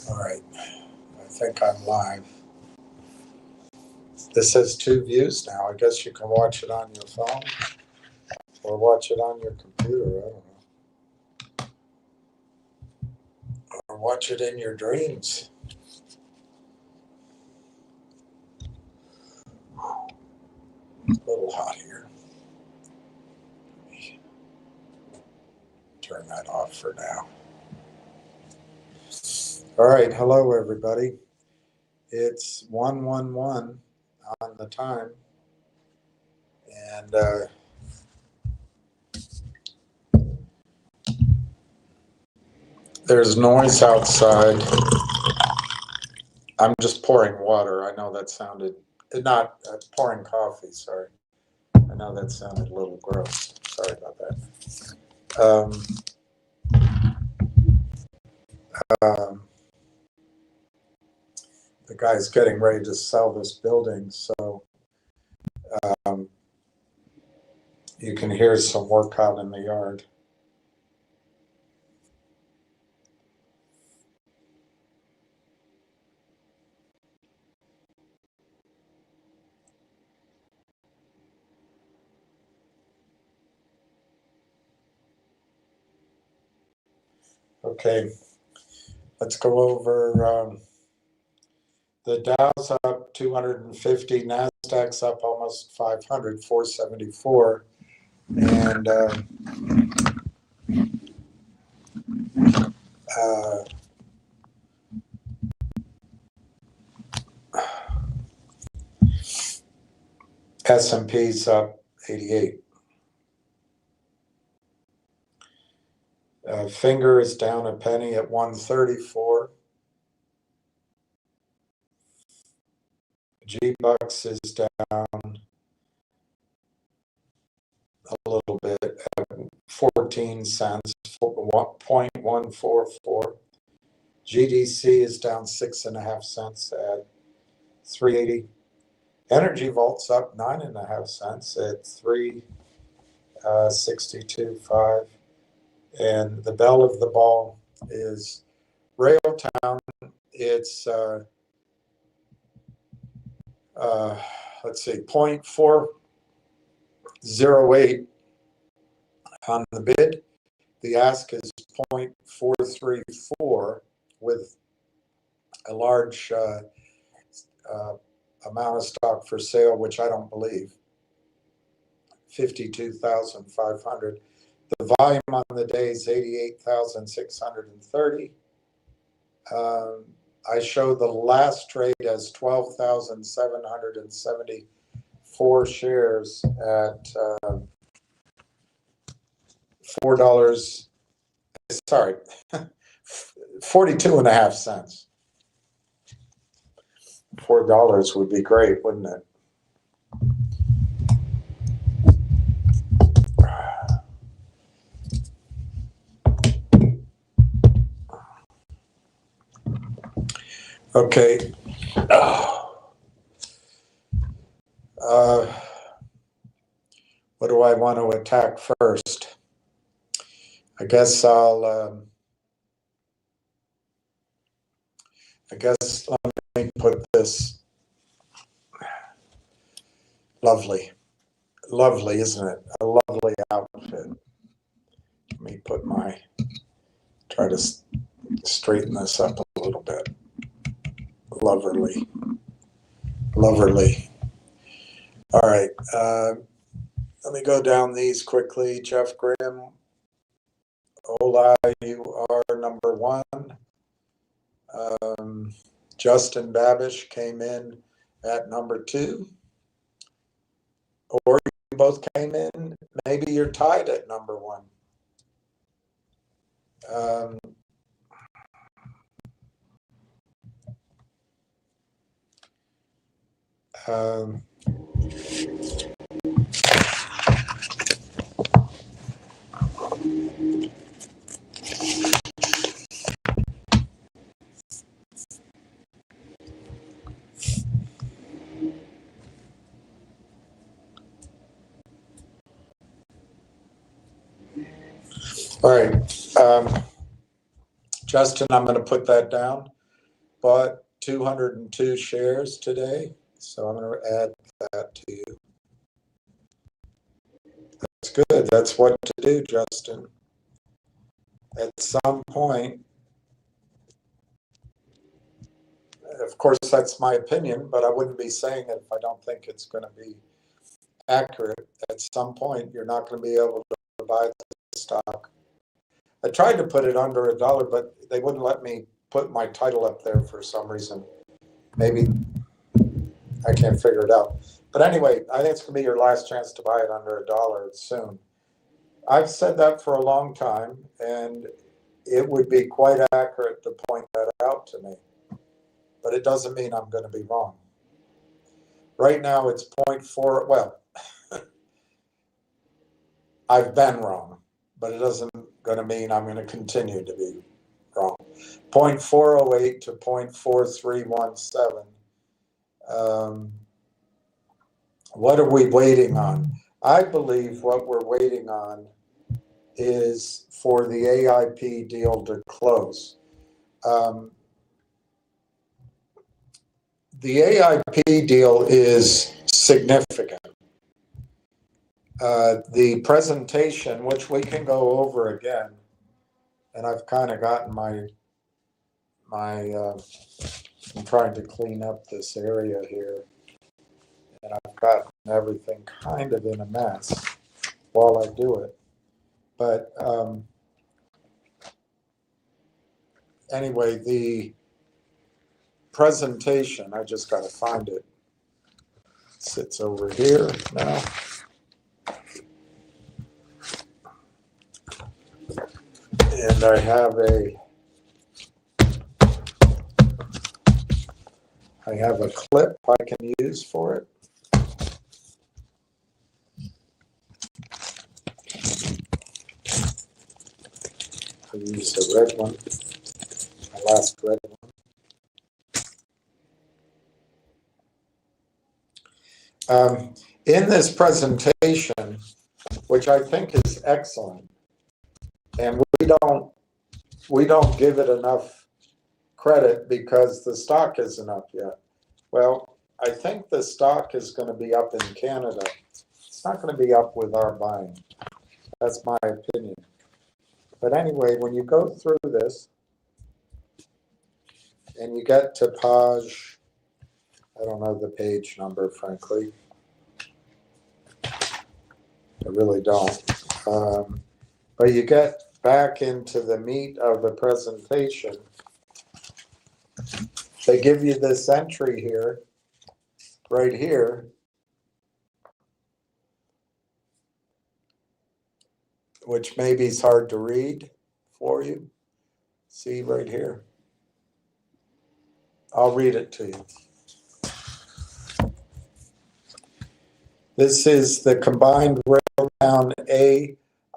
All right, I think I'm live. This has 2 views now. I guess you can watch it on your phone or watch it on your computer. I don't know. Or watch it in your dreams. It's a little hot here. Turn that off for now. All right, hello everybody. It's 1:11 on the time, and there's noise outside. I'm just pouring water. I know that sounded, not pouring coffee, sorry. I know that sounded a little gross. Sorry about that. The guy's getting ready to sell this building, so you can hear some work out in the yard. Okay, let's go over the Dow's up 250, NASDAQ's up almost 500, 474, and S&P's up 88. Finger is down a penny at 134. G-Bucks is down a little bit at 14 cents, 0.144. GDC is down 6.5 cents at 380. Energy Vault's up 9.5 cents at 362.5. And the belle of the ball is Railtown. It's let's see, 0.408 on the bid. The ask is 0.434 with a large amount of stock for sale, which I don't believe, 52,500. The volume on the day is 88,630. I show the last trade as 12,774 shares at $4. Sorry, 42.5 cents. $4 would be great, wouldn't it? Okay. What do I want to attack first? I guess let me put this. Lovely, isn't it? A lovely outfit. Let me try to straighten this up a little bit. Loverly. All right. Let me go down these quickly. Jeff Grimm, Ola, you are number 1. Justin Babish came in at number 2. Or you both came in. Maybe you're tied at number 1. All right. Justin, I'm going to put that down. bought 202 shares today, so I'm going to add that to you. That's good. That's what to do, Justin. At some point, of course, that's my opinion, but I wouldn't be saying it if I don't think it's going to be accurate. At some point, you're not going to be able to buy the stock. I tried to put it under $1, but they wouldn't let me put my title up there for some reason. Maybe I can't figure it out. But anyway, I think it's going to be your last chance to buy it under $1 soon. I've said that for a long time, and it would be quite accurate to point that out to me. But it doesn't mean I'm going to be wrong. Right now it's 0.4. Well, I've been wrong, but it doesn't going to mean I'm going to continue to be wrong. 0.408 to 0.4317. What are we waiting on? I believe what we're waiting on is for the AIP deal to close. The AIP deal is significant. The presentation, which we can go over again, and I've kind of gotten I'm trying to clean up this area here, and I've gotten everything kind of in a mess while I do it. But anyway, the presentation, I just got to find it. It sits over here now. And I have a clip I can use for it. I used the red one, my last red one. In this presentation, which I think is excellent, and we don't give it enough credit because the stock isn't up yet. Well, I think the stock is going to be up in Canada. It's not going to be up with our buying. That's my opinion. But anyway, when you go through this and you get to page, I don't know the page number, frankly. I really don't. But you get back into the meat of the presentation. They give you this entry here, right here, which maybe is hard to read for you. See right here. I'll read it to you. This is the combined Railtown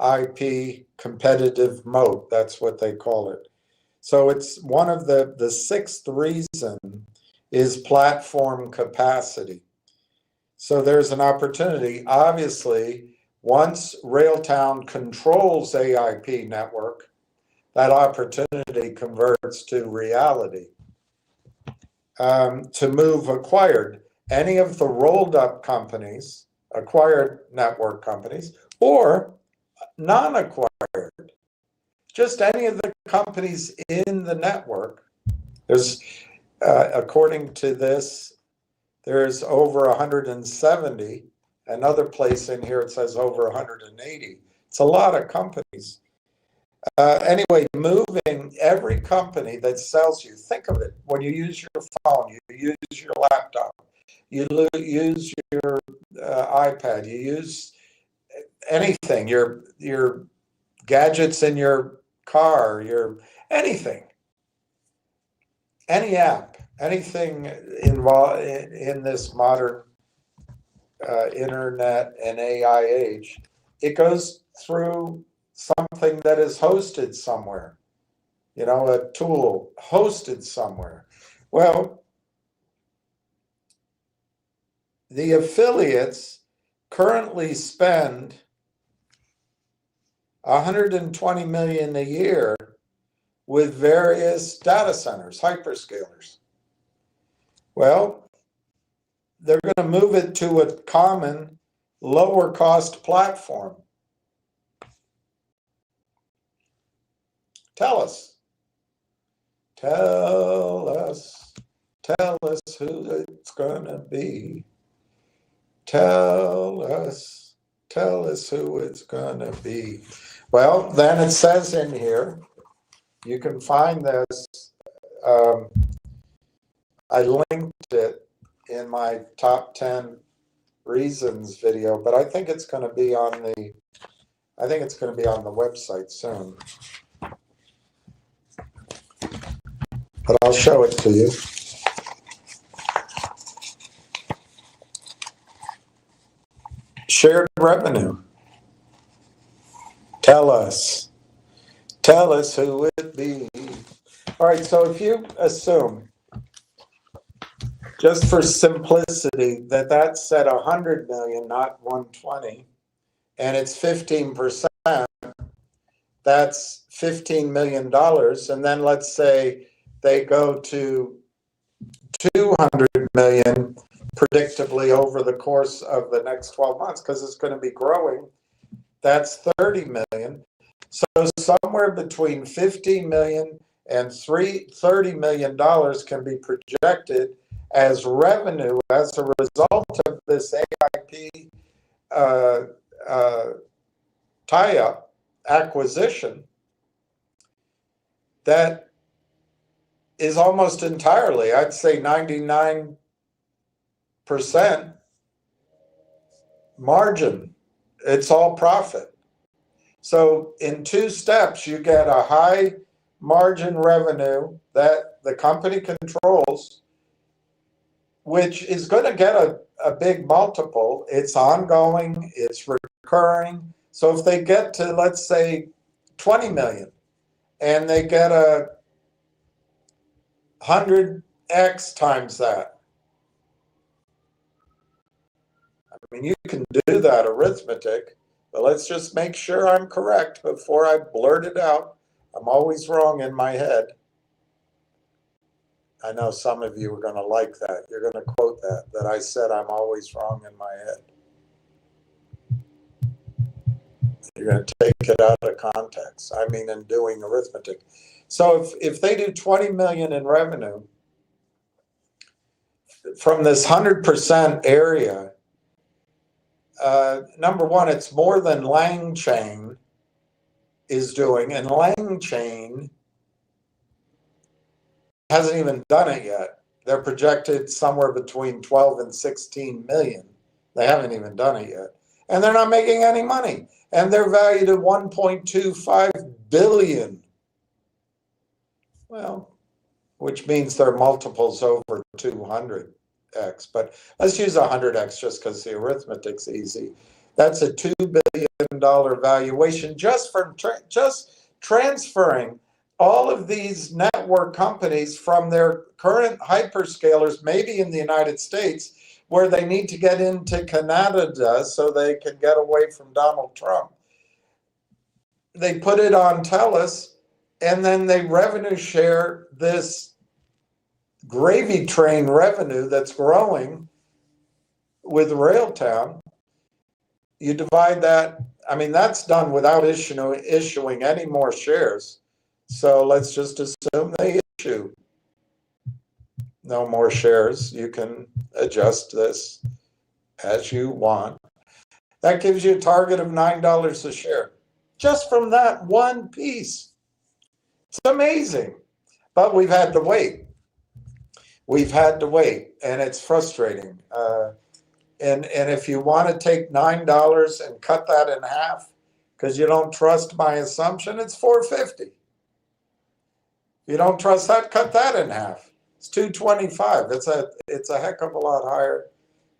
AIP competitive moat. That's what they call it. So it's one of the sixth reason is platform capacity. So there's an opportunity. Obviously, once Railtown controls AIP network, that opportunity converts to reality. To move acquired, any of the rolled up companies, acquired network companies, or non-acquired, just any of the companies in the network. There's, according to this, there's over 170. Another place in here it says over 180. It's a lot of companies. Anyway, moving every company that sells you, think of it, when you use your phone, you use your laptop, you use your iPad, you use anything, your gadgets in your car, your anything, any app, anything involved in this modern internet and AI age, it goes through something that is hosted somewhere, you know, a tool hosted somewhere. Well, the affiliates currently spend $120 million a year with various data centers, hyperscalers. Well, they're going to move it to a common, lower cost platform. Tell us. Tell us. Tell us who it's going to be. Tell us who it's going to be. Well, then it says in here, you can find this. I linked it in my top 10 reasons video, but I think it's going to be on the website soon. But I'll show it to you. Shared revenue. Tell us who it be. All right, so if you assume, just for simplicity, that's at 100 million, not 120, and it's 15%, that's $15 million. And then let's say they go to 200 million predictably over the course of the next 12 months, because it's going to be growing. That's 30 million. So somewhere between 15 million and $30 million can be projected as revenue as a result of this AIP tie-up acquisition that is almost entirely, I'd say 99% margin. It's all profit. So in 2 steps, you get a high margin revenue that the company controls, which is going to get a big multiple. It's ongoing, it's recurring. So if they get to, let's say, 20 million and they get a 100x times that, I mean, you can do that arithmetic, but let's just make sure I'm correct before I blurt it out. I'm always wrong in my head. I know some of you are going to like that. You're going to quote that I said I'm always wrong in my head. You're going to take it out of context. I mean, in doing arithmetic. So if they do 20 million in revenue from this 100% area, number one, it's more than LangChain is doing, and LangChain hasn't even done it yet. They're projected somewhere between 12 and 16 million. They haven't even done it yet. And they're not making any money. And they're valued at 1.25 billion. Well, which means their multiples over 200x. But let's use 100x just because the arithmetic's easy. That's a $2 billion valuation just from just transferring all of these network companies from their current hyperscalers, maybe in the United States, where they need to get into Canada so they can get away from Donald Trump. They put it on TELUS, and then they revenue share this gravy train revenue that's growing with Railtown. You divide that, I mean, that's done without issuing any more shares. So let's just assume they issue no more shares. You can adjust this as you want. That gives you a target of $9 a share, just from that one piece. It's amazing, but we've had to wait. We've had to wait, and it's frustrating. And if you want to take $9 and cut that in half, because you don't trust my assumption, it's $4.50. If you don't trust that, cut that in half. It's $2.25. It's a heck of a lot higher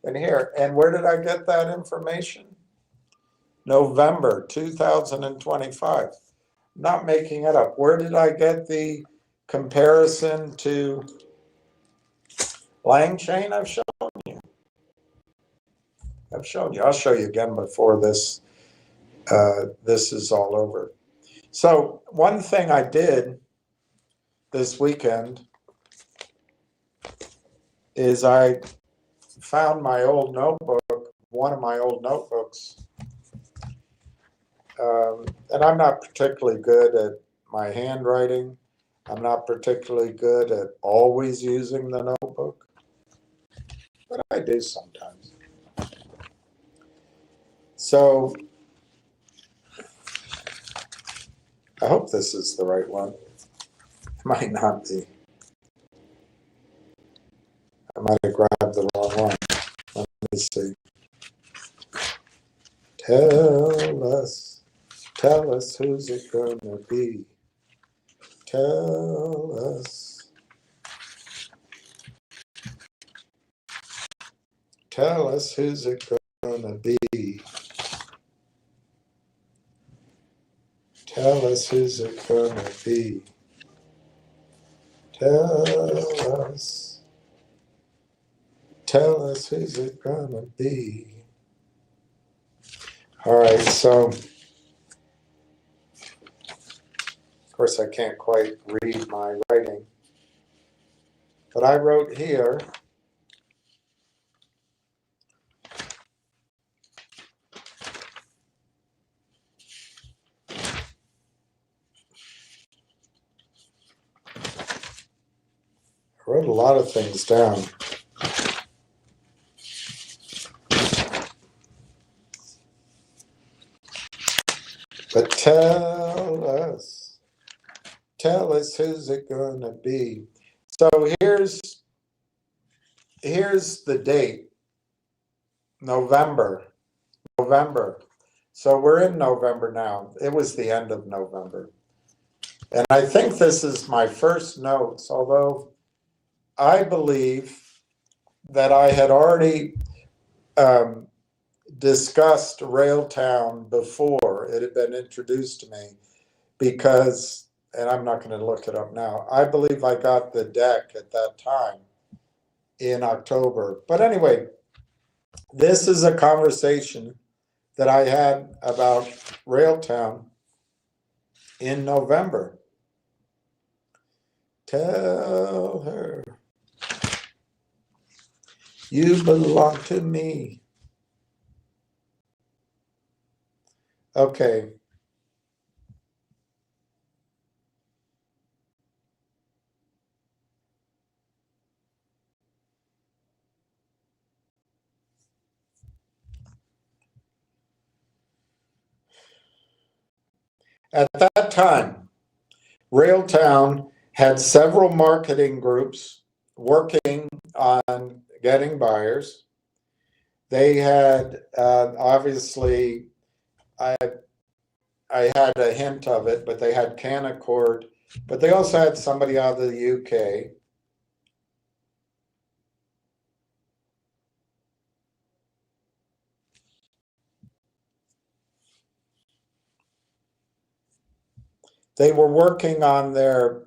than here. And where did I get that information? November 2025. Not making it up. Where did I get the comparison to LangChain? I've shown you. I'll show you again before this this is all over. So one thing I did this weekend is I found my old notebook, one of my old notebooks, and I'm not particularly good at my handwriting. I'm not particularly good at always using the notebook, but I do sometimes. So I hope this is the right one. It might not be. I might have grabbed the wrong one. Let me see. Tell us who's it gonna be? Tell us who's it gonna be? Tell us who's it gonna be? Tell us who's it gonna be? All right, so of course I can't quite read my writing, but I wrote here, I wrote a lot of things down. But tell us who's it gonna be? So here's the date, November. So we're in November now. It was the end of November. And I think this is my first notes, although I believe that I had already discussed Railtown before it had been introduced to me, because, and I'm not going to look it up now, I believe I got the deck at that time in October. But anyway, this is a conversation that I had about Railtown in November. Tell her you belong to me. Okay. At that time, Railtown had several marketing groups working on getting buyers. They had, obviously, I had a hint of it, but they had Canaccord, but they also had somebody out of the UK. They were working on their,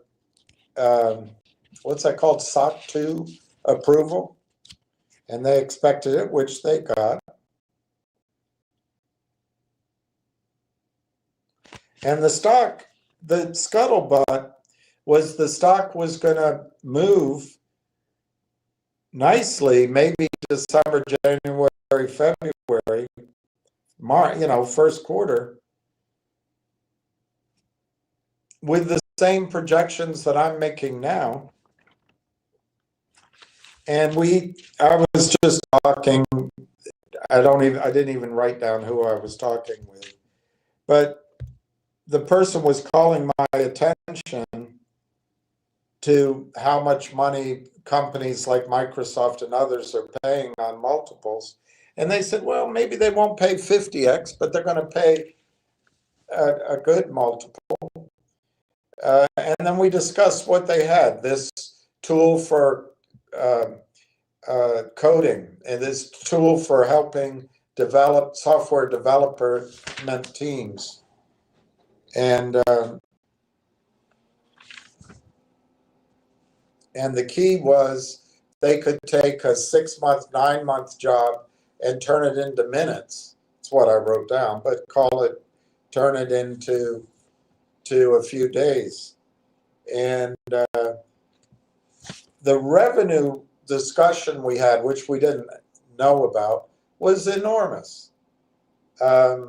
what's that called, SOC 2 approval, and they expected it, which they got. And the stock, the scuttlebutt was the stock was going to move nicely, maybe December, January, February, March, first quarter, with the same projections that I'm making now. And I was just talking, I didn't even write down who I was talking with, but the person was calling my attention to how much money companies like Microsoft and others are paying on multiples. And they said, well, maybe they won't pay 50x, but they're going to pay a good multiple. And then we discussed what they had, this tool for coding and this tool for helping develop software development teams. And the key was they could take a 6-month, 9-month job and turn it into minutes. That's what I wrote down, but turn it into a few days. And the discussion we had, which we didn't know about, was enormous. Then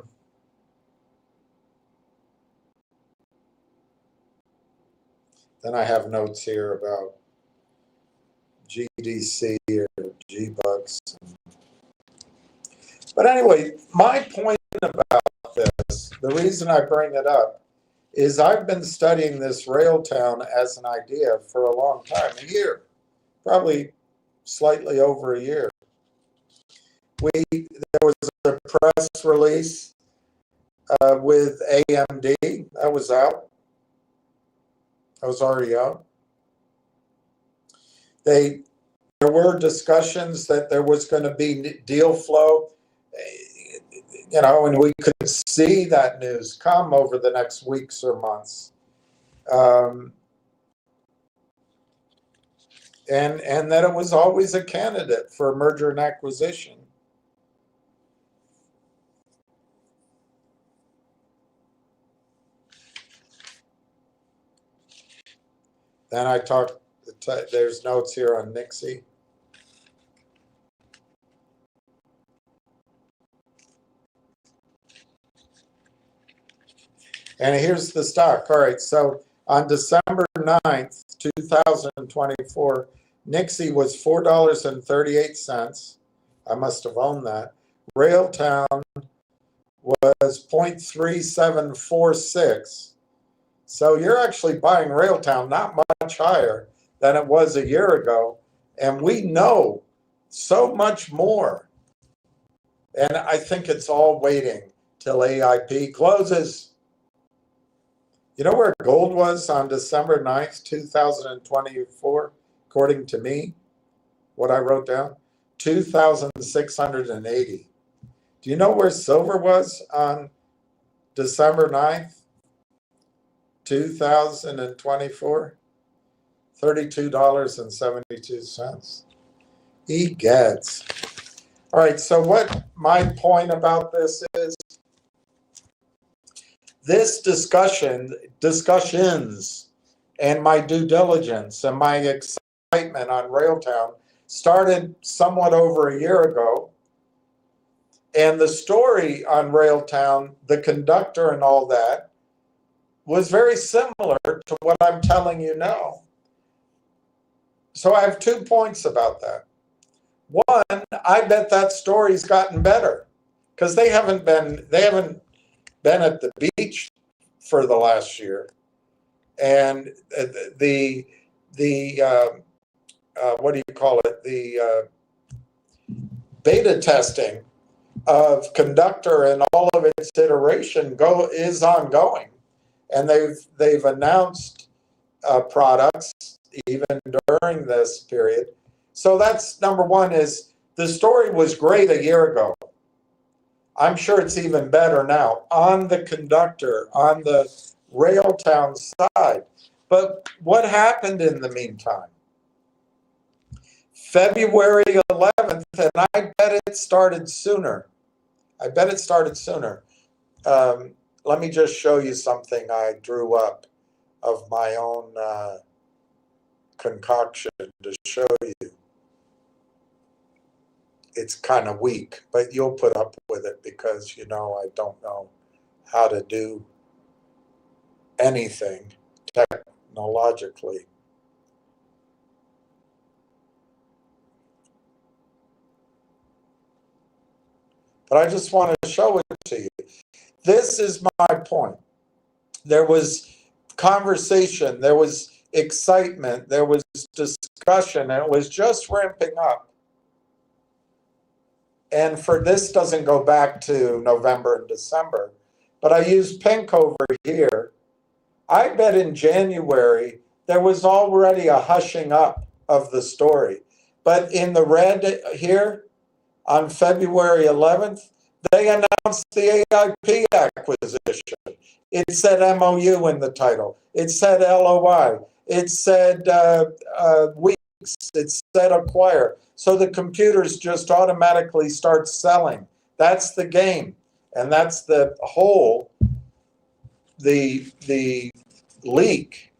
I have notes here about GDC or G-Bucks. But anyway, my point about this, the reason I bring it up, is I've been studying this Railtown as an idea for a long time, a year, probably slightly over a year. There was a press release with AMD that was out. That was already out. There were discussions that there was going to be deal flow, and we could see that news come over the next weeks or months. And that it was always a candidate for merger and acquisition. Then there's notes here on Nixie. And here's the stock. All right, so on December 9th, 2024, Nixie was $4.38. I must have owned that. Railtown was 0.3746. So you're actually buying Railtown not much higher than it was a year ago. And we know so much more. And I think it's all waiting till AIP closes. You know where gold was on December 9th, 2024, according to me, what I wrote down? 2,680. Do you know where silver was on December 9th, 2024? $32.72. Egads. All right, so what my point about this is, this discussions, and my due diligence and my excitement on Railtown started somewhat over a year ago. And the story on Railtown, the conductor and all that, was very similar to what I'm telling you now. So I have 2 points about that. One, I bet that story's gotten better because they haven't been at the beach for the last year, and the what do you call it? The beta testing of conductor and all of its iteration is ongoing, and they've announced products even during this period. So that's number one. Is the story was great a year ago. I'm sure it's even better now on the conductor, on the Railtown side. But what happened in the meantime? February 11th, and I bet it started sooner. Let me just show you something I drew up of my own concoction to show you. It's kind of weak, but you'll put up with it because, I don't know how to do anything technologically. But I just want to show it to you. This is my point. There was conversation, there was excitement, there was discussion, and it was just ramping up. And this doesn't go back to November and December, but I use pink over here. I bet in January there was already a hushing up of the story. But in the red here, on February 11th, they announced the AIP acquisition. It said MOU in the title. It said LOI. It said weeks. It said acquire. So the computers just automatically start selling. That's the game. And that's the hole, the leak,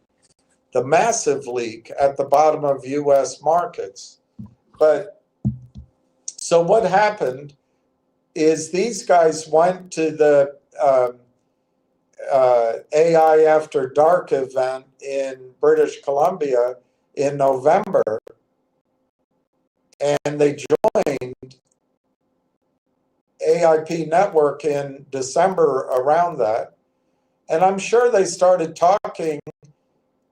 the massive leak at the bottom of U.S. markets. But so what happened is these guys went to the AI After Dark event in British Columbia in November, and they joined AIP Network in December around that. And I'm sure they started talking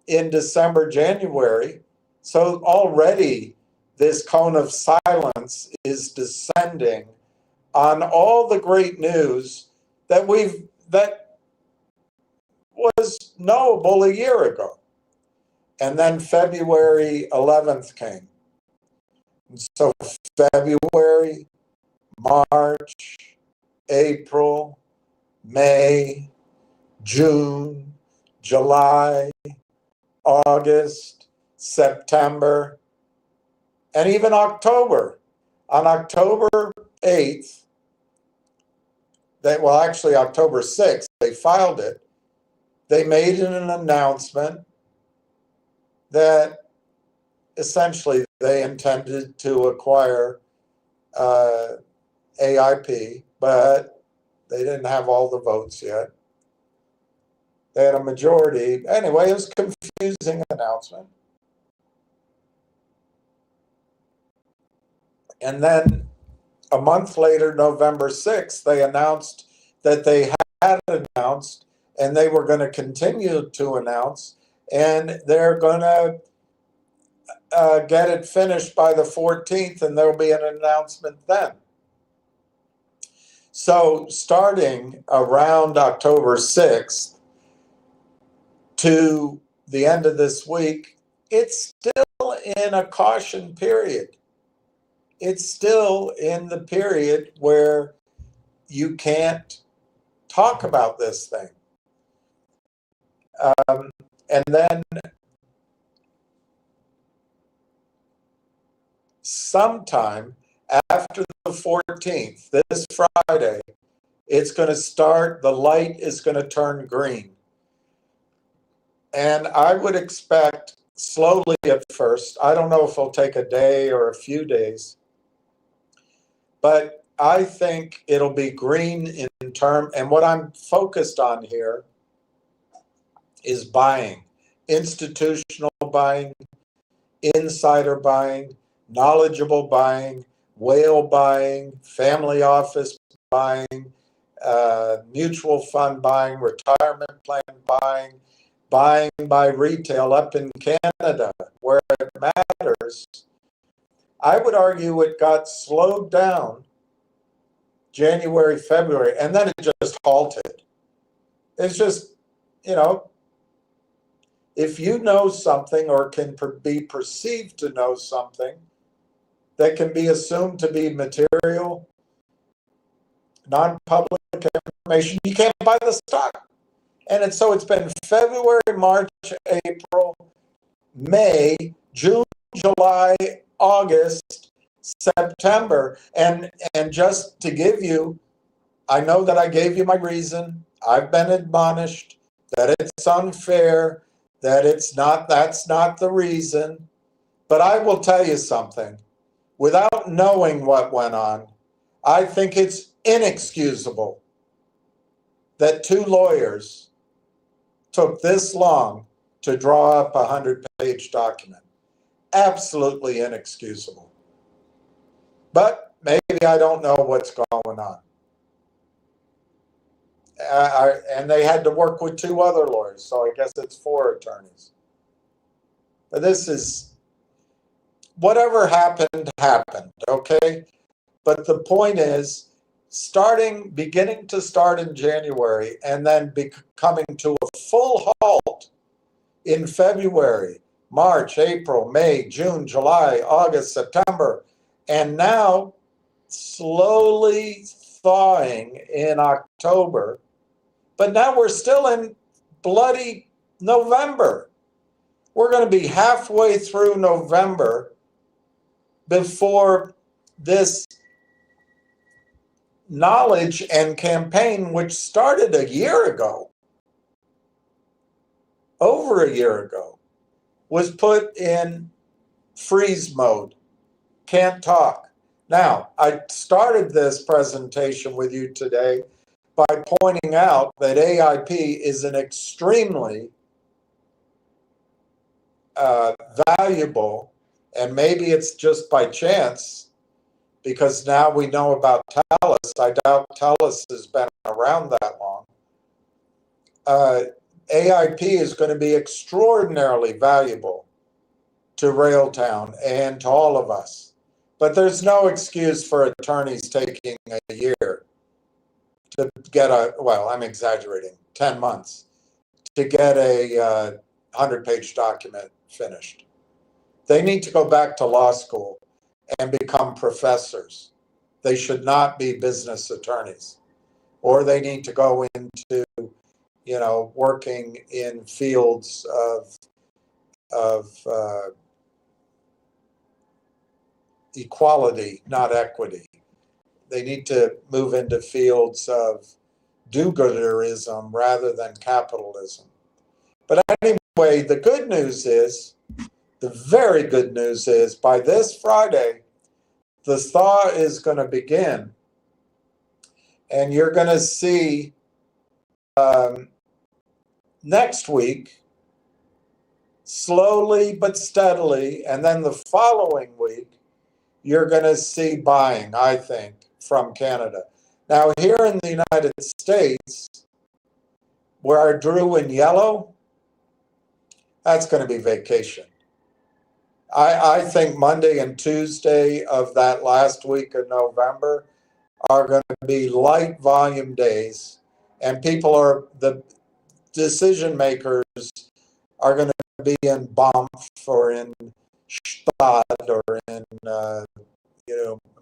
in December, January. So already this cone of silence is descending on all the great news that was knowable a year ago. And then February 11th came. So February, March, April, May, June, July, August, September, and even October. On October 8th, actually October 6th, they filed it. They made an announcement that essentially they intended to acquire AIP, but they didn't have all the votes yet. They had a majority. Anyway, it was a confusing announcement. And then a month later, November 6th, they announced that they had announced and they were going to continue to announce, and they're going to get it finished by the 14th, and there'll be an announcement then. So starting around October 6th to the end of this week, it's still in a caution period. It's still in the period where you can't talk about this thing. And then sometime after the 14th, this Friday, it's going to start, the light is going to turn green. And I would expect slowly at first, I don't know if it'll take a day or a few days, but I think it'll be green in term. And what I'm focused on here is buying, institutional buying, insider buying, knowledgeable buying, whale buying, family office buying, mutual fund buying, retirement plan buying, buying by retail up in Canada, where it matters. I would argue it got slowed down January, February, and then it just halted. It's just, if you know something or can be perceived to know something that can be assumed to be material, non-public information, you can't buy the stock. And so it's been February, March, April, May, June, July, August, September. And just to give you, I know that I gave you my reason. I've been admonished that it's unfair, that that's not the reason. But I will tell you something. Without knowing what went on, I think it's inexcusable that two lawyers took this long to draw up a 100-page document. Absolutely inexcusable. But maybe I don't know what's going on. And they had to work with two other lawyers, so I guess it's 4 attorneys. But this is, whatever happened, okay? But the point is, beginning to start in January and then coming to a full halt in February, March, April, May, June, July, August, September, and now slowly thawing in October. But now we're still in bloody November. We're going to be halfway through November before this knowledge and campaign, which started a year ago, over a year ago, was put in freeze mode, can't talk. Now, I started this presentation with you today by pointing out that AIP is an extremely valuable, and maybe it's just by chance, because now we know about TELUS. I doubt TELUS has been around that long. AIP is going to be extraordinarily valuable to Railtown and to all of us. But there's no excuse for attorneys taking a year to get well, I'm exaggerating, 10 months to get a 100-page document finished. They need to go back to law school and become professors. They should not be business attorneys. Or they need to go into, working in fields of equality, not equity. They need to move into fields of do-gooderism rather than capitalism. But anyway, the good news is, the very good news is, by this Friday, the thaw is going to begin. And you're going to see next week, slowly but steadily, and then the following week, you're going to see buying, I think, from Canada. Now, here in the United States, where I drew in yellow, that's going to be vacation. I think Monday and Tuesday of that last week of November are going to be light volume days, and the decision makers are going to be in Banff or in Stad or in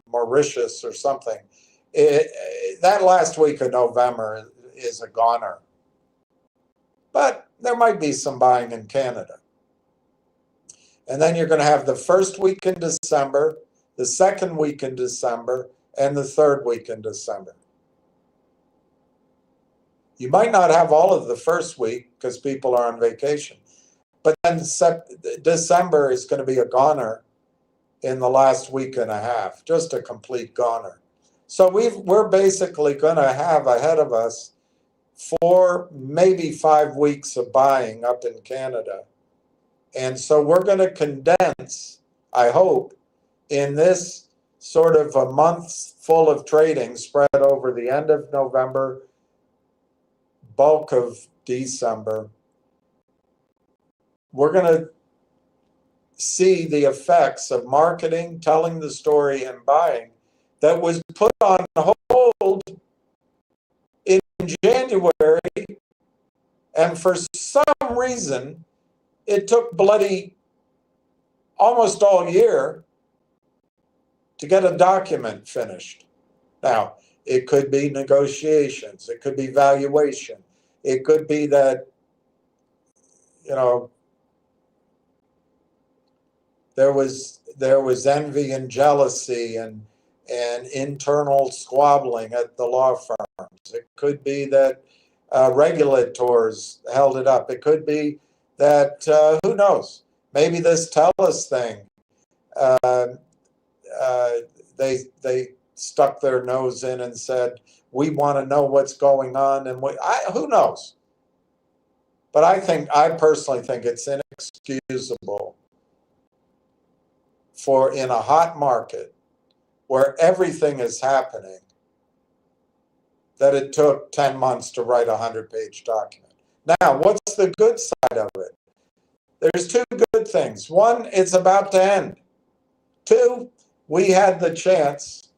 Mauritius or something. That last week of November is a goner. But there might be some buying in Canada. And then you're going to have the first week in December, the second week in December, and the third week in December. You might not have all of the first week because people are on vacation. But then December is going to be a goner in the last week and a half, just a complete goner. So we're basically going to have ahead of us 4, maybe 5 weeks of buying up in Canada. And so we're going to condense, I hope, in this sort of a month full of trading spread over the end of November, bulk of December. We're going to see the effects of marketing, telling the story, and buying that was put on hold in January, and for some reason it took bloody almost all year to get a document finished. Now, it could be negotiations, it could be valuation, it could be that, there was envy and jealousy and internal squabbling at the law firms. It could be that regulators held it up. It could be that, who knows, maybe this TELUS thing, they stuck their nose in and said, we want to know what's going on, and who knows? But I personally think it's inexcusable for, in a hot market where everything is happening, that it took 10 months to write a 100-page document. Now, what's the good side of it? There's 2 good things. 1, it's about to end. 2, we had the chance,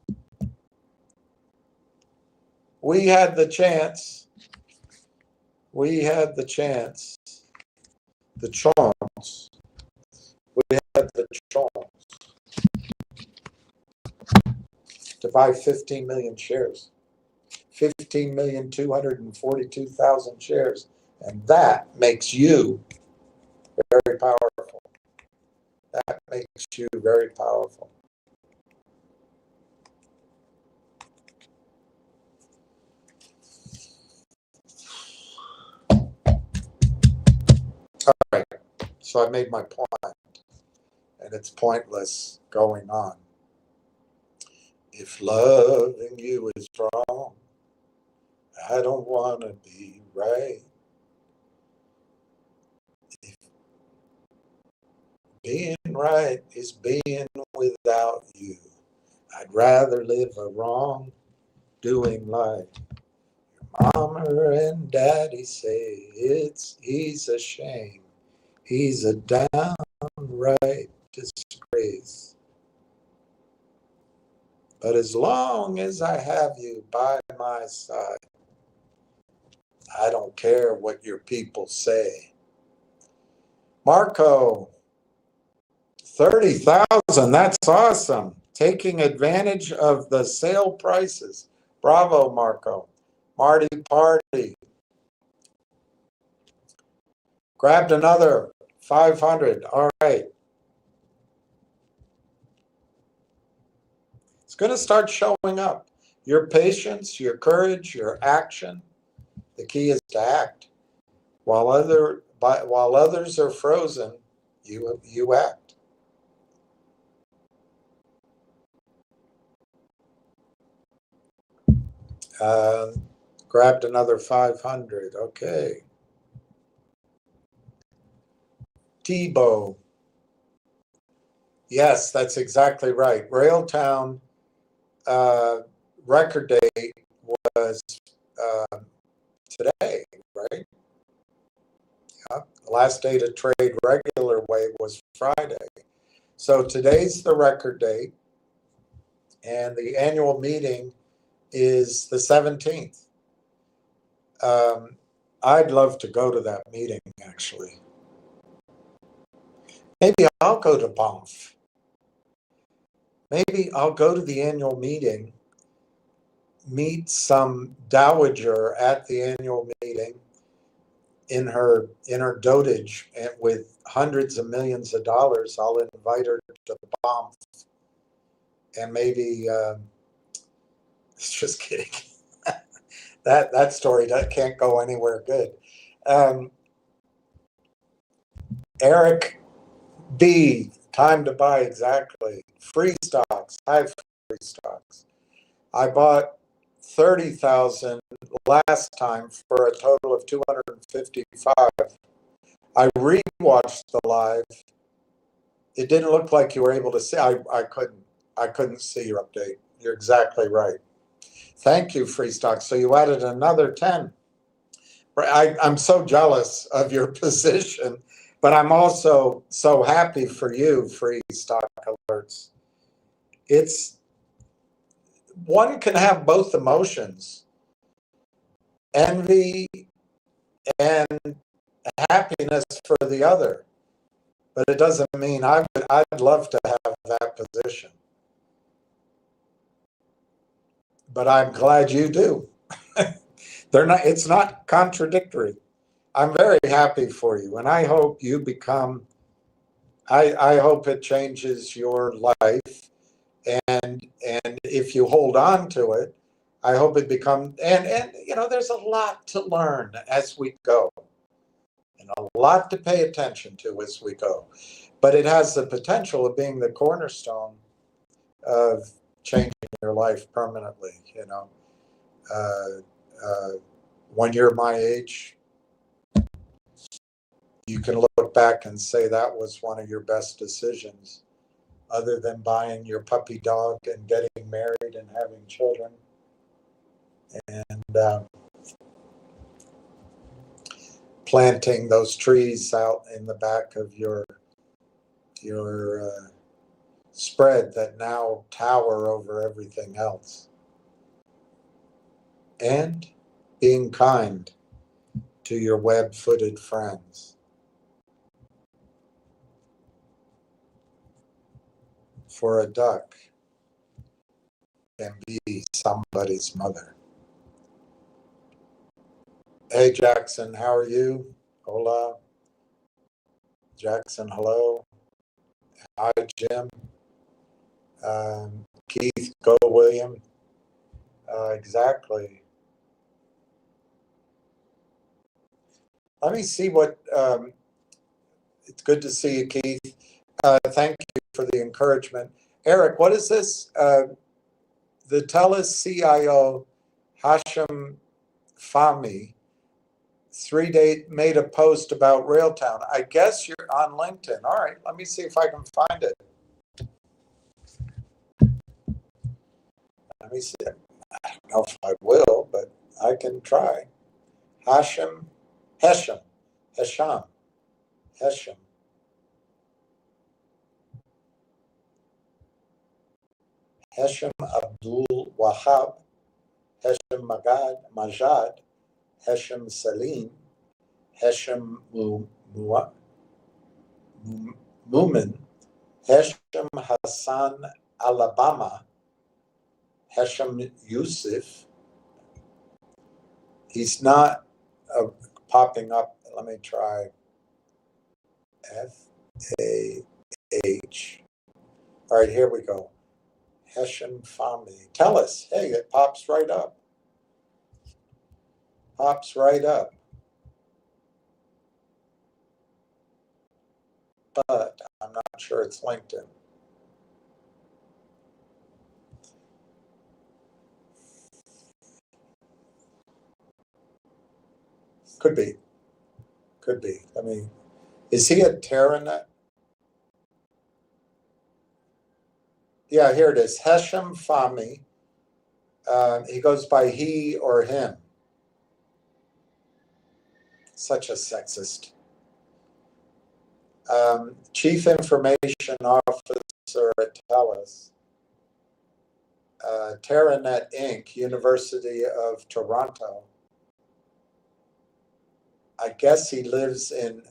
the chance to buy 15 million shares, 15,242,000 shares. And that makes you very powerful. That makes you very powerful. All right, so I made my point, and it's pointless going on. If loving you is wrong, I don't want to be right. If being right is being without you, I'd rather live a wrong doing life. Mama and daddy say he's a shame. He's a downright disgrace. But as long as I have you by my side, I don't care what your people say. Marco, 30,000, that's awesome. Taking advantage of the sale prices. Bravo, Marco. Marty Party. Grabbed another 500. All right. It's going to start showing up. Your patience, your courage, your action. The key is to act. While others are frozen, you act. Grabbed another 500. Okay. Tebow. Yes, that's exactly right. Railtown record date was today, right? Yeah. The last day to trade regular way was Friday. So today's the record date, and the annual meeting is the 17th. I'd love to go to that meeting, actually. Maybe I'll go to Banff. Maybe I'll go to the annual meeting, meet some dowager at the annual meeting in her dotage, and with hundreds of millions of dollars. I'll invite her to Banff, and maybe just kidding. that story can't go anywhere good. Eric B, time to buy exactly. Free stocks. I have free stocks. I bought 30,000 last time for a total of 255. I rewatched the live. It didn't look like you were able to see. I couldn't see your update. You're exactly right. Thank you, free stocks. So you added another 10. I'm so jealous of your position, but I'm also so happy for you, free stock alerts. It's one can have both emotions, envy and happiness for the other, but it doesn't mean I'd love to have that position. But I'm glad you do. It's not contradictory. I'm very happy for you, and I hope you become, I hope it changes your life, and if you hold on to it, I hope it becomes, and there's a lot to learn as we go, and a lot to pay attention to as we go, but it has the potential of being the cornerstone of changing your life permanently. When you're my age, you can look back and say that was one of your best decisions, other than buying your puppy dog and getting married and having children, and planting those trees out in the back of your spread that now tower over everything else, and being kind to your web-footed friends. For a duck can be somebody's mother. Hey, Jackson, how are you? Hola. Jackson, hello. Hi, Jim. Keith, go, William. Exactly. Let me see what, it's good to see you, Keith. Thank you for the encouragement. Eric, what is this? the TELUS CIO, Hashim Fahmy, made a post about Railtown. I guess you're on LinkedIn. All right, let me see if I can find it. Let me see. I don't know if I will, but I can try. Hesham Abdul Wahab, Hesham Majad, Hesham Salim, Hesham Mumin, Hesham Hassan Alabama, Hesham Yusuf. He's not popping up. Let me try. F-A-H. All right, here we go. Hesham Fahmy. TELUS. Hey, it pops right up. Pops right up. But I'm not sure it's LinkedIn. Could be. Could be. I mean, is he at Terranet? Yeah, here it is. Hesham Fahmy. He goes by he or him. Such a sexist. Chief Information Officer at TELUS. Terranet Inc., University of Toronto. I guess he lives in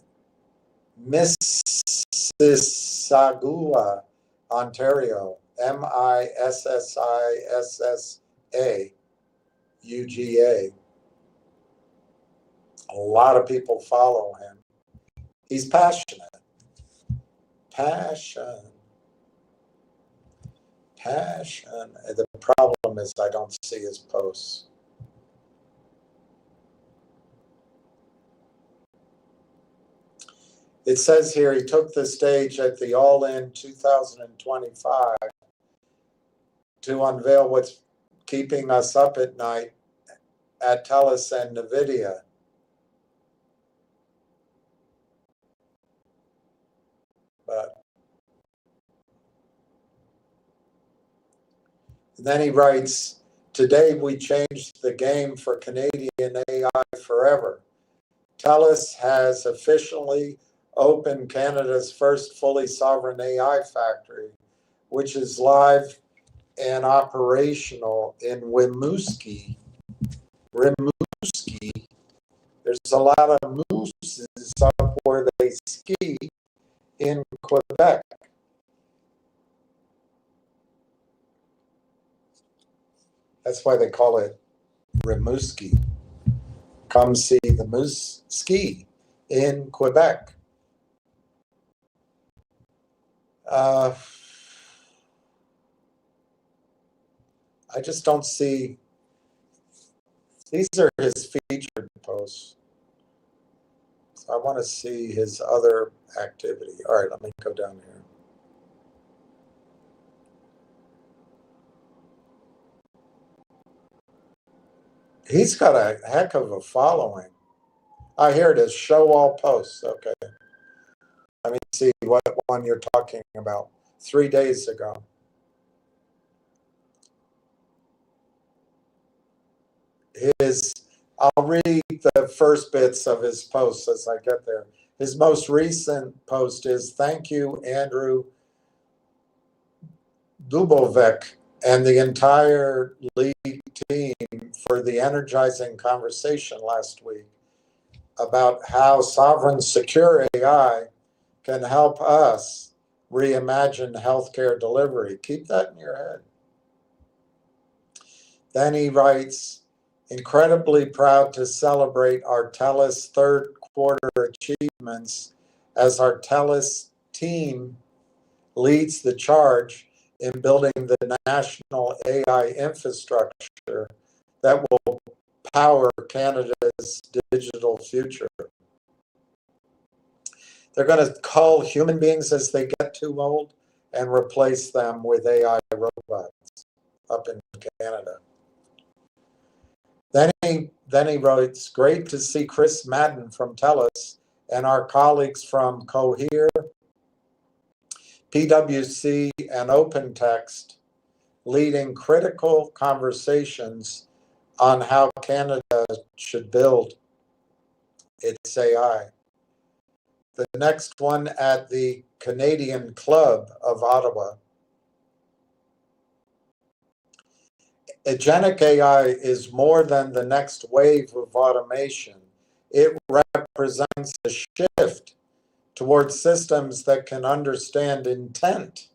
Mississauga, Ontario. Mississauga. A lot of people follow him. He's passionate. Passion. The problem is I don't see his posts. It says here he took the stage at the All In 2025 to unveil what's keeping us up at night at TELUS and NVIDIA. And then he writes, today we changed the game for Canadian AI forever. TELUS has officially opened Canada's first fully sovereign AI factory, which is live and operational in Rimouski. There's a lot of mooses up where they ski in Quebec. That's why they call it Rimouski. Come see the moose ski in Quebec. I just don't see. These are his featured posts. So I want to see his other activity. All right, let me go down here. He's got a heck of a following. Here it is. Show all posts. Okay. Let me see what one you're talking about. 3 days ago. I'll read the first bits of his posts as I get there. His most recent post is, thank you, Andrew Dubovec and the entire league team for the energizing conversation last week about how sovereign secure AI can help us reimagine healthcare delivery. Keep that in your head. Then he writes, incredibly proud to celebrate our TELUS third quarter achievements as our TELUS team leads the charge in building the national AI infrastructure that will power Canada's digital future. They're going to cull human beings as they get too old and replace them with AI robots. up in Canada. Then he wrote, "It's great to see Chris Madden from TELUS and our colleagues from Cohere, PwC, and OpenText leading critical conversations on how Canada should build its AI." The next one at the Canadian Club of Ottawa. Agentic AI is more than the next wave of automation. It represents a shift towards systems that can understand intent,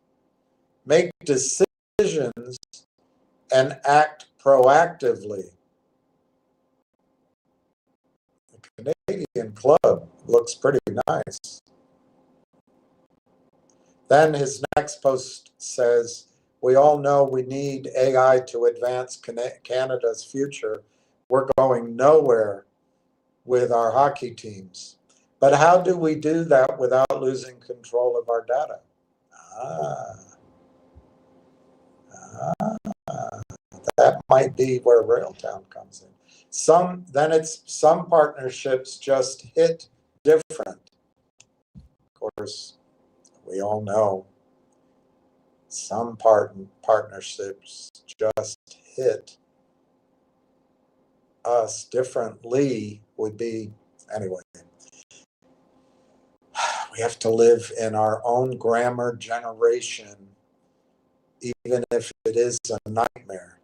make decisions, and act proactively. The Canadian Club looks pretty nice. Then his next post says, "We all know we need AI to advance Canada's future. We're going nowhere with our hockey teams. But how do we do that without losing control of our data?" Ah, that might be where Railtown comes in. Some partnerships just hit different. Of course, we all know some partnerships just hit us differently. Would be, anyway. We have to live in our own grammar generation, even if it is a nightmare.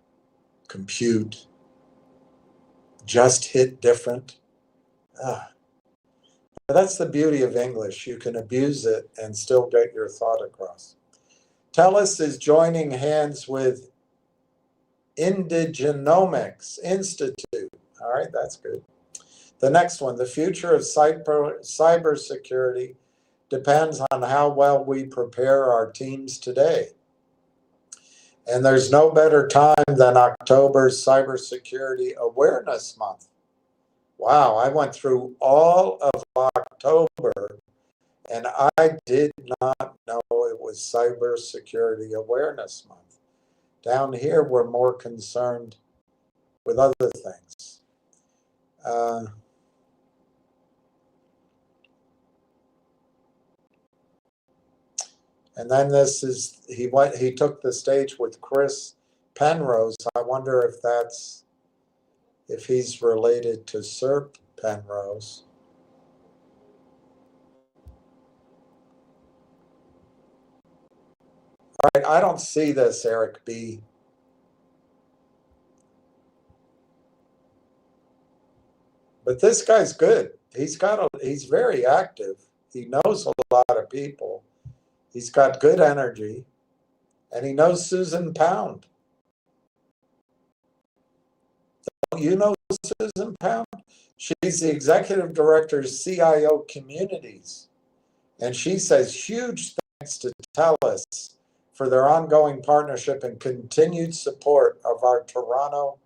Compute just hit different. That's the beauty of English. You can abuse it and still get your thought across. TELUS is joining hands with Indigenomics Institute. All right, that's good. The next one, the future of cybersecurity depends on how well we prepare our teams today. And there's no better time than October's Cybersecurity Awareness Month. Wow, I went through all of October and I did not know it was Cybersecurity Awareness Month. Down here, we're more concerned with other things. And then this is, he took the stage with Chris Penrose. I wonder if he's related to Sir Penrose. All right, I don't see this, Eric B. But this guy's good. He's very active. He knows a lot of people. He's got good energy, and he knows Susan Pound. You know Susan Pound? She's the executive director of CIO Communities, and she says huge thanks to TELUS for their ongoing partnership and continued support of our Toronto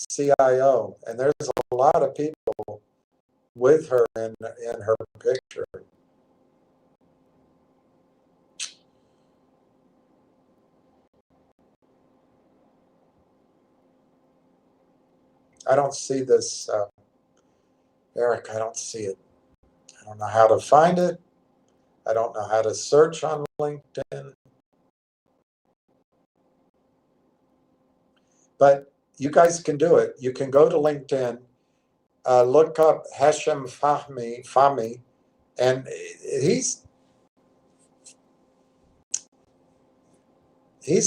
CIO. And there's a lot of people with her in her picture. I don't see this, Eric, I don't see it. I don't know how to find it. I don't know how to search on LinkedIn. But you guys can do it. You can go to LinkedIn, look up Hesham Fahmy, and he's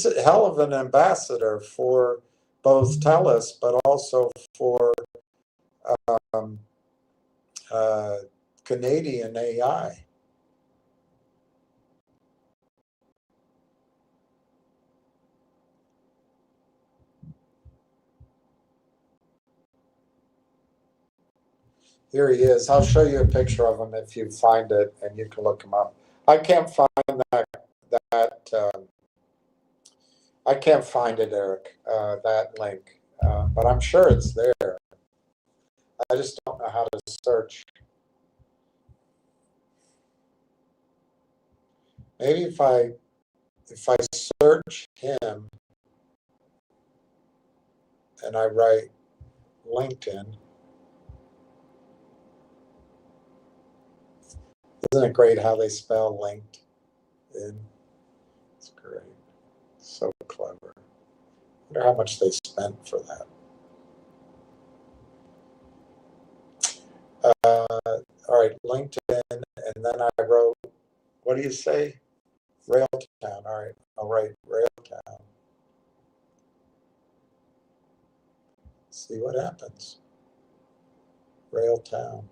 a hell of an ambassador for both TELUS, but also for Canadian AI. Here he is. I'll show you a picture of him if you find it, and you can look him up. I can't find I can't find it, Eric, that link, but I'm sure it's there. I just don't know how to search. Maybe if I search him, and I write LinkedIn, isn't it great how they spell LinkedIn? It's great. So clever. I wonder how much they spent for that. All right, LinkedIn, and then I wrote, what do you say? Railtown. All right, I'll write Railtown. See what happens. Railtown.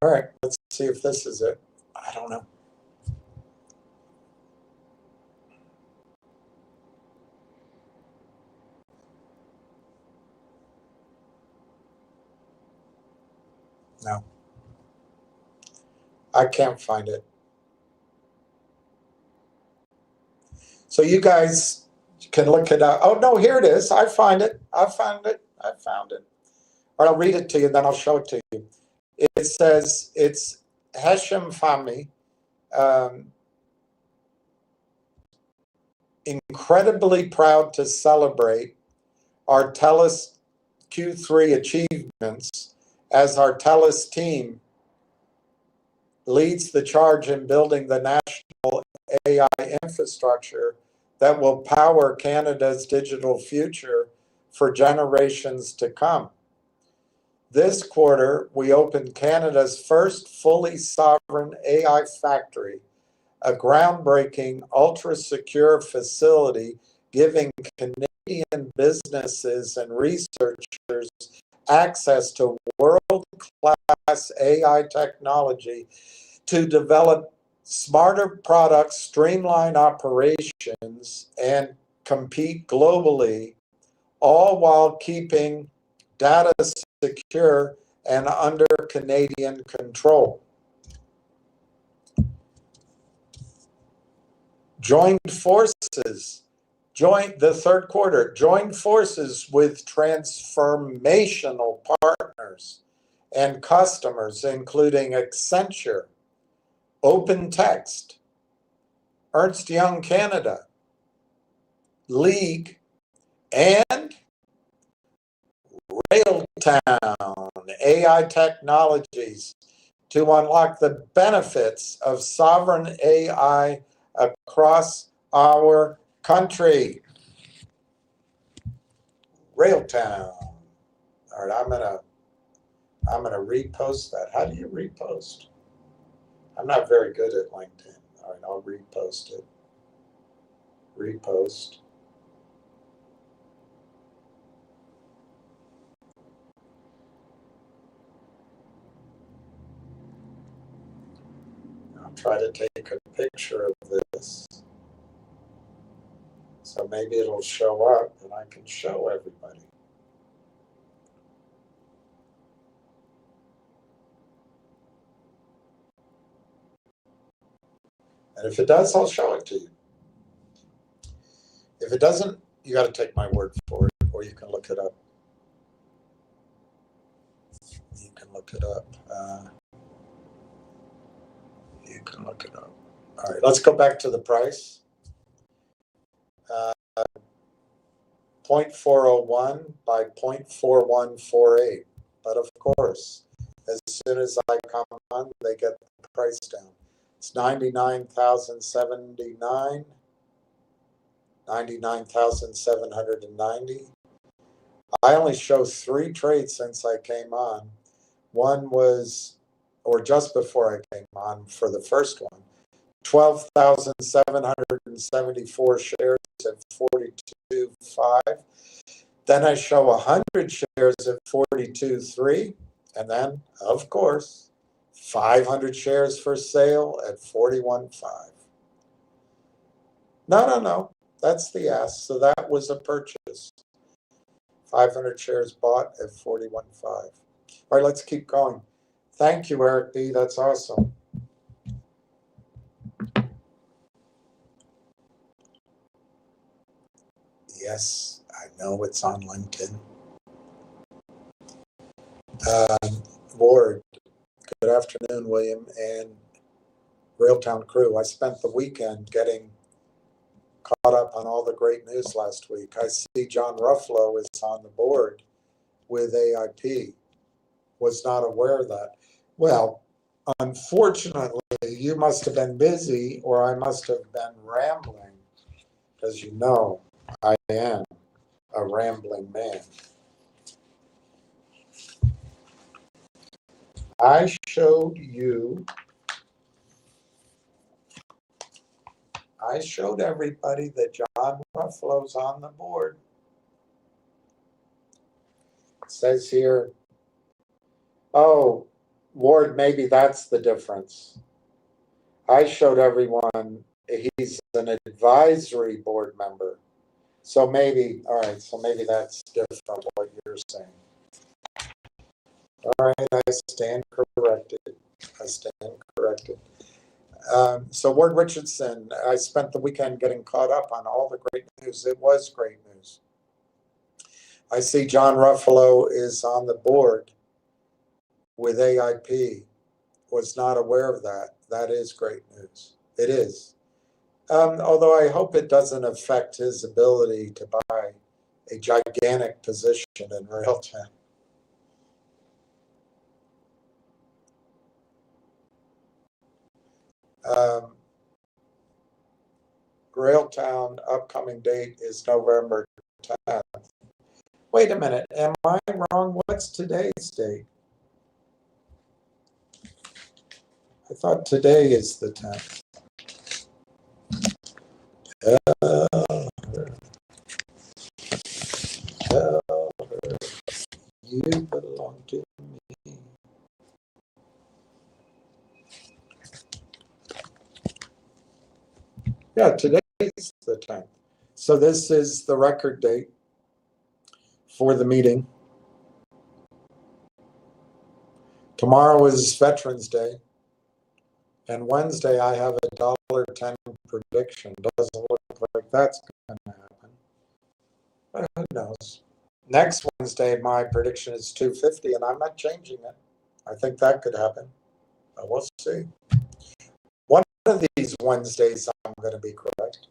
All right, let's see if this is it. I don't know. No, I can't find it. So you guys can look it up. Oh, no, here it is. I find it. I found it. I found it. Or I'll read it to you, then I'll show it to you. It says, it's Heshem Fahmy, incredibly proud to celebrate our TELUS Q3 achievements as our TELUS team leads the charge in building the national AI infrastructure that will power Canada's digital future for generations to come. This quarter, we opened Canada's first fully sovereign AI factory, a groundbreaking, ultra-secure facility giving Canadian businesses and researchers access to world-class AI technology to develop smarter products, streamline operations, and compete globally, all while keeping data secure and under Canadian control. Joined the third quarter, joined forces with transformational partners and customers, including Accenture, OpenText, Ernst Young Canada, League, and Railtown AI Technologies to unlock the benefits of sovereign AI across our country. Railtown. All right, I'm gonna repost that. How do you repost? I'm not very good at LinkedIn. All right, I'll repost it. Repost. I'll try to take a picture of this. So maybe it'll show up and I can show everybody. And if it does, I'll show it to you. If it doesn't, you got to take my word for it, or you can look it up. You can look it up. You can look it up. All right, let's go back to the price. 0.401 by 0.4148. But of course, as soon as I come on, they get the price down. It's 99,079, 99,790. I only show 3 trades since I came on. One was, or just before I came on for the first one, 12,774 shares at 42.5. Then I show 100 shares at 42.3. And then, of course, 500 shares for sale at 41.5. No. That's the ask. So that was a purchase. 500 shares bought at 41.5. All right, let's keep going. Thank you, Eric B. That's awesome. Yes, I know it's on LinkedIn. Ward. Good afternoon, William and Railtown crew. I spent the weekend getting caught up on all the great news last week. I see John Ruffalo is on the board with AIP. Was not aware of that. Well, unfortunately, you must have been busy or I must have been rambling, because you know I am a rambling man. I showed everybody that John Ruffalo's on the board. It says here, oh, Ward, maybe that's the difference. I showed everyone he's an advisory board member. So maybe, all right, so maybe that's different what you're saying. All right, I stand corrected. I stand corrected. So Ward Richardson, I spent the weekend getting caught up on all the great news. It was great news. I see John Ruffalo is on the board with AIP. Was not aware of that. That is great news. It is. Although I hope it doesn't affect his ability to buy a gigantic position in Railtown. Railtown upcoming date is November 10th. Wait a minute, am I wrong? What's today's date? I thought today is the 10th. You belong to me. Yeah, today's the 10th. So this is the record date for the meeting. Tomorrow is Veterans Day. And Wednesday I have a $1.10 prediction. Doesn't look like that's going to happen. But who knows? Next Wednesday, my prediction is $2.50, and I'm not changing it. I think that could happen. But we'll see. One of these Wednesdays, I'm going to be correct.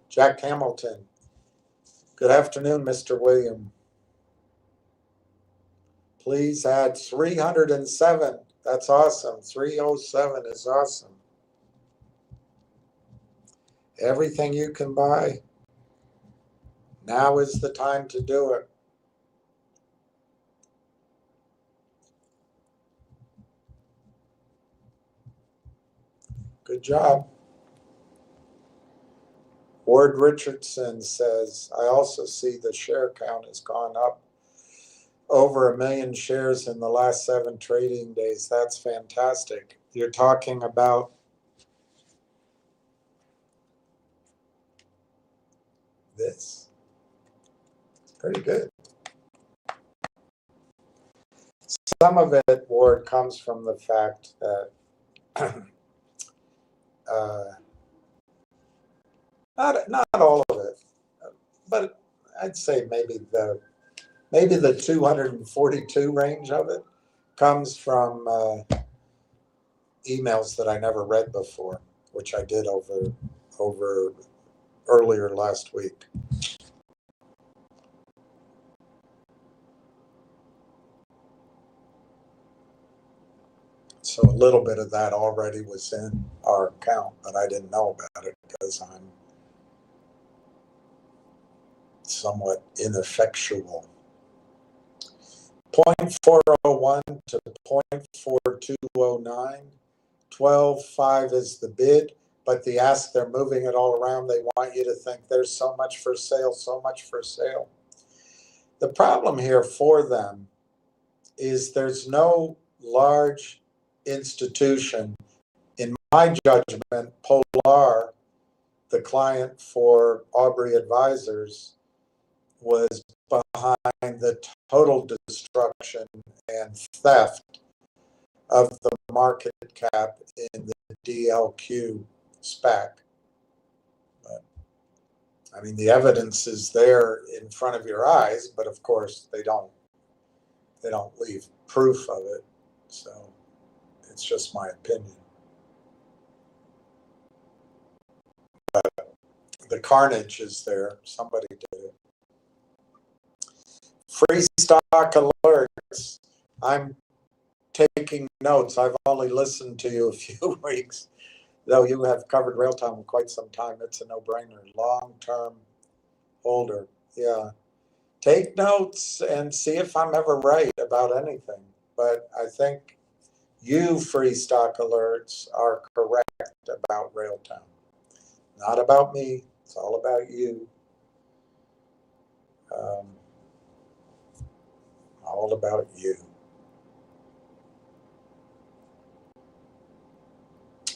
Jack Hamilton. Good afternoon, Mr. William. Please add 307. That's awesome. 307 is awesome. Everything you can buy. Now is the time to do it. Good job. Ward Richardson says, I also see the share count has gone up over 1 million shares in the last 7 trading days. That's fantastic. You're talking about this. It's pretty good. Some of it, Ward, comes from the fact that not all of it, but I'd say maybe the 242 range of it comes from emails that I never read before, which I did over earlier last week. So a little bit of that already was in our account, but I didn't know about it because I'm somewhat ineffectual. 0.401 to 0.4209. 12.5 is the bid, but the ask, they're moving it all around. They want you to think there's so much for sale, so much for sale. The problem here for them is there's no large institution. In my judgment, Polar, the client for Aubrey Advisors, was behind the total destruction and theft of the market cap in the DLQ SPAC. But, I mean, the evidence is there in front of your eyes, but of course they don't leave proof of it. So it's just my opinion. But the carnage is there. Somebody did it. Free stock alerts. I'm taking notes. I've only listened to you a few weeks, though you have covered Railtown for quite some time. It's a no-brainer. Long-term holder. Yeah. Take notes and see if I'm ever right about anything. But I think you free stock alerts are correct about Railtown. Not about me. It's all about you. All about you.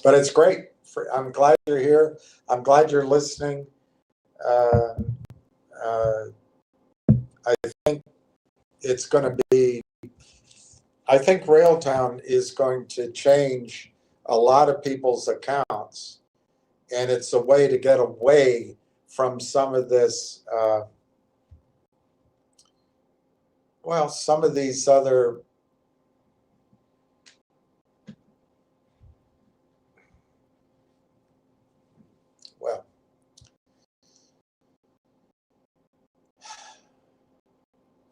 But it's great. I'm glad you're here. I'm glad you're listening. I think it's going to be, I think Railtown is going to change a lot of people's accounts. And it's a way to get away from some of this, some of these other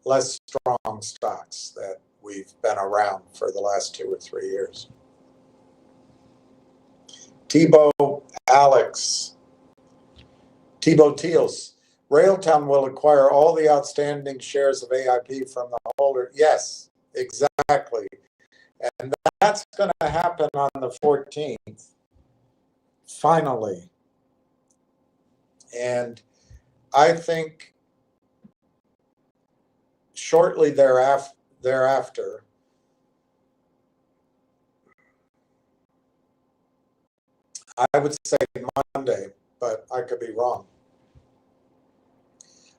less strong stocks that we've been around for the last 2 or 3 years. Tebow Teals. Railtown will acquire all the outstanding shares of AIP from the holder. Yes, exactly. And that's going to happen on the 14th, finally. And I think shortly thereafter, I would say Monday, but I could be wrong.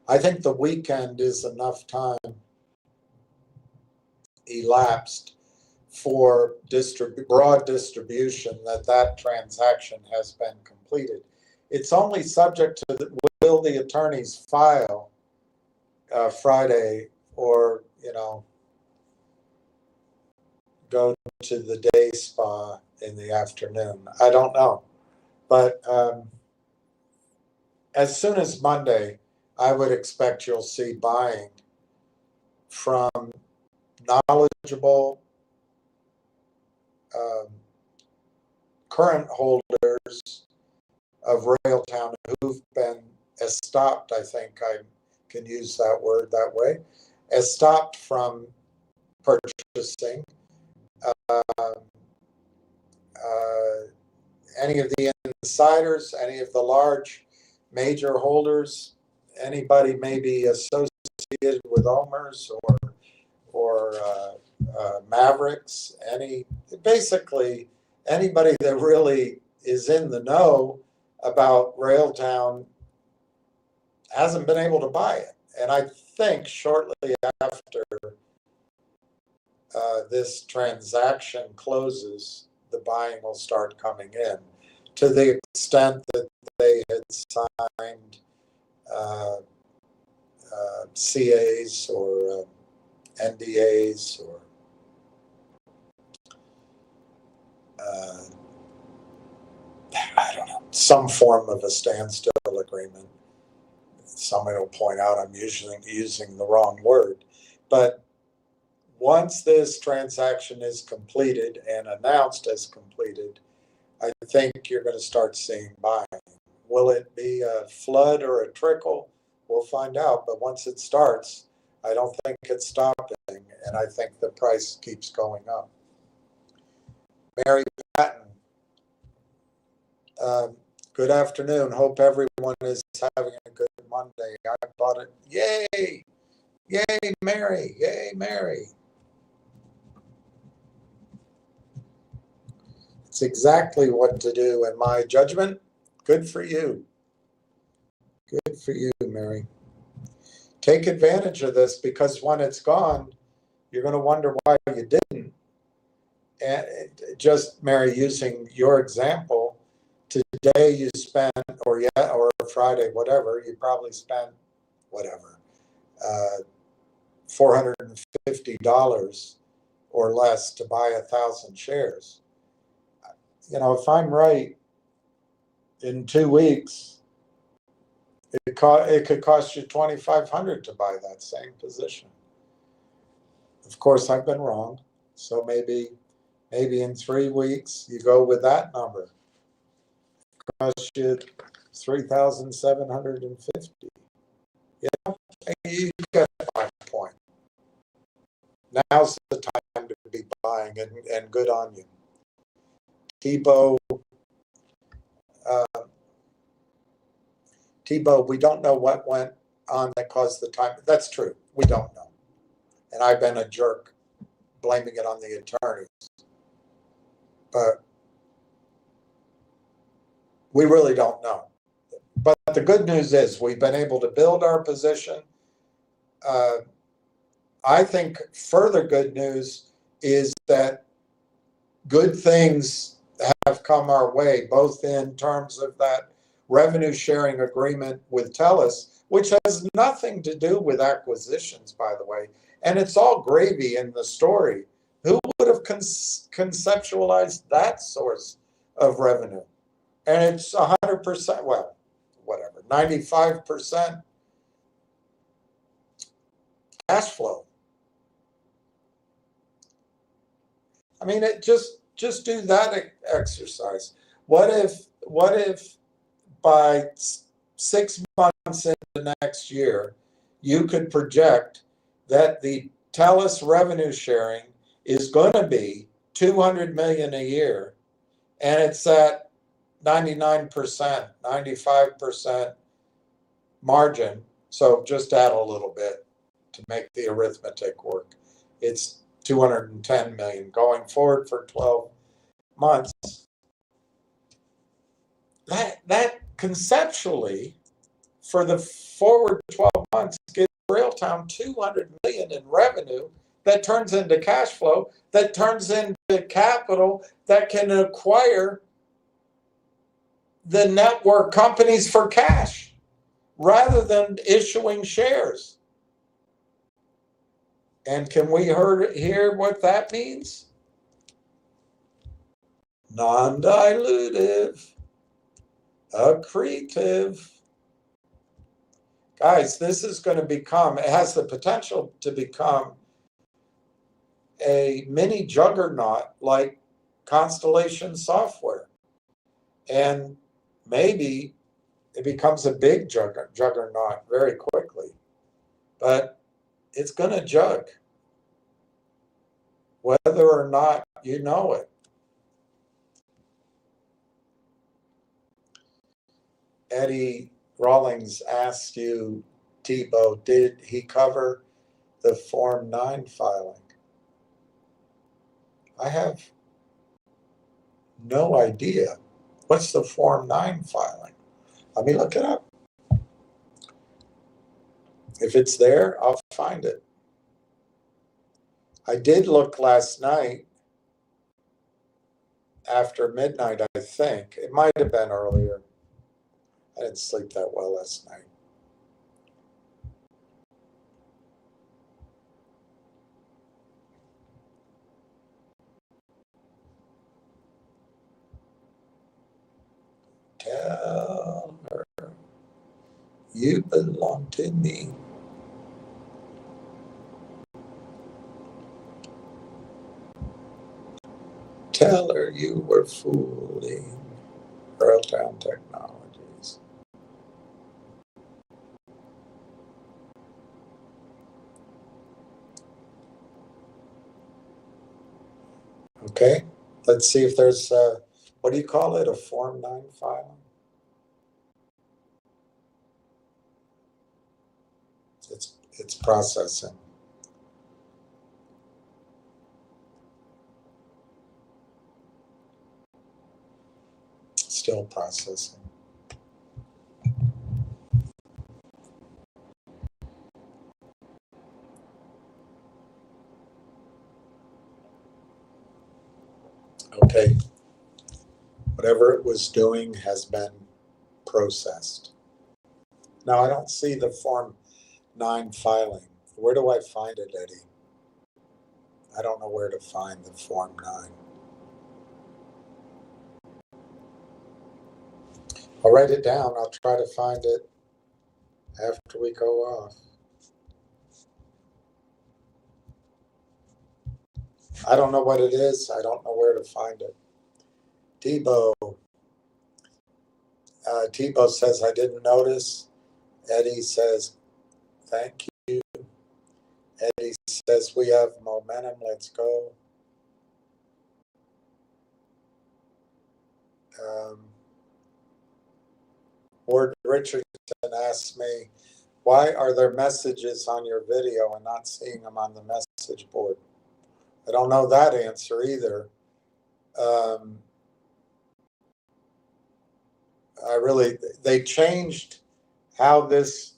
I think the weekend is enough time elapsed for broad distribution that transaction has been completed. It's only subject to will the attorneys file Friday, or go to the day spa in the afternoon. I don't know, but as soon as Monday, I would expect you'll see buying from knowledgeable current holders of Railtown who've been estopped, I think I can use that word that way, estopped from purchasing any of the insiders, any of the large major holders, anybody maybe associated with Omers or Mavericks, basically anybody that really is in the know about Railtown hasn't been able to buy it. And I think shortly after this transaction closes, the buying will start coming in, to the extent that they had signed CAs or NDAs or I don't know, some form of a standstill agreement. Somebody will point out I'm using the wrong word. But once this transaction is completed and announced as completed, I think you're going to start seeing buying. Will it be a flood or a trickle? We'll find out. But once it starts, I don't think it's stopping. And I think the price keeps going up. Mary Patton, good afternoon. Hope everyone is having a good Monday. I bought it. Yay! Yay, Mary! Yay, Mary! It's exactly what to do in my judgment. Good for you. Good for you, Mary. Take advantage of this, because when it's gone, you're going to wonder why you didn't. And just, Mary, using your example, today you spent, or Friday, whatever, you probably spent, whatever, $450 or less to buy 1,000 shares. You know, if I'm right, in 2 weeks, it could cost you 2,500 to buy that same position. Of course, I've been wrong. So maybe in 3 weeks you go with that number. It costs you 3,750. Yeah, you get my point. Now's the time to be buying, and good on you. Tebow, we don't know what went on that caused the time. That's true. We don't know. And I've been a jerk blaming it on the attorneys. But we really don't know. But the good news is we've been able to build our position. I think further good news is that good things have come our way, both in terms of that revenue sharing agreement with TELUS, which has nothing to do with acquisitions, by the way. And it's all gravy in the story. Who would have conceptualized that source of revenue? And it's 100%, well, whatever, 95% cash flow. I mean, it just do that exercise. What if by 6 months into next year, you could project that the TELUS revenue sharing is going to be $200 million a year, and it's at 99%, 95% margin. So just add a little bit to make the arithmetic work. It's 210 million going forward for 12 months. That conceptually, for the forward 12 months, gives Railtown 200 million in revenue that turns into cash flow, that turns into capital that can acquire the network companies for cash rather than issuing shares. And can we hear what that means? Non-dilutive, accretive. Guys, this is going to become, it has the potential to become a mini juggernaut like Constellation Software. And maybe it becomes a big juggernaut very quickly. But it's going to jug, whether or not you know it. Eddie Rawlings asked you, Tebow, did he cover the Form 9 filing? I have no idea. What's the Form 9 filing? Let me look it up. If it's there, I'll find it. I did look last night after midnight, I think. It might have been earlier. I didn't sleep that well last night. Tell her you belong to me. Tell her you were fooling. Railtown Technologies. Okay, let's see if there's, what do you call it, a Form 9 filing? It's processing. Still processing. Okay, whatever it was doing has been processed. Now I don't see the Form 9 filing. Where do I find it, Eddie? I don't know where to find the Form 9. I'll write it down. I'll try to find it after we go off. I don't know what it is. I don't know where to find it. Tebow. Tebow says, I didn't notice. Eddie says, thank you. Eddie says, we have momentum. Let's go. Ward Richardson asked me, why are there messages on your video and not seeing them on the message board? I don't know that answer either. They changed how this,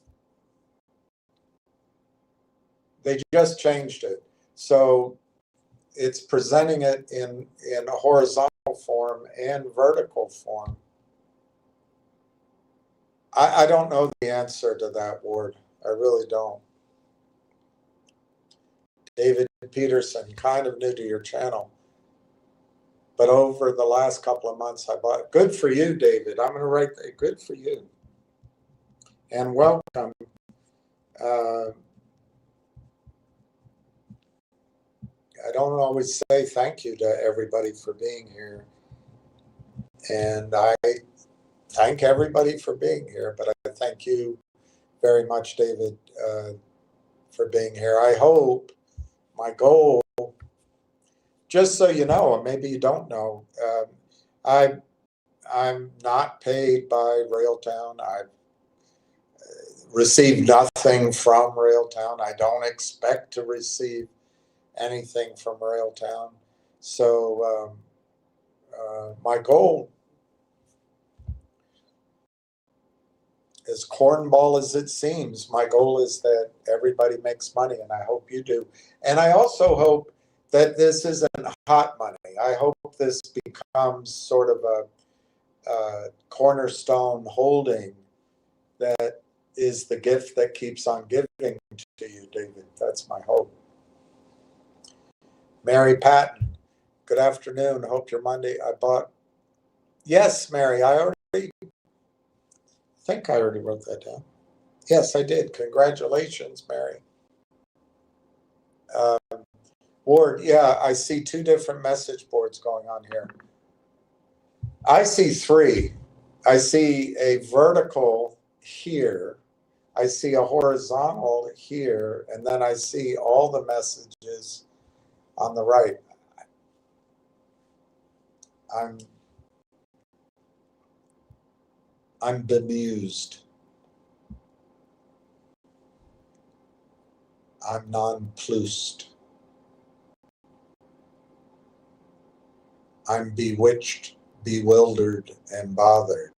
they just changed it. So it's presenting it in a horizontal form and vertical form. I don't know the answer to that, Ward. I really don't. David Peterson, kind of new to your channel, but over the last couple of months I bought. Good for you, David. I'm going to write that. Good for you. And welcome. I don't always say thank you to everybody for being here. And I thank everybody for being here, but I thank you very much, David, for being here. I hope my goal, just so you know, or maybe you don't know, I'm not paid by Railtown. I've received nothing from Railtown. I don't expect to receive anything from Railtown. So my goal, as cornball as it seems, my goal is that everybody makes money, and I hope you do. And I also hope that this isn't hot money. I hope this becomes sort of a cornerstone holding that is the gift that keeps on giving to you, David. That's my hope. Mary Patton, good afternoon. Hope your Monday. I bought. Yes, Mary, I think I already wrote that down. Yes, I did. Congratulations, Mary. Ward, yeah, I see two different message boards going on here. I see three. I see a vertical here. I see a horizontal here, and then I see all the messages on the right. I'm bemused. I'm nonplussed. I'm bewitched, bewildered, and bothered.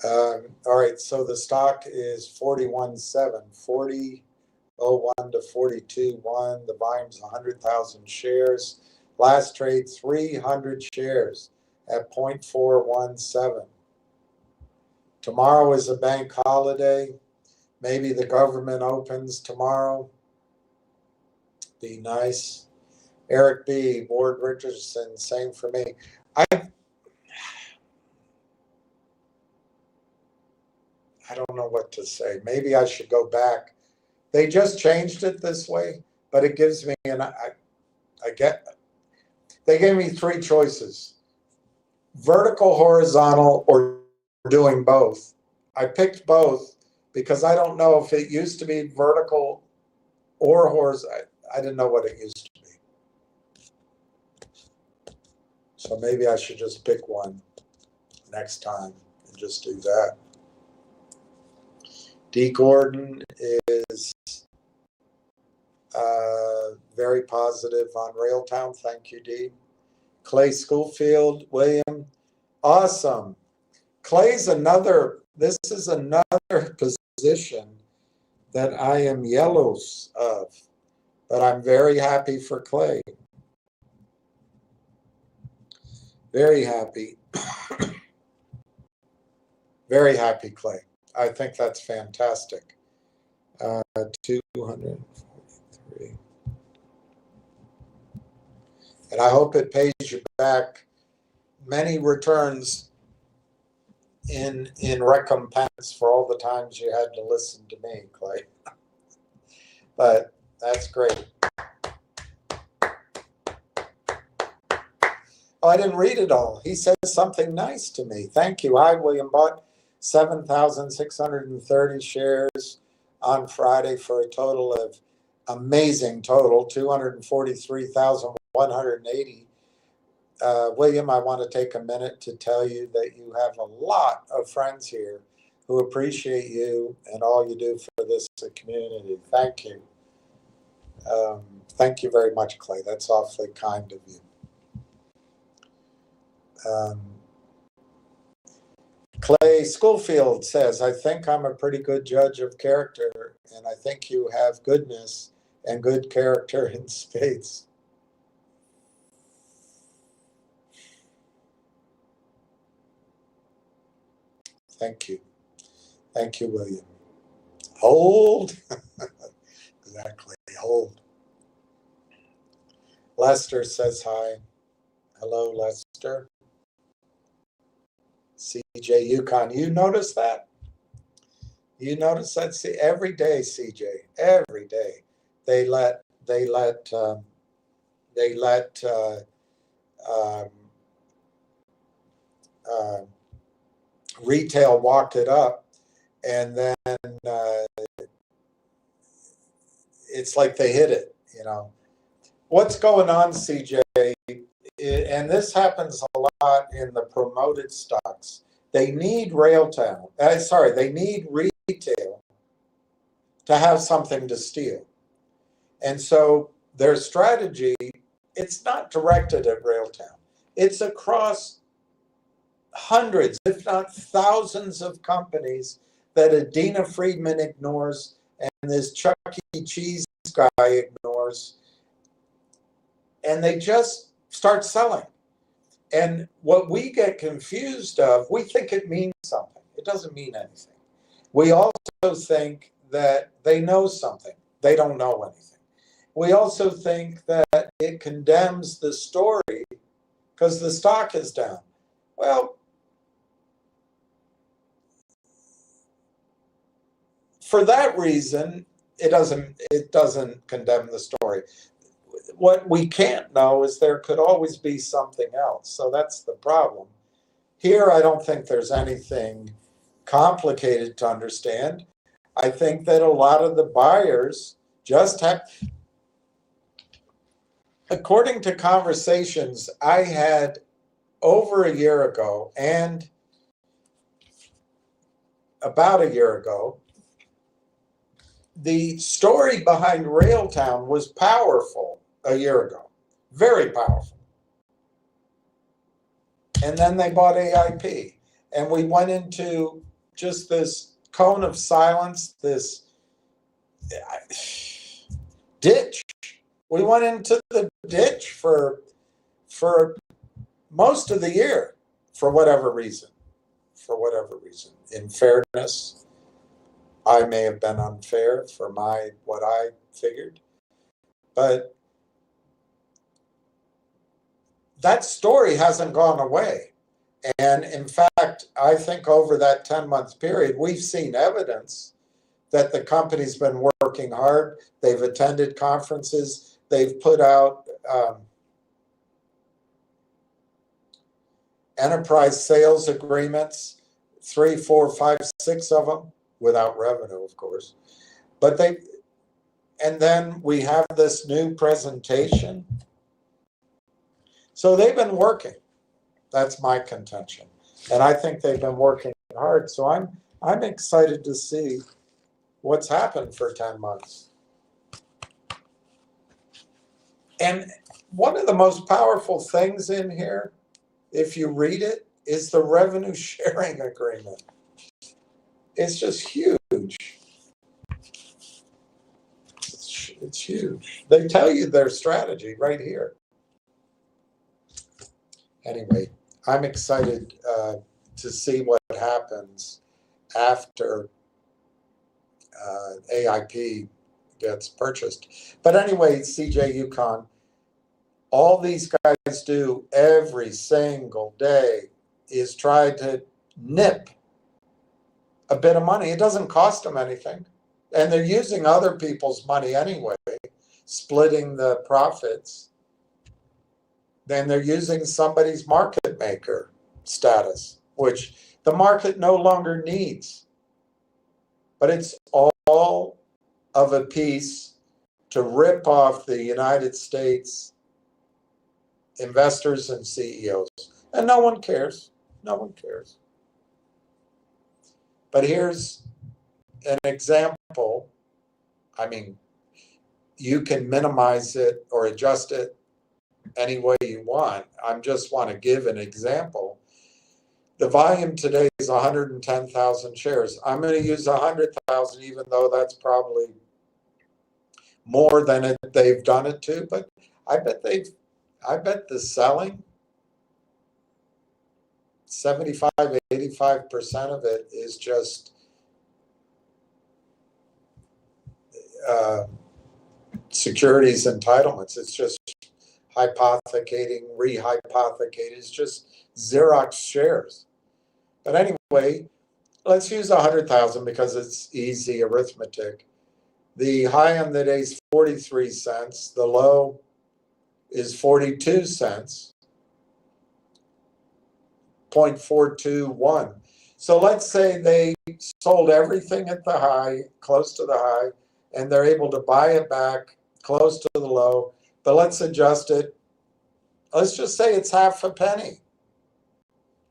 All right, so the stock is 41.7, 40.01 to 42.1. The volume's 100,000 shares. Last trade, 300 shares at 0.417. Tomorrow is a bank holiday. Maybe the government opens tomorrow. Be nice. Eric B., Ward Richardson, same for me. I don't know what to say. Maybe I should go back. They just changed it this way, but it gives me they gave me three choices: vertical, horizontal, or doing both. I picked both because I don't know if it used to be vertical or horizontal. I didn't know what it used to be. So maybe I should just pick one next time and just do that. D. Gordon is very positive on Railtown. Thank you, D. Clay Schofield, William, awesome. Clay's this is another position that I am yellows of, but I'm very happy for Clay. Very happy. Very happy, Clay. I think that's fantastic. 243. And I hope it pays you back many returns in recompense for all the times you had to listen to me, Clay. But that's great. Oh, I didn't read it all. He said something nice to me. Thank you. I, William, bought 7,630 shares on Friday for a total of amazing total, 243,180. William, I want to take a minute to tell you that you have a lot of friends here who appreciate you and all you do for this community. Thank you. Thank you very much, Clay. That's awfully kind of you. Clay Schoolfield says, I think I'm a pretty good judge of character, and I think you have goodness and good character in spades. Thank you. Thank you, William. Hold. Exactly. Hold. Lester says hi. Hello, Lester. CJ Yukon. You notice that? You notice that? See, every day, CJ, every day, they let um, um, uh, retail walk it up, and then it's like they hit it. You know what's going on, CJ? And this happens a lot in the promoted stocks. They need Railtown. They need retail to have something to steal. And so their strategy, it's not directed at Railtown. It's across hundreds, if not thousands of companies that Adina Friedman ignores and this Chuck E. Cheese guy ignores. And they just start selling. And what we get confused of, we think it means something. It doesn't mean anything. We also think that they know something. They don't know anything. We also think that it condemns the story because the stock is down. Well, for that reason, it doesn't condemn the story. What we can't know is there could always be something else. So that's the problem. Here, I don't think there's anything complicated to understand. I think that a lot of the buyers just have, according to conversations I had over a year ago and about a year ago, the story behind Railtown was powerful a year ago, very powerful. And then they bought AIP, and we went into just this cone of silence, this ditch. We went into the ditch for most of the year, for whatever reason. For whatever reason, in fairness, I may have been unfair for what I figured, but that story hasn't gone away. And in fact, I think over that 10-month period, we've seen evidence that the company's been working hard. They've attended conferences. They've put out enterprise sales agreements, 3, 4, 5, 6 of them, without revenue, of course. But and then we have this new presentation. So they've been working. That's my contention. And I think they've been working hard. So I'm excited to see what's happened for 10 months. And one of the most powerful things in here, if you read it, is the revenue sharing agreement. It's just huge. It's huge. They tell you their strategy right here. Anyway, I'm excited to see what happens after AIP gets purchased. But anyway, CJ Yukon, All these guys do every single day is try to nip a bit of money. It doesn't cost them anything. And they're using other people's money anyway, splitting the profits. Then they're using somebody's market maker status, which the market no longer needs. But it's all of a piece to rip off the United States investors and CEOs. And no one cares. No one cares. But here's an example. I mean, you can minimize it or adjust it any way you want. I just want to give an example. The volume today is 110,000 shares. I'm going to use 100,000, even though that's probably more than they've done it to. But I bet the selling 75, 85% of it is just securities entitlements. It's just hypothecating, rehypothecating. It's just Xerox shares. But anyway, let's use 100,000 because it's easy arithmetic. The high on the day is 43 cents. The low is 42 cents, 0.421. So let's say they sold everything at the high, close to the high, and they're able to buy it back close to the low. But let's adjust it. Let's just say it's half a penny.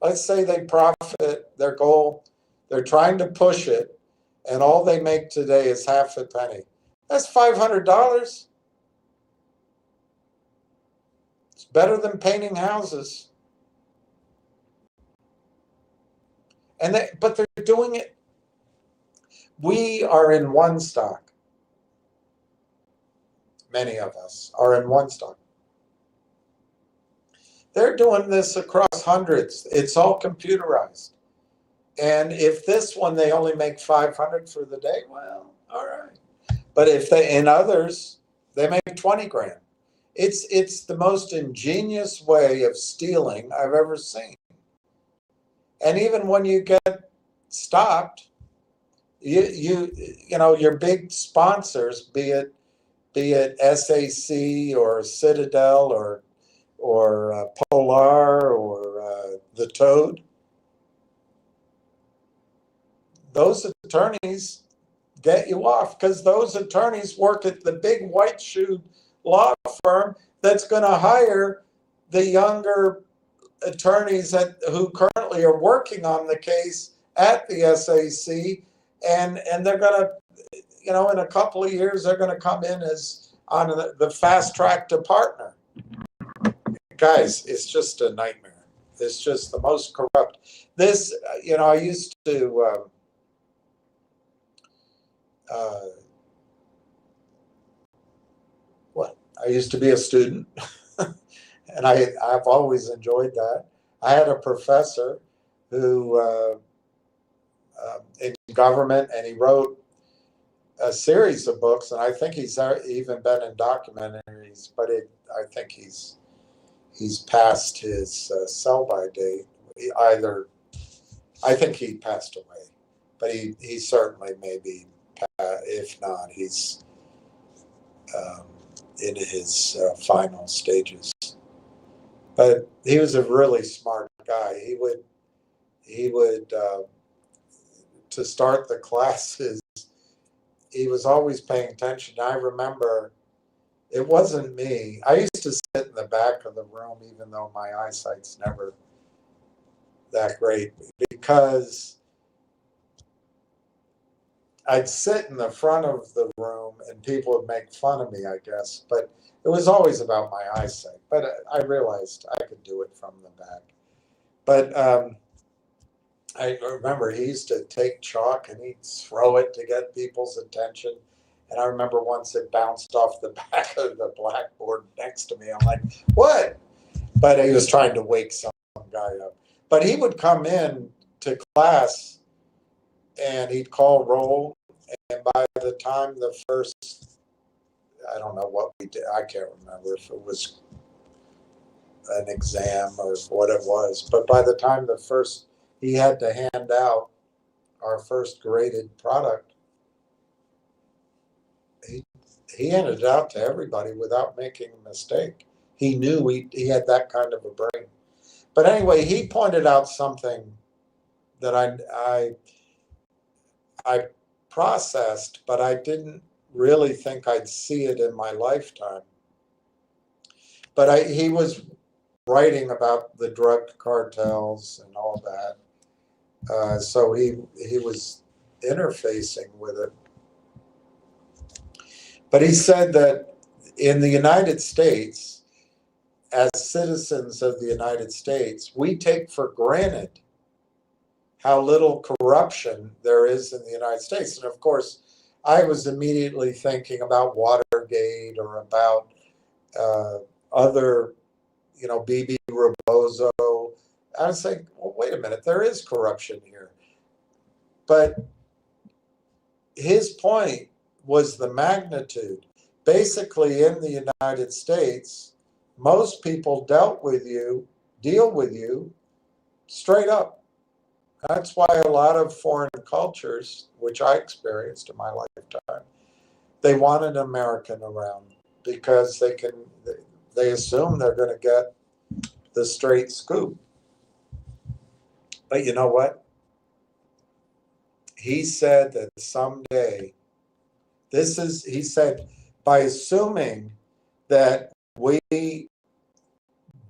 Let's say they profit, their goal, they're trying to push it, and all they make today is half a penny. That's $500. It's better than painting houses. But they're doing it. We are in one stock. Many of us are in one stock. They're doing this across hundreds. It's all computerized. And if this one, they only make 500 for the day, well, all right. But if in others, they make 20 grand. It's the most ingenious way of stealing I've ever seen. And even when you get stopped, you know, your big sponsors, be it SAC or Citadel or Polar or the Toad, those attorneys get you off because those attorneys work at the big white shoe law firm that's going to hire the younger attorneys who currently are working on the case at the SAC, and they're going to, you know, in a couple of years, they're going to come in as on the fast track to partner. Guys, it's just a nightmare. It's just the most corrupt. This, you know, I used to I used to be a student, and I've always enjoyed that. I had a professor who in government, and he wrote a series of books, and I think he's even been in documentaries, but I think he's past his sell-by date. I think he passed away, but he certainly maybe, if not, he's in his final stages. But he was a really smart guy. He would to start the classes, he was always paying attention. I remember it wasn't me. I used to sit in the back of the room, even though my eyesight's never that great, because I'd sit in the front of the room and people would make fun of me, I guess. But it was always about my eyesight. But I realized I could do it from the back. But I remember he used to take chalk and he'd throw it to get people's attention. And I remember once it bounced off the back of the blackboard next to me. I'm like, what? But he was trying to wake some guy up. But he would come in to class and he'd call roll. And by the time the first, I don't know what we did, I can't remember if it was an exam or what it was. But by the time he had to hand out our first graded product, he handed it out to everybody without making a mistake. He knew he had that kind of a brain. But anyway, he pointed out something that I processed, but I didn't really think I'd see it in my lifetime. But he was writing about the drug cartels and all that, so he was interfacing with it. But he said that in the United States, as citizens of the United States, we take for granted how little corruption there is in the United States. And of course, I was immediately thinking about Watergate or about other, B.B. Rebozo. I was like, well, wait a minute, there is corruption here. But his point was the magnitude. Basically, in the United States, most people deal with you straight up. That's why a lot of foreign cultures, which I experienced in my lifetime, they want an American around because they assume they're going to get the straight scoop. But you know what? He said that someday, he said, by assuming that we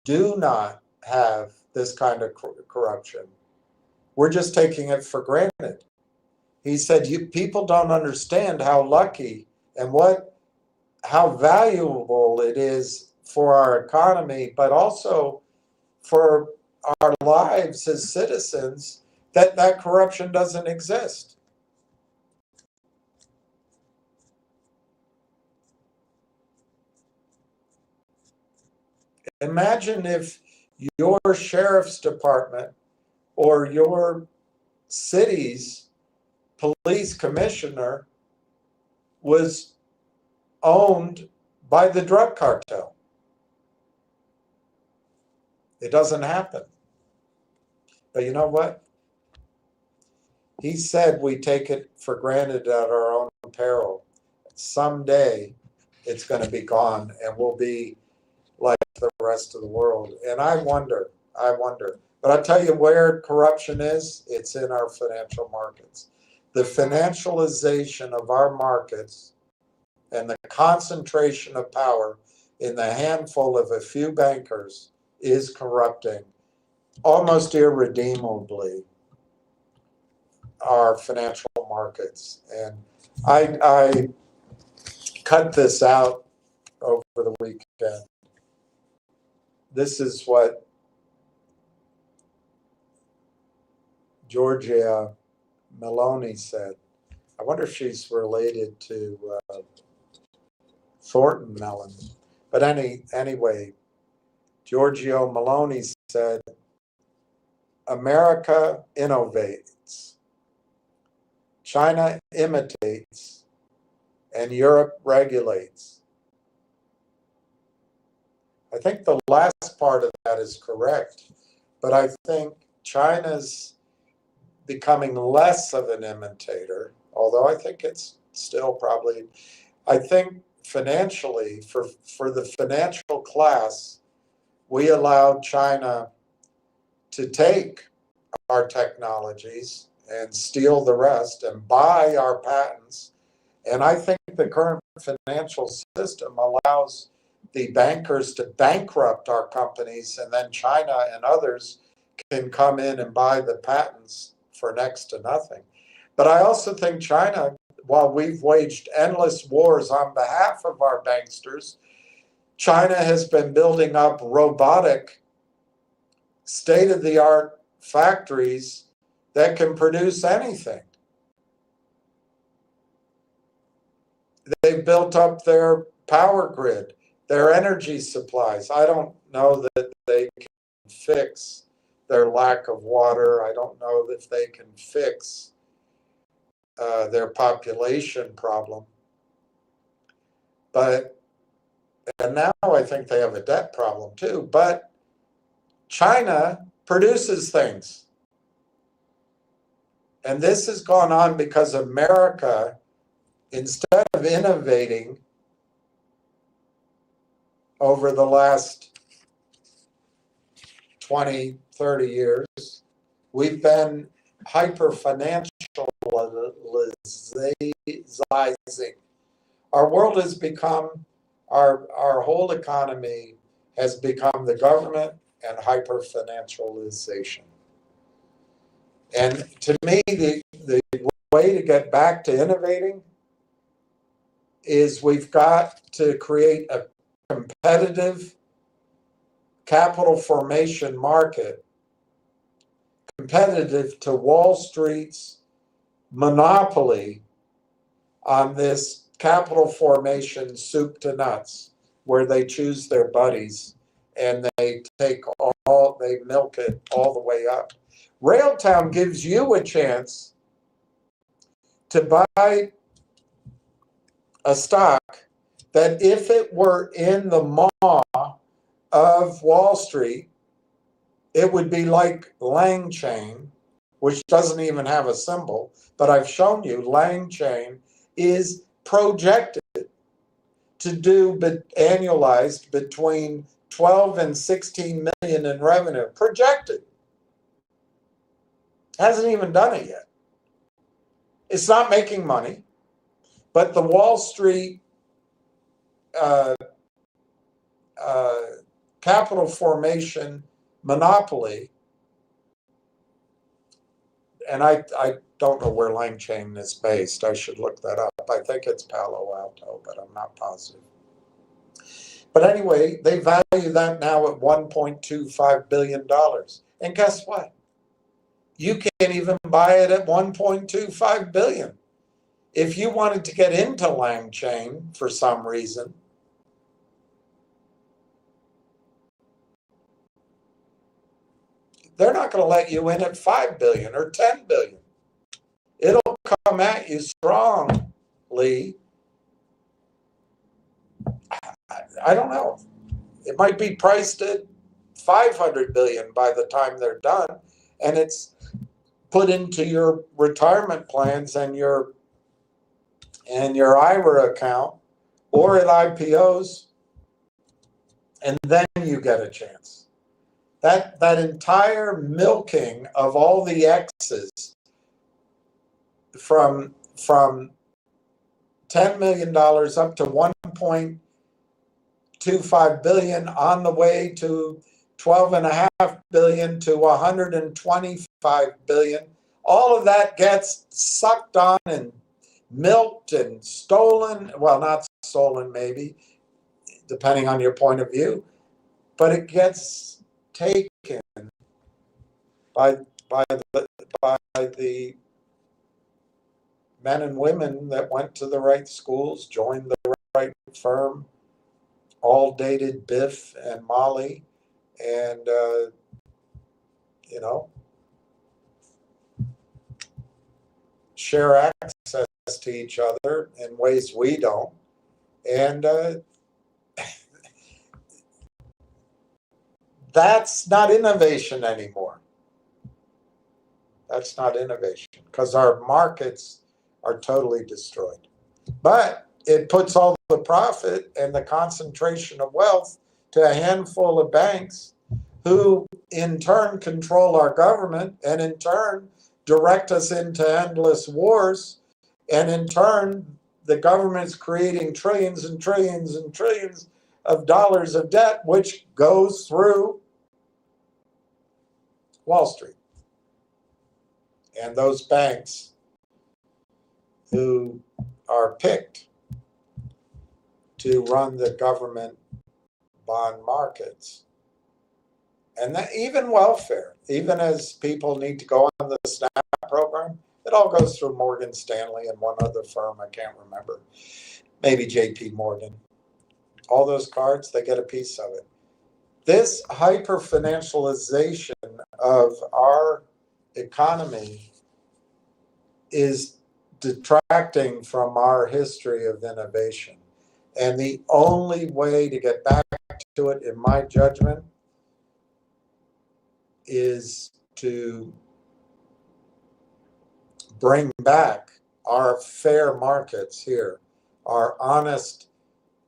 do not have this kind of corruption, we're just taking it for granted. He said, people don't understand how lucky and how valuable it is for our economy, but also for our lives as citizens, that corruption doesn't exist. Imagine if your sheriff's department or your city's police commissioner was owned by the drug cartel. It doesn't happen. But you know what? He said we take it for granted at our own peril. Someday it's going to be gone and we'll be like the rest of the world. And I wonder. But I'll tell you where corruption is. It's in our financial markets. The financialization of our markets and the concentration of power in the handful of a few bankers is corrupting almost irredeemably our financial markets. And I cut this out over the weekend. This is what Giorgia Meloni said. I wonder if she's related to Thornton Mellon. But anyway, Giorgio Meloni said, America innovates, China imitates, and Europe regulates. I think the last part of that is correct, but I think China's becoming less of an imitator, although I think it's still probably, I think financially, for the financial class, we allowed China to take our technologies and steal the rest and buy our patents. And I think the current financial system allows the bankers to bankrupt our companies, and then China and others can come in and buy the patents for next to nothing. But I also think China, while we've waged endless wars on behalf of our banksters, China has been building up robotic, state-of-the-art factories that can produce anything. They've built up their power grid, their energy supplies. I don't know that they can fix their lack of water. I don't know if they can fix their population problem. And now I think they have a debt problem too. But China produces things. And this has gone on because America, instead of innovating over the last 20, 30 years, we've been hyper-financializing. Our world has become, our whole economy has become the government and hyper-financialization. And to me, the way to get back to innovating is we've got to create a competitive capital formation market, competitive to Wall Street's monopoly on this capital formation soup to nuts, where they choose their buddies and they milk it all the way up. Railtown gives you a chance to buy a stock that, if it were in the maw of Wall Street, it would be like Lang Chain, which doesn't even have a symbol, but I've shown you Lang Chain is projected to do annualized between 12 and 16 million in revenue. Projected. Hasn't even done it yet. It's not making money, but the Wall Street capital formation monopoly, and I don't know where Lang Chain is based. I should look that up. I think it's Palo Alto, but I'm not positive. But anyway, they value that now at $1.25 billion. And guess what? You can't even buy it at $1.25 billion. If you wanted to get into Lang Chain for some reason, they're not going to let you in at $5 billion or $10 billion. It'll come at you strongly. I don't know. It might be priced at $500 billion by the time they're done, and it's put into your retirement plans and your IRA account or at IPOs, and then you get a chance. That entire milking of all the X's from $10 million up to $1.25 billion, on the way to $12.5 billion to $125 billion. All of that gets sucked on and milked and stolen. Well, not stolen, maybe, depending on your point of view, but it gets taken by the men and women that went to the right schools, joined the right firm, all dated Biff and Molly, and share access to each other in ways we don't. And that's not innovation anymore. That's not innovation, because our markets are totally destroyed. But it puts all the profit and the concentration of wealth to a handful of banks, who in turn control our government, and in turn direct us into endless wars, and in turn the government's creating trillions and trillions and trillions of dollars of debt, which goes through Wall Street. And those banks who are picked to run the government bond markets, and that even welfare, even as people need to go on the SNAP program, it all goes through Morgan Stanley and one other firm, I can't remember, maybe JP Morgan. All those cards, they get a piece of it. This hyper-financialization of our economy is detracting from our history of innovation. And the only way to get back to it, in my judgment, is to bring back our fair markets here, our honest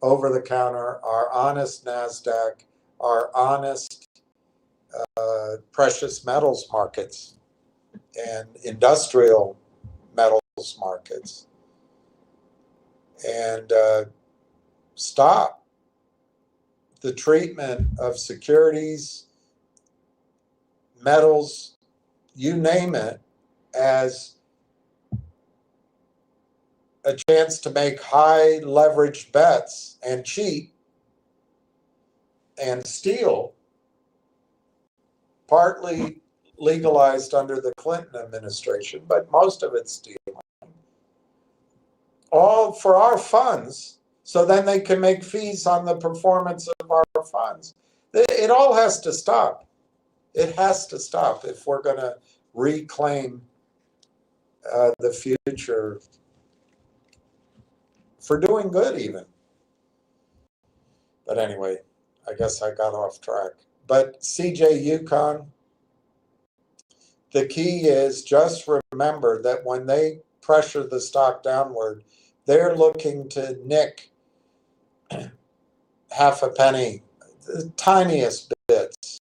over-the-counter, our honest NASDAQ, our honest precious metals markets and industrial metals markets, and stop the treatment of securities, metals, you name it, as a chance to make high leverage bets and cheat and steal, partly legalized under the Clinton administration, but most of it's stealing, all for our funds, so then they can make fees on the performance of our funds. It all has to stop. It has to stop if we're going to reclaim the future for doing good even. But anyway, I guess I got off track. But CJ Yukon, the key is just remember that when they pressure the stock downward, they're looking to nick half a penny, the tiniest bits.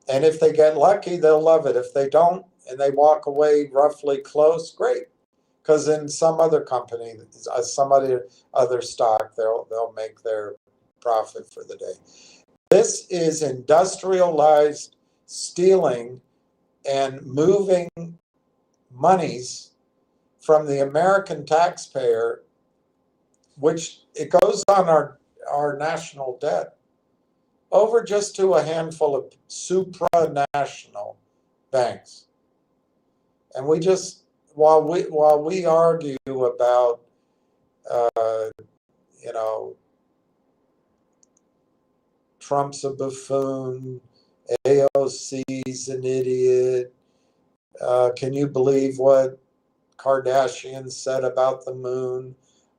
And if they get lucky, they'll love it. If they don't, and they walk away roughly close, great. Because in some other company, some other stock, they'll make their profit for the day. This is industrialized stealing and moving monies from the American taxpayer, which it goes on our national debt, over just to a handful of supranational banks. And we just, while we argue about, Trump's a buffoon, AOC's an idiot, can you believe what Kardashian said about the moon?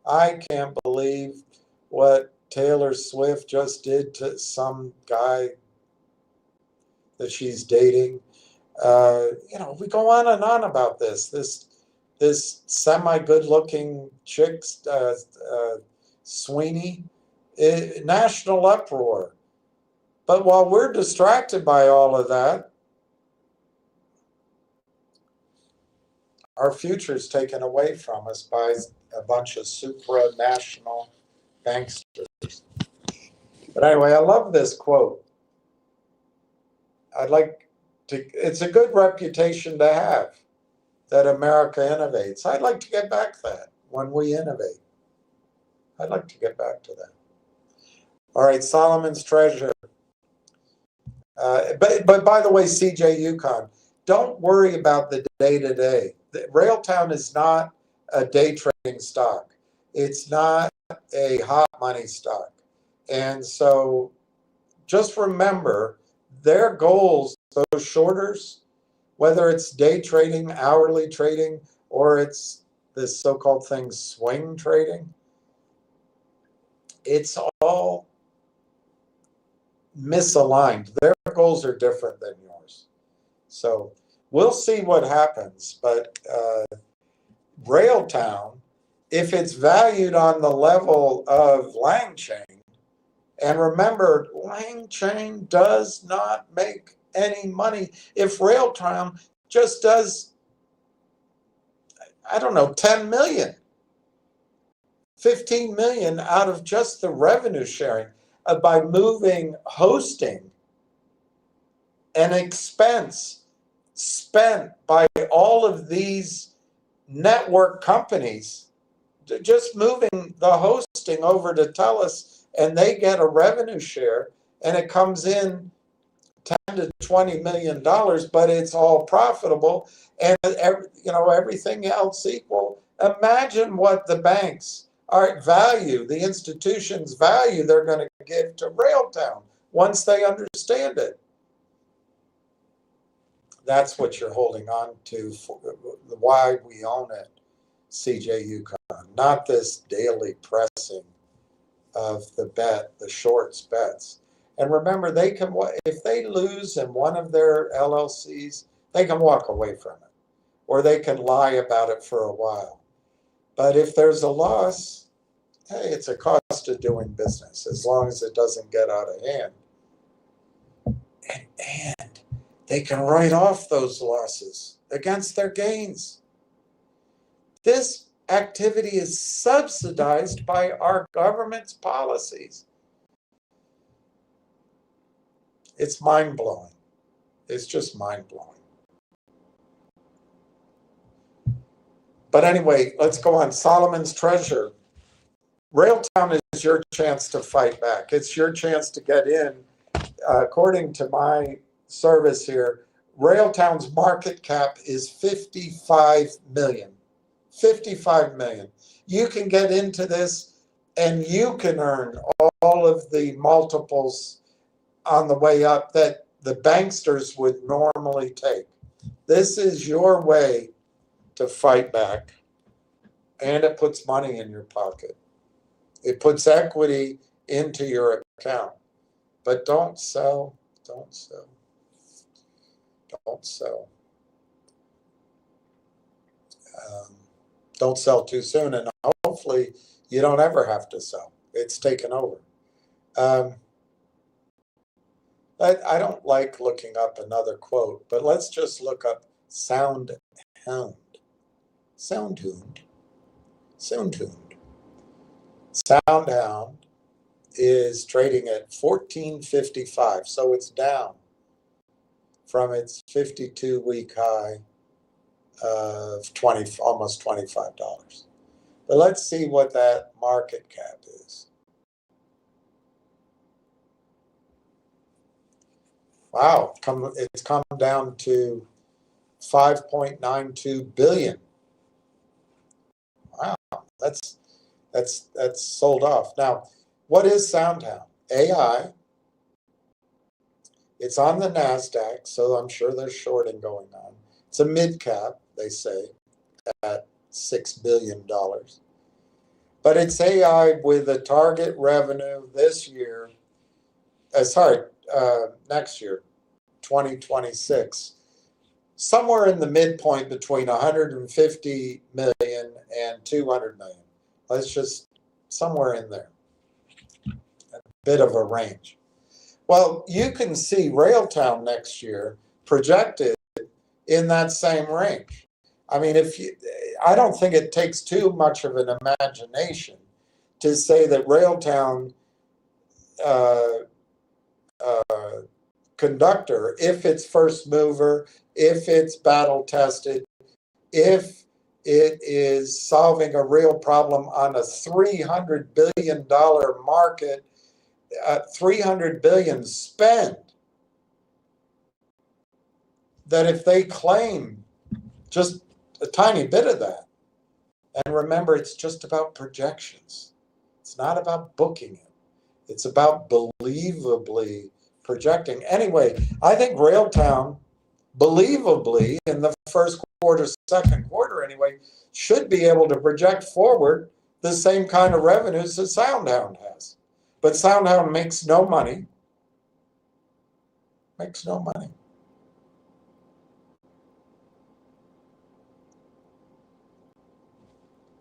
I can't believe what Taylor Swift just did to some guy that she's dating. We go on and on about this semi-good-looking chick, Sweeney, national uproar. But while we're distracted by all of that, our future is taken away from us by a bunch of supranational banksters. But anyway, I love this quote. It's a good reputation to have, that America innovates. I'd like to get back to that when we innovate. I'd like to get back to that. All right, Solomon's Treasure. But by the way, CJ Yukon, don't worry about the day-to-day. Railtown is not a day trading stock. It's not a hot money stock. And so just remember their goals, those shorters, whether it's day trading, hourly trading, or it's this so-called thing, swing trading, it's all misaligned. Their goals are different than yours. So we'll see what happens. But Railtown, if it's valued on the level of Langchain, and remember, Langchain does not make any money. If Railtown just does, I don't know, 10 million, 15 million out of just the revenue sharing by moving hosting, an expense spent by all of these network companies, just moving the hosting over to TELUS, and they get a revenue share, and it comes in $10 to $20 million, but it's all profitable, and everything else equal. Imagine what the banks value, the institutions value they're going to give to Railtown once they understand it. That's what you're holding on to, for why we own it, CJ Yukon, not this daily pressing of the shorts bets. And remember, they can, if they lose in one of their LLCs, they can walk away from it, or they can lie about it for a while. But if there's a loss, hey, it's a cost of doing business as long as it doesn't get out of hand. And they can write off those losses against their gains. This activity is subsidized by our government's policies. It's mind-blowing. It's just mind-blowing. But anyway, let's go on. Solomon's Treasure. Railtown is your chance to fight back. It's your chance to get in. According to my service here, Railtown's market cap is 55 million. 55 million. You can get into this and you can earn all of the multiples on the way up that the banksters would normally take. This is your way to fight back, and it puts money in your pocket. It puts equity into your account. But don't sell, don't sell, don't sell. Don't sell too soon, and hopefully you don't ever have to sell. It's taken over. I don't like looking up another quote, but let's just look up Soundhound. Soundhound. Soundhound. Soundhound is trading at 14.55, so it's down from its 52-week high of almost $25. But let's see what that market cap is. Wow, it's come down to 5.92 billion. Wow, that's sold off. Now, what is Soundhound? AI. It's on the NASDAQ, so I'm sure there's shorting going on. It's a mid cap, they say, at $6 billion. But it's AI with a target revenue this year, next year, 2026, somewhere in the midpoint between 150 million and 200 million. Let's just, somewhere in there, a bit of a range. Well, you can see Railtown next year projected in that same range. I mean, I don't think it takes too much of an imagination to say that Railtown conductor, if it's first mover, if it's battle tested, if it is solving a real problem on a $300 billion market, $300 billion spend, that if they claim just a tiny bit of that, and remember, it's just about projections. It's not about booking it. It's about believably projecting. Anyway, I think Railtown, believably, in the first quarter, second quarter anyway, should be able to project forward the same kind of revenues that Soundhound has. But Soundhound makes no money. Makes no money.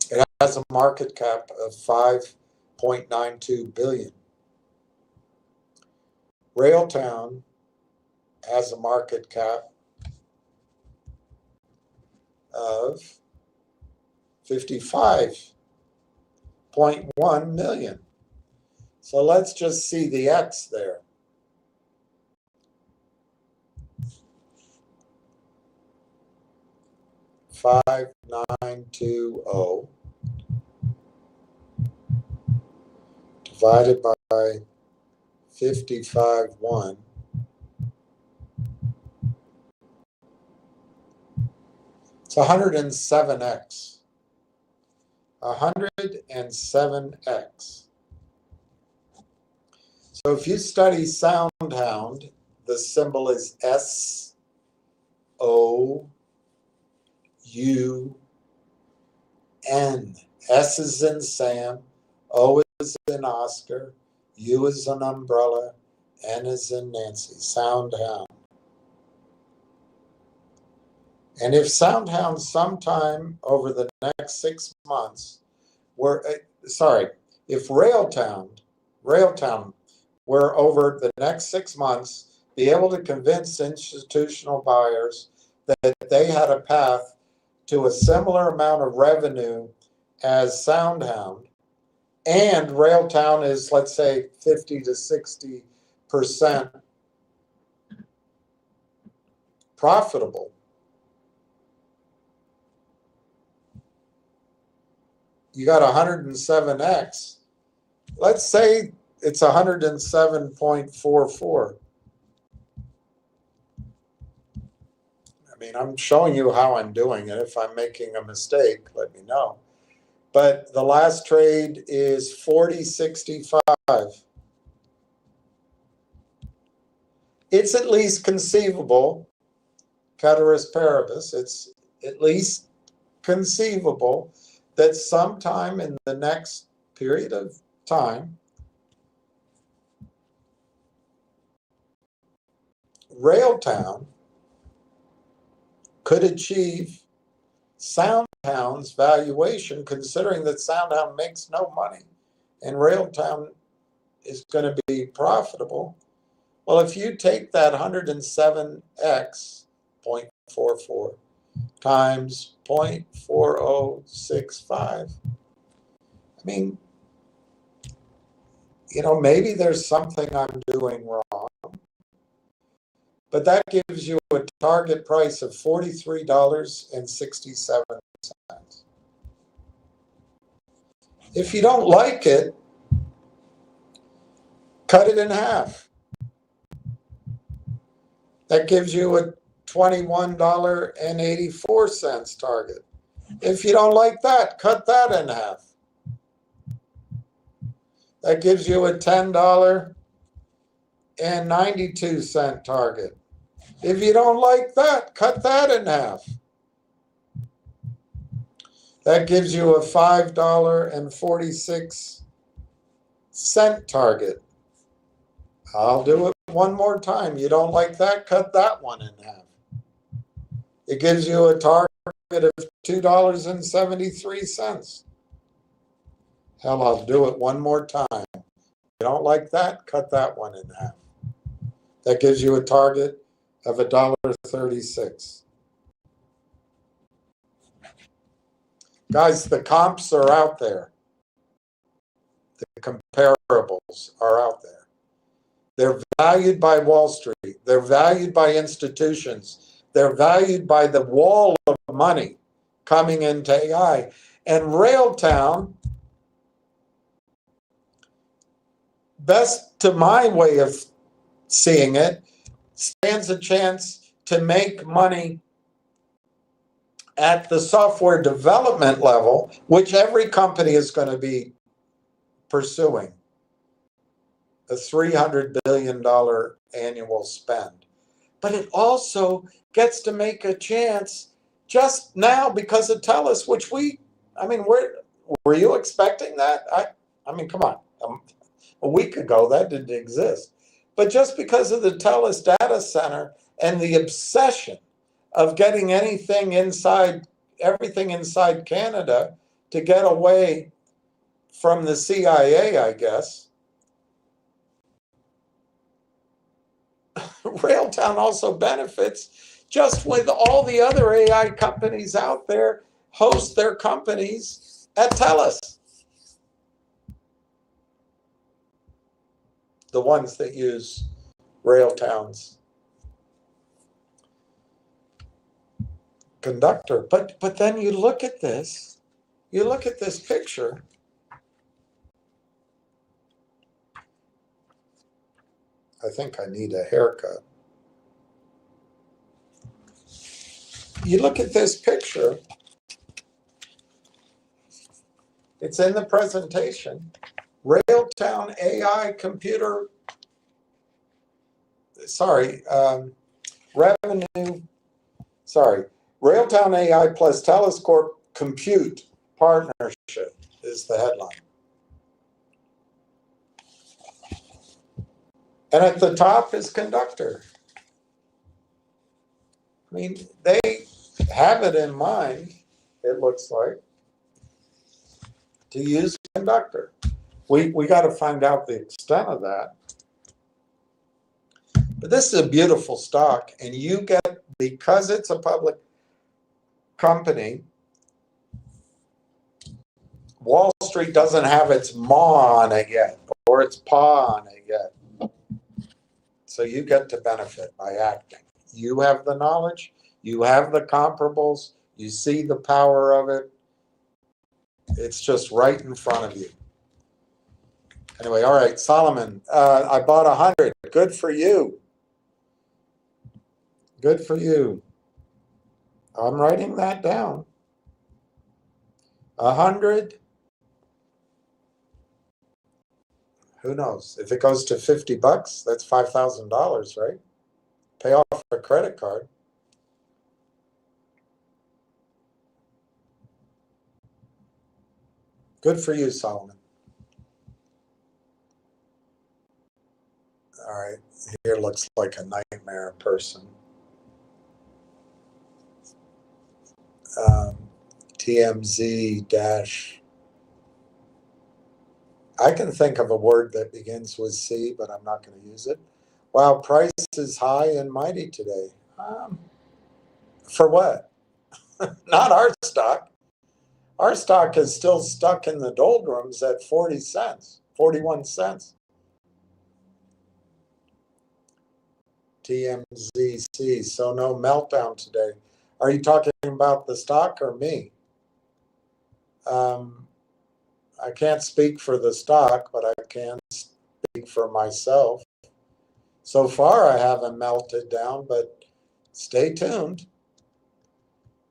It has a market cap of 5.92 billion. Railtown has a market cap of 55.1 million. So let's just see the X there. $5,920 divided by 55.1. It's 107x. 107x. So if you study Soundhound, the symbol is SOUN. S is in Sam, O is in Oscar, U is an umbrella, N as in Nancy, SoundHound. And if SoundHound sometime over the next 6 months if Railtown were over the next 6 months be able to convince institutional buyers that they had a path to a similar amount of revenue as SoundHound, and Railtown is, let's say, 50 to 60% profitable, you got 107x. Let's say it's 107.44. I mean, I'm showing you how I'm doing it. If I'm making a mistake, let me know. But the last trade is 40.65. It's at least conceivable, ceteris paribus, it's at least conceivable that sometime in the next period of time, Railtown could achieve SoundHound's valuation, considering that SoundHound makes no money and Railtown is going to be profitable. Well, if you take that 107x 0.44 times 0.4065, I mean, maybe there's something I'm doing wrong, but that gives you a target price of $43.67. If you don't like it, cut it in half. That gives you a $21.84 target. If you don't like that, cut that in half. That gives you a $10.92 target. If you don't like that, cut that in half. That gives you a $5.46 target. I'll do it one more time. You don't like that, cut that one in half. It gives you a target of $2.73. Hell, I'll do it one more time. You don't like that, cut that one in half. That gives you a target of $1.36. Guys, the comps are out there. The comparables are out there. They're valued by Wall Street. They're valued by institutions. They're valued by the wall of money coming into AI. And Railtown, best to my way of seeing it, stands a chance to make money at the software development level, which every company is going to be pursuing, a $300 billion annual spend. But it also gets to make a chance just now because of TELUS, which were you expecting that? I mean, come on. A week ago, that didn't exist. But just because of the TELUS data center and the obsession of getting everything inside Canada to get away from the CIA, I guess, Railtown also benefits just with all the other AI companies out there host their companies at TELUS. The ones that use Railtown's conductor. But then you look at this picture. I think I need a haircut. You look at this picture. It's in the presentation. Railtown AI Railtown AI plus TELUS Corp Compute Partnership is the headline. And at the top is conductor. I mean, they have it in mind, it looks like, to use conductor. We got to find out the extent of that. But this is a beautiful stock, and you get, because it's a public company, Wall Street doesn't have its maw on it yet, or its paw on it yet. So you get to benefit by acting. You have the knowledge, you have the comparables, you see the power of it. It's just right in front of you. Anyway, all right, Solomon, I bought 100. Good for you. Good for you. I'm writing that down. 100. Who knows? If it goes to $50, that's $5,000, right? Pay off a credit card. Good for you, Solomon. All right, here looks like a nightmare person. TMZ dash. I can think of a word that begins with C, but I'm not going to use it. Wow, price is high and mighty today. For what? Not our stock. Our stock is still stuck in the doldrums at 40 cents, 41 cents. TMZC, so no meltdown today. Are you talking about the stock or me? I can't speak for the stock, but I can speak for myself. So far, I haven't melted down, but stay tuned.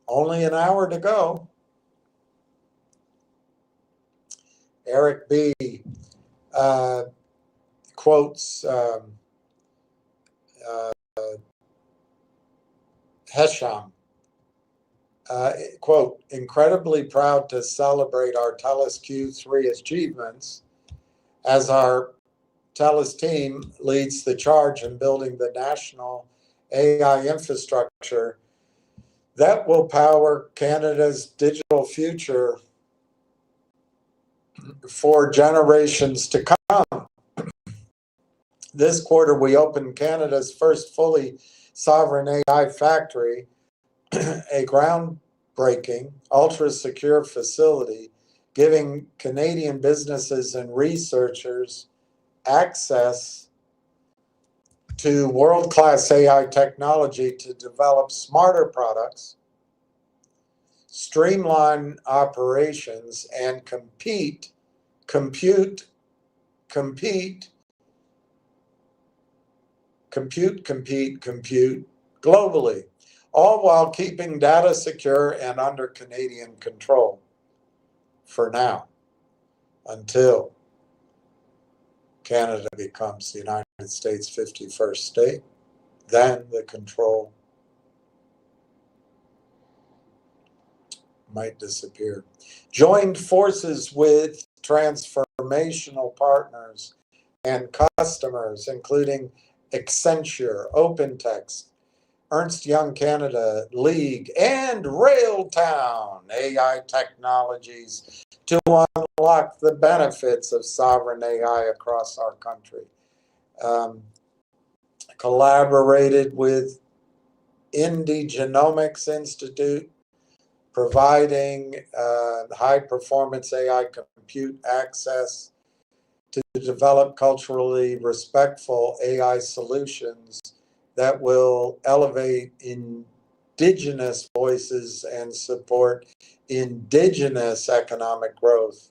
Only an hour to go. Eric B. Quotes Hesham. Quote, incredibly proud to celebrate our TELUS Q3 achievements as our TELUS team leads the charge in building the national AI infrastructure that will power Canada's digital future for generations to come. This quarter, we opened Canada's first fully sovereign AI factory, a groundbreaking, ultra-secure facility, giving Canadian businesses and researchers access to world-class AI technology to develop smarter products, streamline operations, and compete globally, all while keeping data secure and under Canadian control for now, until Canada becomes the United States' 51st state. Then the control might disappear. Joined forces with transformational partners and customers, including Accenture, OpenText, Ernst Young Canada, League, and Railtown AI Technologies to unlock the benefits of sovereign AI across our country. Collaborated with Indie Genomics Institute, providing high-performance AI compute access to develop culturally respectful AI solutions that will elevate Indigenous voices and support Indigenous economic growth.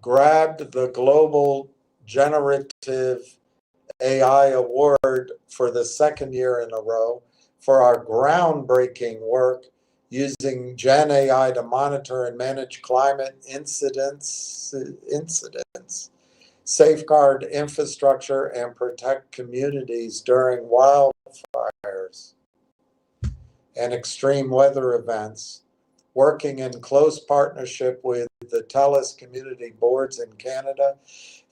Grabbed the Global Generative AI Award for the second year in a row for our groundbreaking work using Gen AI to monitor and manage climate incidents, safeguard infrastructure, and protect communities during wildfires and extreme weather events, working in close partnership with the TELUS community boards in Canada.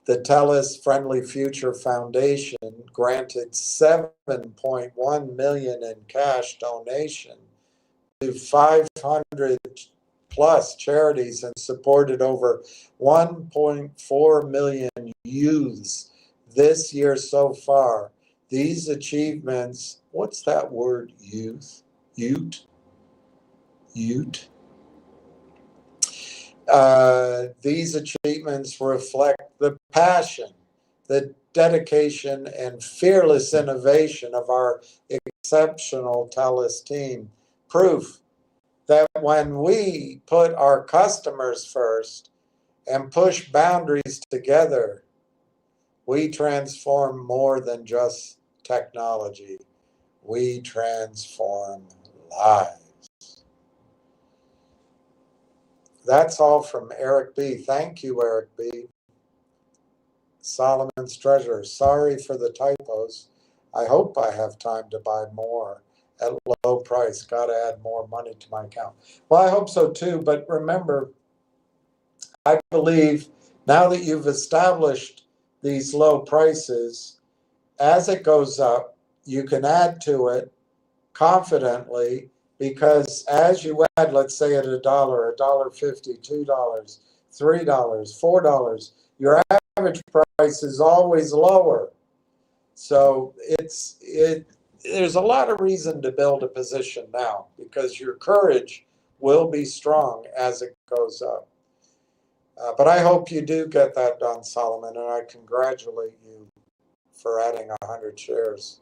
The TELUS Friendly Future Foundation granted $7.1 million in cash donation to 500 plus charities and supported over 1.4 million youths this year so far. These achievements, what's that word, youth? Ute? Ute? These achievements reflect the passion, the dedication, and fearless innovation of our exceptional TELUS team. Proof that when we put our customers first and push boundaries together, we transform more than just technology. We transform lives. That's all from Eric B. Thank you, Eric B. Solomon's Treasure. Sorry for the typos. I hope I have time to buy more at low price. Got to add more money to my account. Well, I hope so too. But remember, I believe now that you've established these low prices, as it goes up, you can add to it confidently, because as you add, let's say at $1, $1.50, $2, $3, $4, your average price is always lower. So there's a lot of reason to build a position now, because your courage will be strong as it goes up. But I hope you do get that done, Solomon, and I congratulate you for adding 100 shares.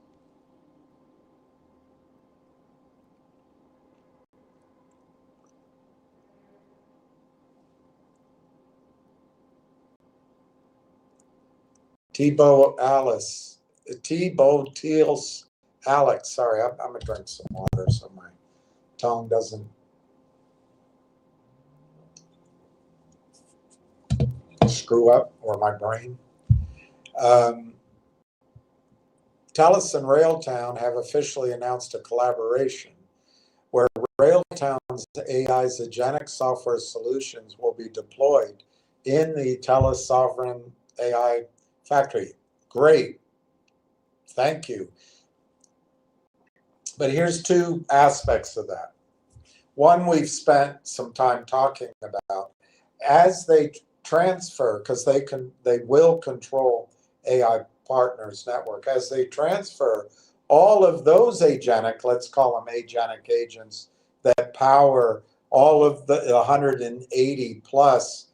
Tebow Teals Alex. Sorry, I'm going to drink some water so my tongue doesn't screw up, or my brain. TELUS and Railtown have officially announced a collaboration where Railtown's AI's agentic software solutions will be deployed in the TELUS Sovereign AI Factory. Great. Thank you. But here's two aspects of that. One, we've spent some time talking about. As they transfer, because they will control AI Partners Network, as they transfer all of those agentic, let's call them agentic agents, that power all of the 180 plus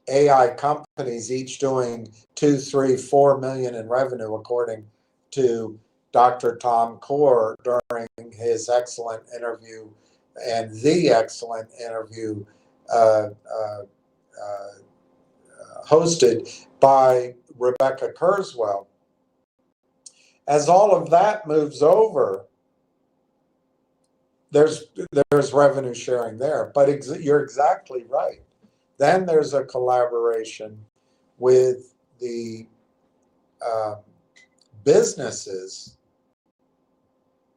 AI companies, each doing 2, 3, 4 million in revenue, according to Dr. Tom Core during his excellent interview and the excellent interview hosted by Rebecca Kurzweil. As all of that moves over, there's revenue sharing there. But you're exactly right. Then there's a collaboration with the businesses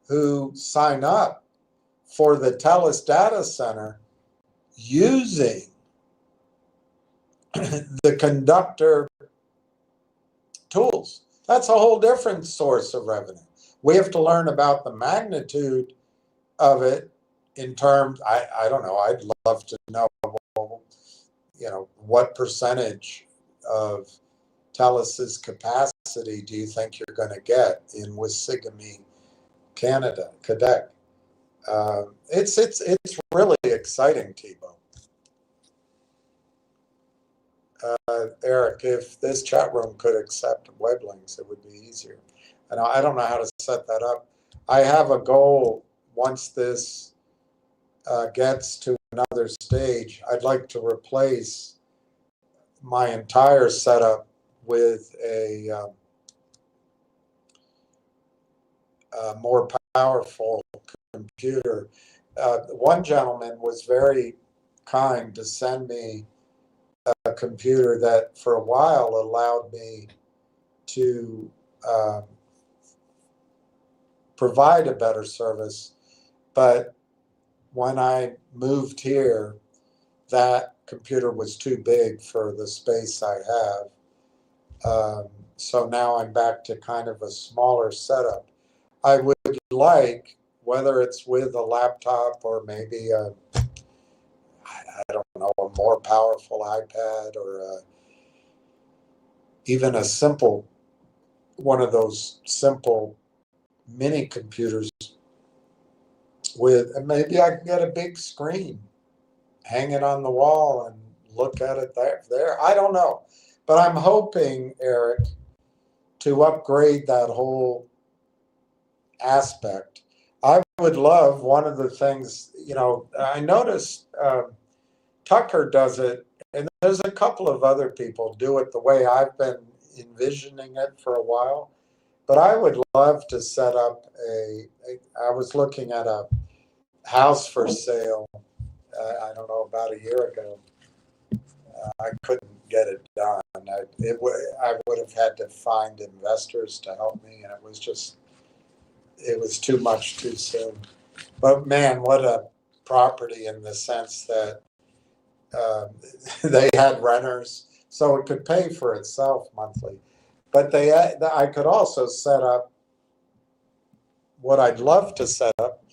who sign up for the TELUS data center using the conductor tools. That's a whole different source of revenue. We have to learn about the magnitude of it in terms, I don't know, I'd love to know, what percentage of TELUS's capacity do you think you're going to get in Wisigami, Canada, Quebec? It's really exciting, Tebow. Eric, if this chat room could accept web links, it would be easier. And I don't know how to set that up. I have a goal once this gets to another stage. I'd like to replace my entire setup with a more powerful computer. One gentleman was very kind to send me a computer that for a while allowed me to provide a better service. But when I moved here, that computer was too big for the space I have. So now I'm back to kind of a smaller setup. I would like, whether it's with a laptop or maybe I don't know, a more powerful iPad or even a simple, one of those simple mini computers with, and maybe I can get a big screen, hang it on the wall and look at it there. I don't know. But I'm hoping, Eric, to upgrade that whole aspect. I would love one of the things, I noticed Tucker does it, and there's a couple of other people do it the way I've been envisioning it for a while. But I would love to set up I was looking at a house for sale, I don't know, about a year ago. I couldn't get it done. I would have had to find investors to help me, and it was too much too soon. But man, what a property in the sense that they had renters, so it could pay for itself monthly. But I could also set up, what I'd love to set up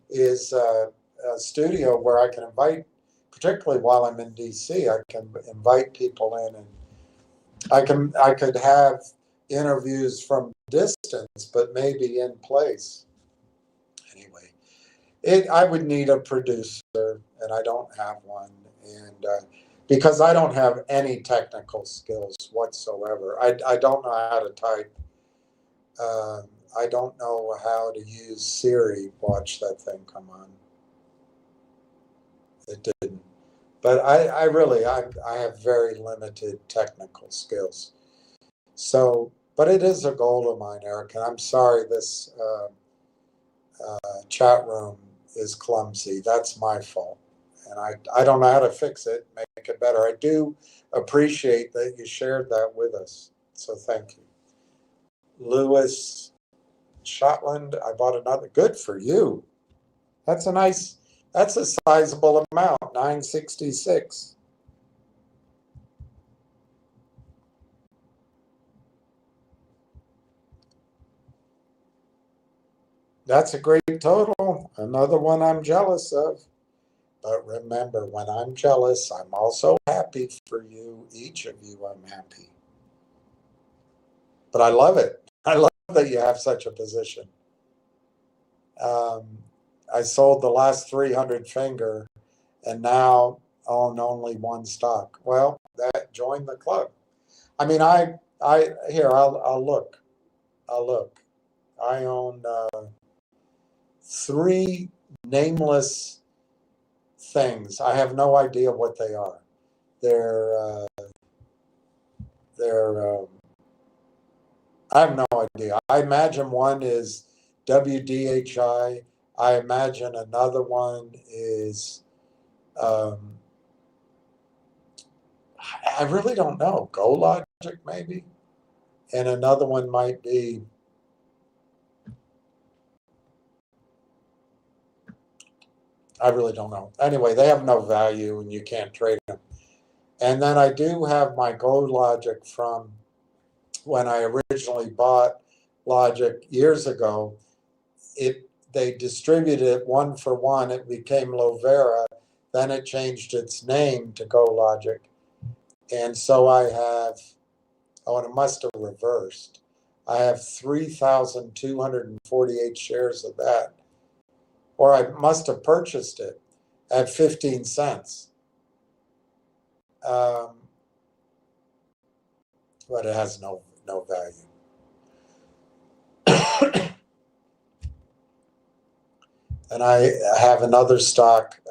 is a studio where I can invite, particularly while I'm in DC, I can invite people in, and I could have interviews from distance, but maybe in place. Anyway, I would need a producer, and I don't have one, and because I don't have any technical skills whatsoever. I don't know how to type. I don't know how to use Siri. Watch that thing come on. It didn't. But I really, I have very limited technical skills. So, but it is a goal of mine, Eric, and I'm sorry this chat room is clumsy. That's my fault. And I don't know how to fix it, make it better. I do appreciate that you shared that with us. So thank you. Lewis Shotland, I bought another. Good for you. That's a sizable amount, 966. That's a great total. Another one I'm jealous of. But remember, when I'm jealous, I'm also happy for you. Each of you, I'm happy. But I love it. I love that you have such a position. I sold the last 300 finger and now own only one stock. Well, join the club. I mean, here, I'll look. I'll look. I own 3 nameless things. I have no idea what they are. They're I have no idea. I imagine one is WDHI. I imagine another one is I really don't know. Go Logic maybe, and another one might be I really don't know. Anyway, they have no value and you can't trade them. And then I do have my Go Logic from when I originally bought Logic years ago. They distributed it 1 for 1. It became Lovera. Then it changed its name to Go Logic. And so I have, and it must have reversed. I have 3,248 shares of that. Or I must have purchased it at 15 cents. But it has no value. And I have another stock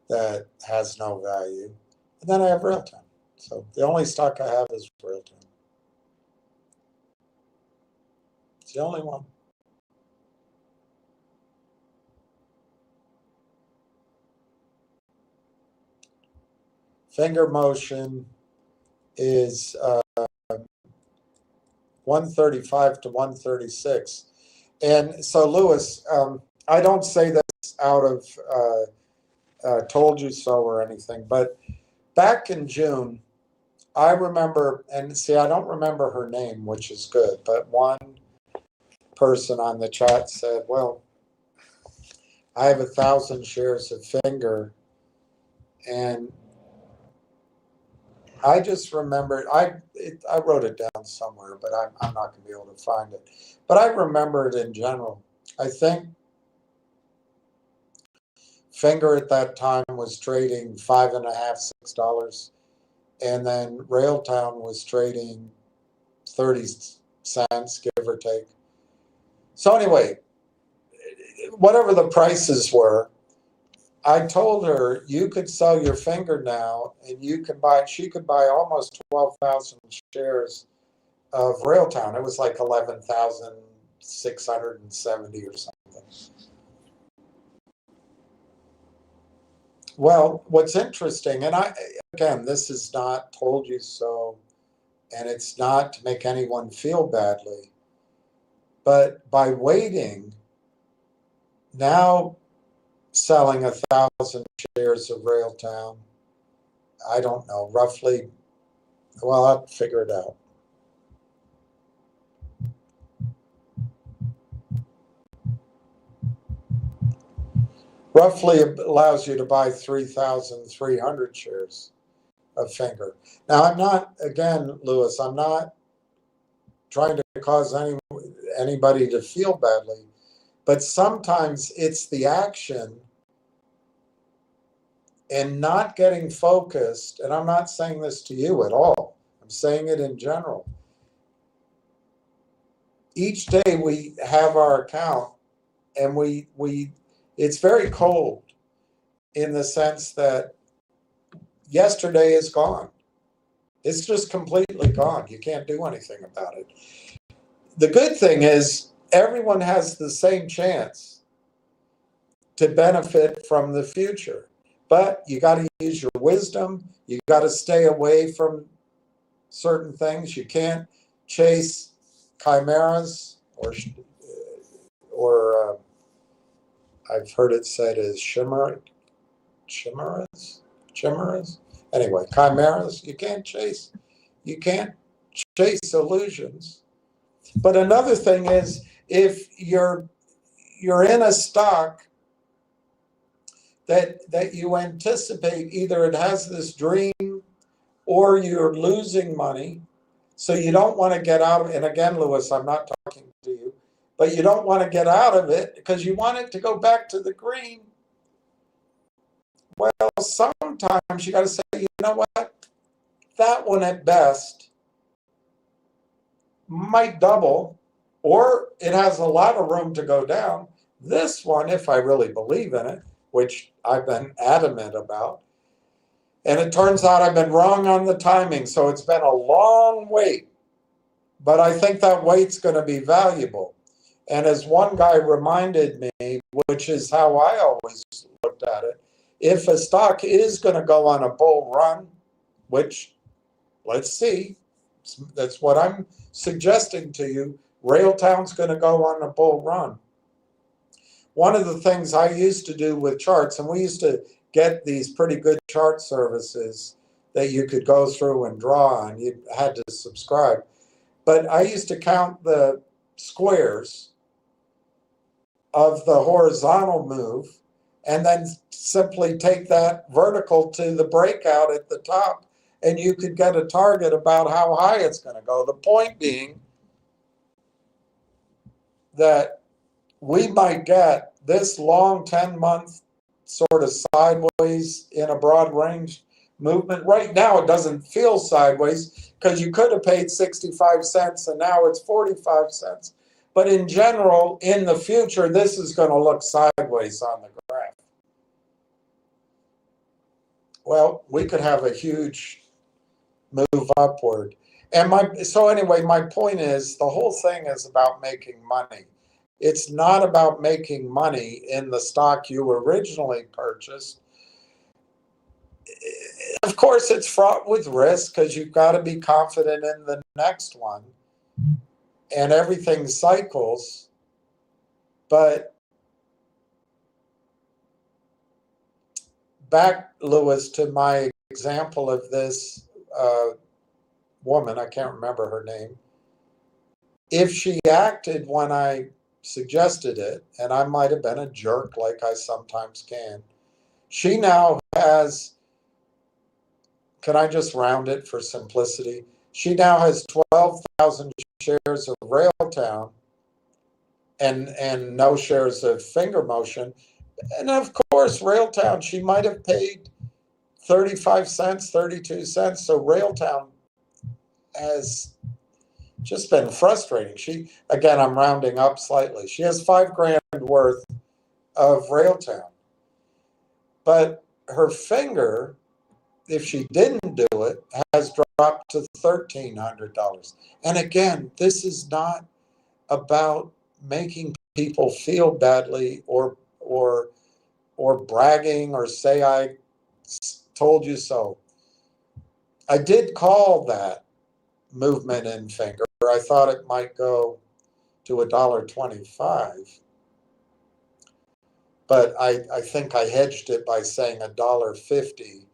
that has no value. And then I have Railtown. So the only stock I have is Railtown. It's the only one. Finger motion is 135 to 136. And so, Lewis, I don't say this out of told you so or anything, but back in June, I remember, and see, I don't remember her name, which is good, but one person on the chat said, well, I have 1,000 shares of Finger, and I just remembered, I wrote it down somewhere, but I'm not going to be able to find it. But I remember it in general. I think Finger at that time was trading $5.50, $6, and then Railtown was trading 30 cents, give or take. So anyway, whatever the prices were, I told her you could sell your Finger now, and you could buy. She could buy almost 12,000 shares of Railtown. It was like 11,670 or something. Well, what's interesting, and again, this is not told you so, and it's not to make anyone feel badly, but by waiting, now selling 1,000 shares of Railtown, I don't know, roughly, well, I'll figure it out. Roughly allows you to buy 3,300 shares of Finger. Now, I'm not, again, Lewis, I'm not trying to cause anybody to feel badly, but sometimes it's the action and not getting focused. And I'm not saying this to you at all, I'm saying it in general. Each day we have our account, and it's very cold in the sense that yesterday is gone. It's just completely gone. You can't do anything about it. The good thing is everyone has the same chance to benefit from the future, but you got to use your wisdom. You got to stay away from certain things. You can't chase chimeras or I've heard it said as chimeras. Anyway, chimeras. You can't chase illusions. But another thing is, if you're in a stock that you anticipate either it has this dream or you're losing money, so you don't want to get out of it. And again, Lewis, I'm not talking to you, but you don't want to get out of it because you want it to go back to the green. Well, sometimes you got to say, you know what? That one at best might double, or it has a lot of room to go down. This one, if I really believe in it, which I've been adamant about, and it turns out I've been wrong on the timing, so it's been a long wait, but I think that wait's going to be valuable. And as one guy reminded me, which is how I always looked at it, if a stock is going to go on a bull run, which let's see, that's what I'm suggesting to you, Railtown's going to go on a bull run. One of the things I used to do with charts, and we used to get these pretty good chart services that you could go through and draw on. You had to subscribe. But I used to count the squares of the horizontal move and then simply take that vertical to the breakout at the top, and you could get a target about how high it's going to go. The point being that we might get this long 10-month sort of sideways in a broad range movement. Right now, it doesn't feel sideways because you could have paid 65 cents and now it's 45 cents. But in general, in the future, this is going to look sideways on the graph. Well, we could have a huge move upward. And so anyway, my point is the whole thing is about making money. It's not about making money in the stock you originally purchased. Of course, it's fraught with risk because you've got to be confident in the next one, and everything cycles. But back, Lewis, to my example of this woman, I can't remember her name. If she acted when I suggested it, and I might have been a jerk like I sometimes can, she now has, can I just round it for simplicity? She now has 12,000 shares of Railtown and no shares of Finger Motion. And of course, Railtown, she might have paid 35 cents, 32 cents. So Railtown has just been frustrating. She, again, I'm rounding up slightly. She has $5,000 worth of Railtown. But her Finger, if she didn't do it, has dropped to $1,300. And again, this is not about making people feel badly or bragging or say I told you so. I did call that movement in Finger. I thought it might go to $1.25, but I think I hedged it by saying $1.50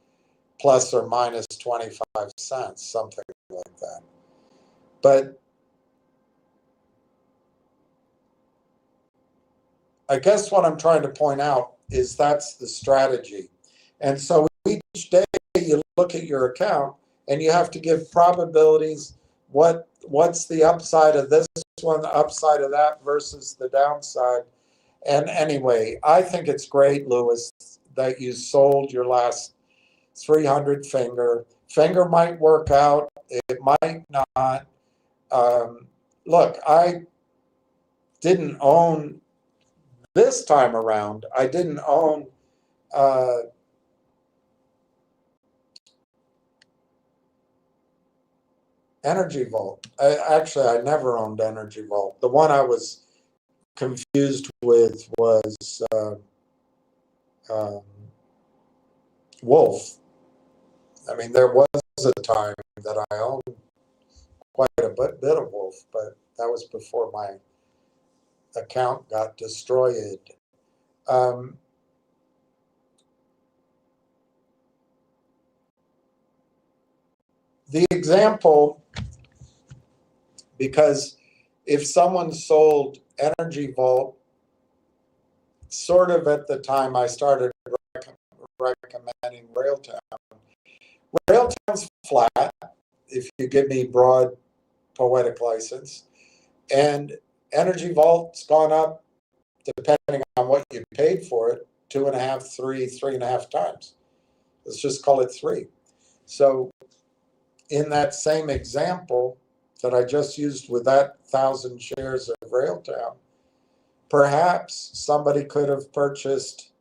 plus or minus 25 cents, something like that. But I guess what I'm trying to point out is that's the strategy. And so each day you look at your account and you have to give probabilities. What's the upside of this one, the upside of that versus the downside? And anyway, I think it's great, Lewis, that you sold your last 300 Finger. Finger might work out. It might not. Look, I didn't own this time around. I didn't own Energy Vault. I never owned Energy Vault. The one I was confused with was Wolf. I mean, there was a time that I owned quite a bit of Wolf, but that was before my account got destroyed. The example, because if someone sold Energy Vault sort of at the time I started recommending Railtown. Railtown's flat, if you give me broad poetic license, and Energy Vault's gone up, depending on what you paid for it, 2.5, 3.5 times. Let's just call it 3. So in that same example that I just used with that 1,000 shares of Railtown, perhaps somebody could have purchased,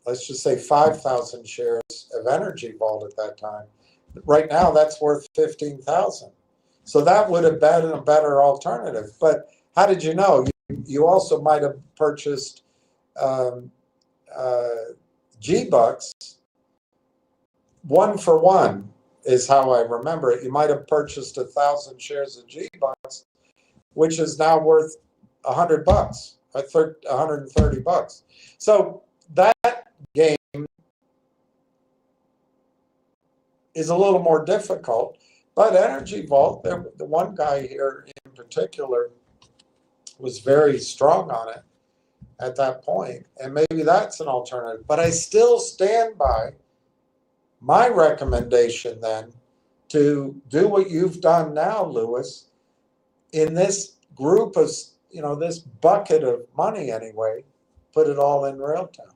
let's just say 5,000 shares of Energy Vault at that time. Right now, that's worth 15,000. So that would have been a better alternative. But how did you know? You also might have purchased G-Bucks 1 for 1 is how I remember it. You might have purchased 1,000 shares of G-Bucks, which is now worth $100, $130. So that game is a little more difficult. But Energy Vault, the one guy here in particular was very strong on it at that point, and maybe that's an alternative. But I still stand by my recommendation then to do what you've done now, Lewis, in this group of, this bucket of money anyway, put it all in Railtown.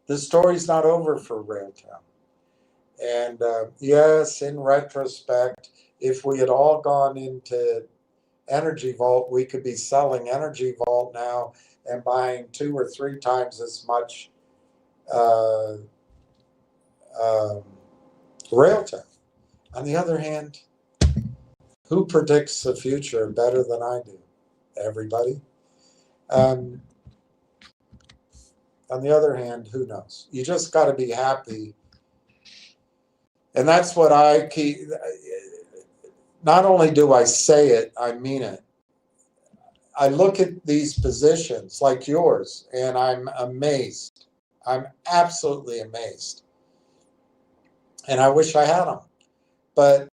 The story's not over for Railtown. And yes, in retrospect, if we had all gone into Energy Vault, we could be selling Energy Vault now and buying 2 or 3 times as much Railtown. On the other hand, who predicts the future better than I do? Everybody. On the other hand, who knows? You just got to be happy. And that's what I keep. Not only do I say it, I mean it. I look at these positions like yours, and I'm amazed. I'm absolutely amazed. And I wish I had them. But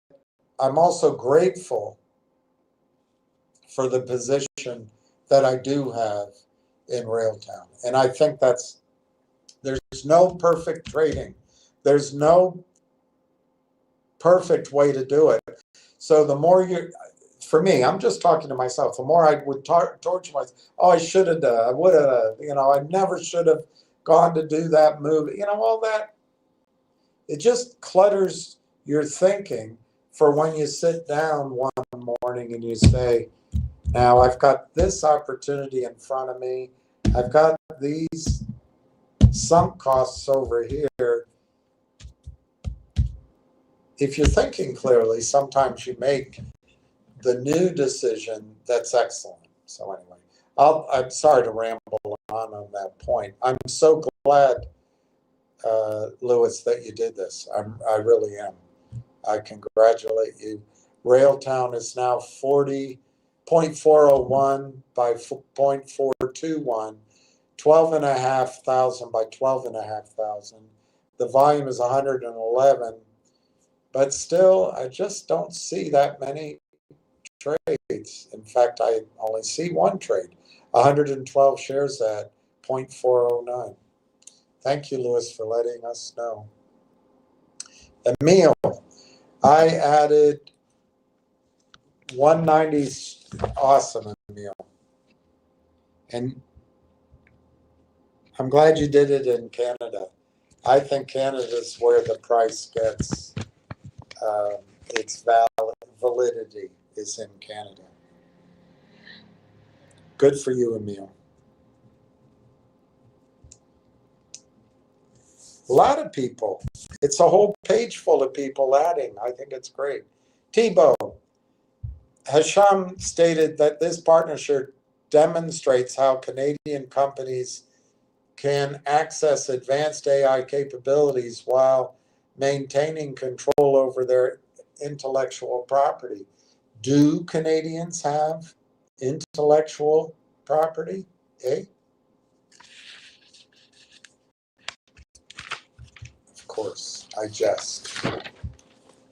I'm also grateful for the position that I do have in Railtown. And I think there's no perfect trading. There's no perfect way to do it. So the more for me, I'm just talking to myself, the more I would torture myself. Oh, I should have done, I would have, I never should have gone to do that move. All that, it just clutters your thinking for when you sit down one morning and you say, now I've got this opportunity in front of me. I've got these sunk costs over here. If you're thinking clearly, sometimes you make the new decision that's excellent. So anyway, I'm sorry to ramble on that point. I'm so glad, Louis, that you did this. I really am. I congratulate you. Railtown is now 40.401 by 0.421, 12,500 by 12,500. The volume is 111, but still, I just don't see that many trades. In fact, I only see one trade, 112 shares at 0.409. Thank you, Louis, for letting us know. Emil, I added 190. Awesome, Emil. And I'm glad you did it in Canada. I think Canada's where the price gets its validity is in Canada. Good for you, Emil. A lot of people. It's a whole page full of people adding. I think it's great. Tebow, Hasham stated that this partnership demonstrates how Canadian companies can access advanced AI capabilities while maintaining control over their intellectual property. Do Canadians have intellectual property? Eh? Of course, I jest.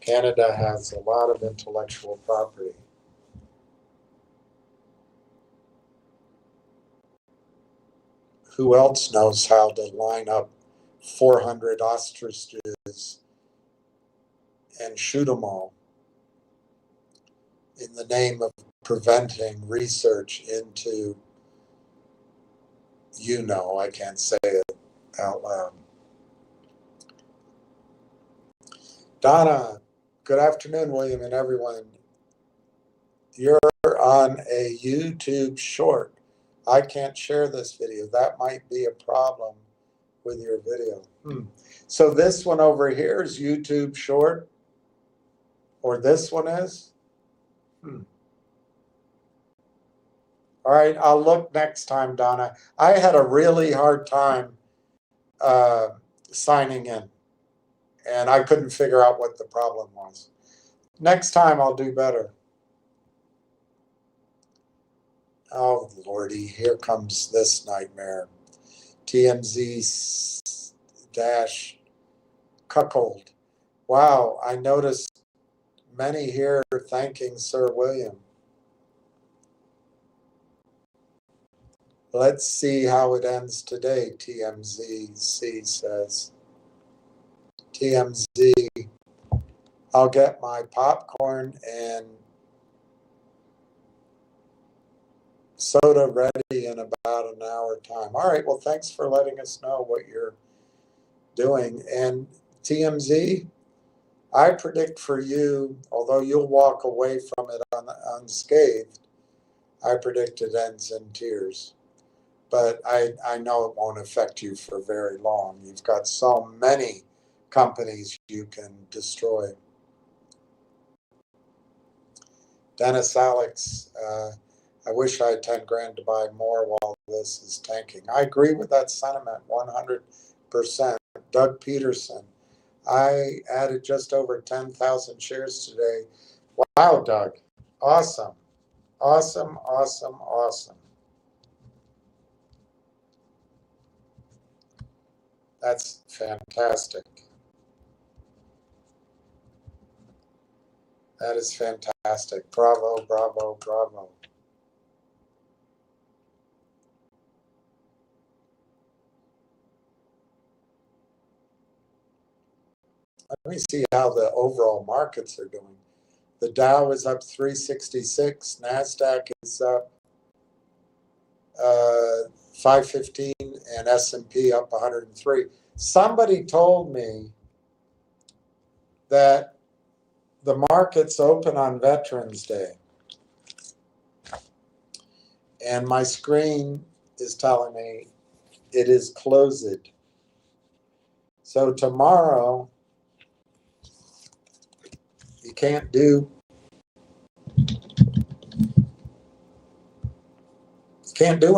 Canada has a lot of intellectual property. Who else knows how to line up 400 ostriches and shoot them all in the name of preventing research into, I can't say it out loud. Donna, good afternoon, William, and everyone. You're on a YouTube short. I can't share this video. That might be a problem with your video. So this one over here is YouTube short, or this one is? All right, I'll look next time, Donna. I had a really hard time signing in, and I couldn't figure out what the problem was. Next time I'll do better. Oh, Lordy, here comes this nightmare. TMZ dash cuckold. Wow, I noticed many here thanking Sir William. Let's see how it ends today, TMZC says. TMZ, I'll get my popcorn and soda ready in about an hour time. All right, well, thanks for letting us know what you're doing. And TMZ, I predict for you, although you'll walk away from it unscathed, I predict it ends in tears. But I know it won't affect you for very long. You've got so many companies you can destroy. Dennis Alex, I wish I had 10 grand to buy more while this is tanking. I agree with that sentiment 100%. Doug Peterson, I added just over 10,000 shares today. Wow, Doug. Awesome. Awesome, awesome, awesome. That's fantastic. That is fantastic. Bravo, bravo, bravo. Let me see how the overall markets are doing. The Dow is up 366. NASDAQ is up 515, and S&P up 103. Somebody told me that the markets open on Veterans Day, and my screen is telling me it is closed. So tomorrow, you can't do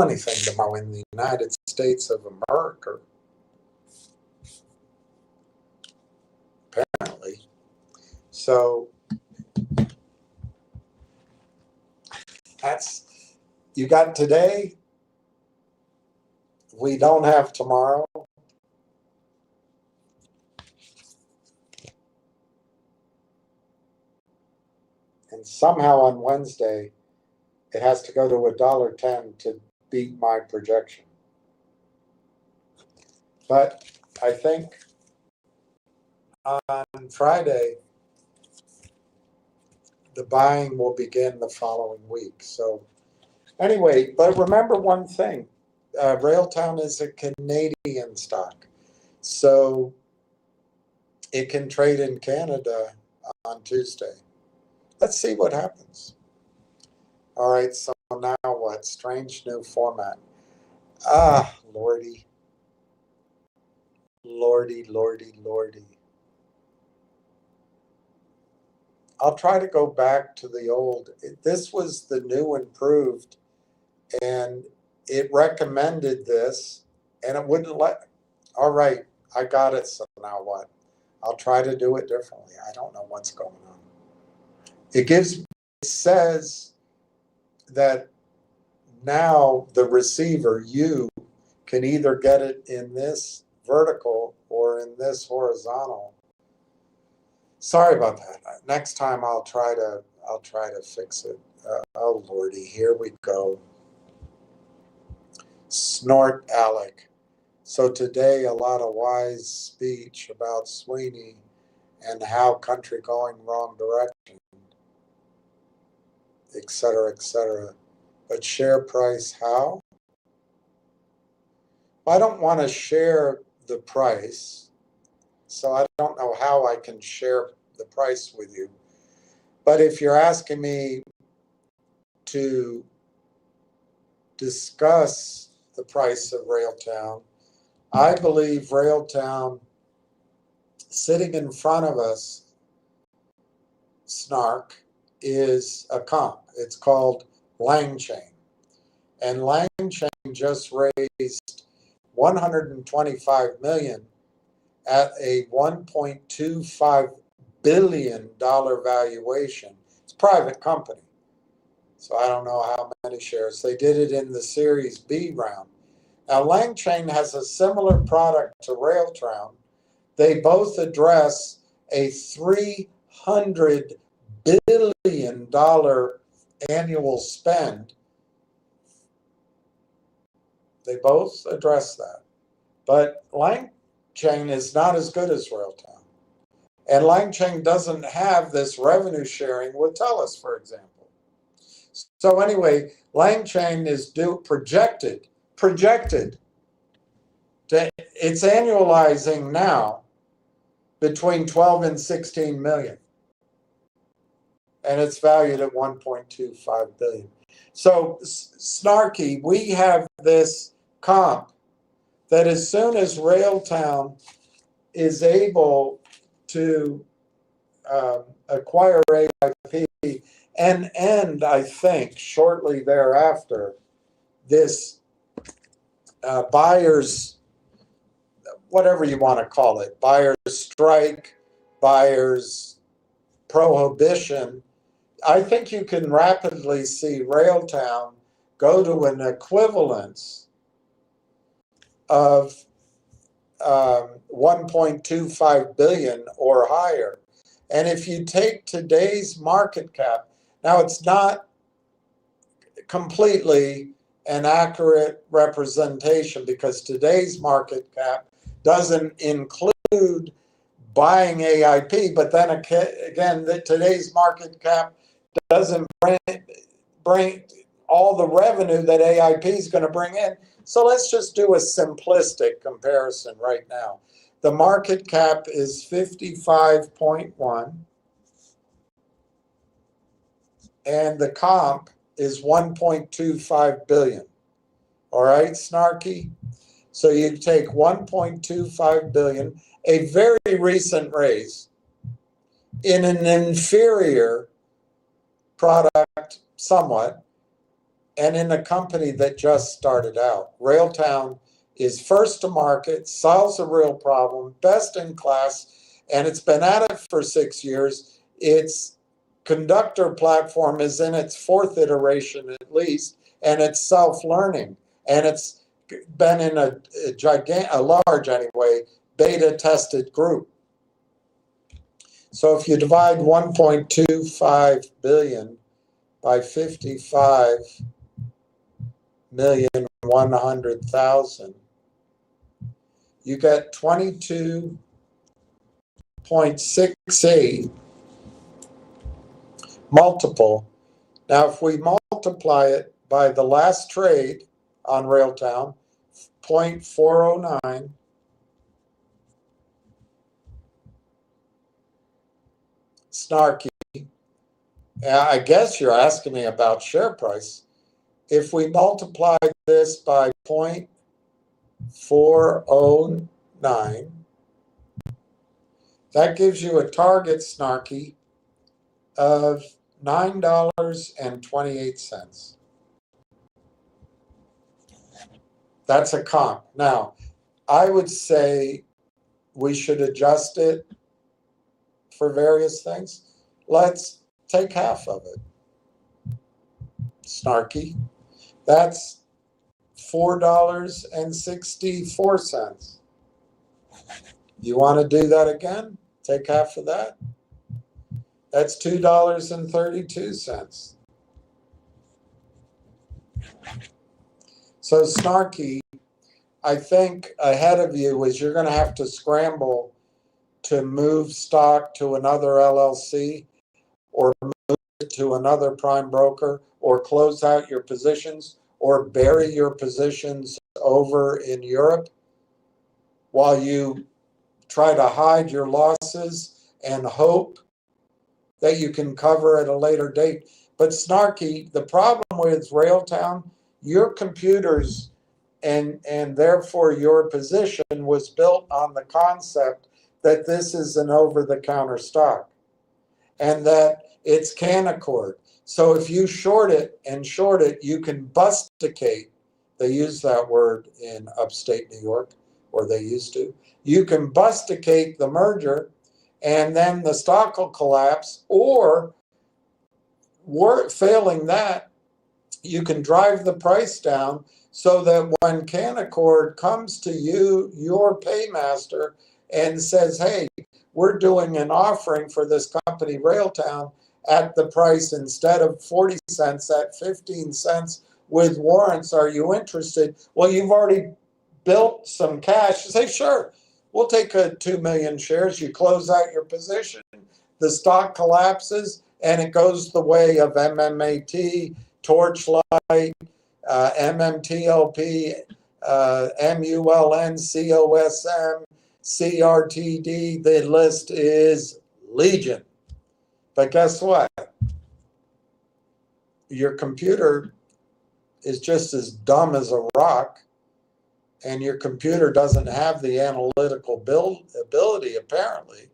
anything tomorrow in the United States of America, apparently. So that's, you got today, we don't have tomorrow. And somehow on Wednesday, it has to go to $1.10 to beat my projection. But I think on Friday, the buying will begin the following week. So anyway, but remember one thing, Railtown is a Canadian stock. So it can trade in Canada on Tuesday. Let's see what happens. All right, so now what? Strange new format. Ah, lordy. Lordy, lordy, lordy. I'll try to go back to the old. This was the new improved, and it recommended this, and it wouldn't let. All right, I got it, so now what? I'll try to do it differently. I don't know what's going on. It says that now the receiver, you, can either get it in this vertical or in this horizontal. Sorry about that. Next time I'll try to fix it. Oh lordy, here we go. Snort Alec. So today a lot of wise speech about Sweeney and how country going wrong direction, etc., etc. But share price how? I don't want to share the price, so I don't know how I can share the price with you. But if you're asking me to discuss the price of Railtown, I believe Railtown, sitting in front of us, Snark, is a comp. It's called Langchain. And Langchain just raised $125 million at a $1.25 billion valuation. It's a private company, so I don't know how many shares. They did it in the Series B round. Now, Langchain has a similar product to Railtown. They both address a $300 billion annual spend. They both address that. But Langchain is not as good as Railtown. And Langchain doesn't have this revenue sharing with TELUS, for example. So anyway, Langchain is projected to, it's annualizing now between 12 and 16 million. And it's valued at 1.25 billion. So Snarky, we have this comp that as soon as Railtown is able to acquire AIP and end, I think, shortly thereafter, this buyer's, whatever you want to call it, buyer's strike, buyer's prohibition, I think you can rapidly see Railtown go to an equivalence of 1.25 billion or higher. And if you take today's market cap, now it's not completely an accurate representation because today's market cap doesn't include buying AIP, but then again, today's market cap doesn't bring all the revenue that AIP is going to bring in. So let's just do a simplistic comparison right now. The market cap is 55.1 and the comp is 1.25 billion. All right, Snarky? So you take 1.25 billion, a very recent raise in an inferior product somewhat, and in a company that just started out. Railtown is first to market, solves a real problem, best in class, and it's been at it for 6 years. Its conductor platform is in its fourth iteration at least, and it's self-learning, and it's been in a large anyway, beta-tested group. So if you divide 1.25 billion by 55,100,000, you get 22.68 multiple. Now, if we multiply it by the last trade on Railtown, 0.409, Snarky, I guess you're asking me about share price. If we multiply this by 0.409, that gives you a target, Snarky, of $9.28. That's a comp. Now, I would say we should adjust it for various things. Let's take half of it, Snarky. That's $4.64. You want to do that again? Take half of that? That's $2.32. So Snarky, I think ahead of you is you're going to have to scramble to move stock to another LLC or move it to another prime broker or close out your positions or bury your positions over in Europe while you try to hide your losses and hope that you can cover at a later date. But Snarky, the problem with Railtown, your computers and therefore your position was built on the concept that this is an over-the-counter stock and that it's Canaccord. So if you short it, you can busticate. They use that word in upstate New York, or they used to. You can busticate the merger, and then the stock will collapse, or failing that, you can drive the price down so that when Canaccord comes to you, your paymaster, and says, hey, we're doing an offering for this company, Railtown, at the price instead of 40 cents at 15 cents with warrants. Are you interested? Well, you've already built some cash. You say, sure, we'll take 2 million shares. You close out your position. The stock collapses, and it goes the way of MMAT, Torchlight, MMTLP, MULN, COSM, CRTD. The list is legion. But guess what? Your computer is just as dumb as a rock, and your computer doesn't have the analytical ability, apparently,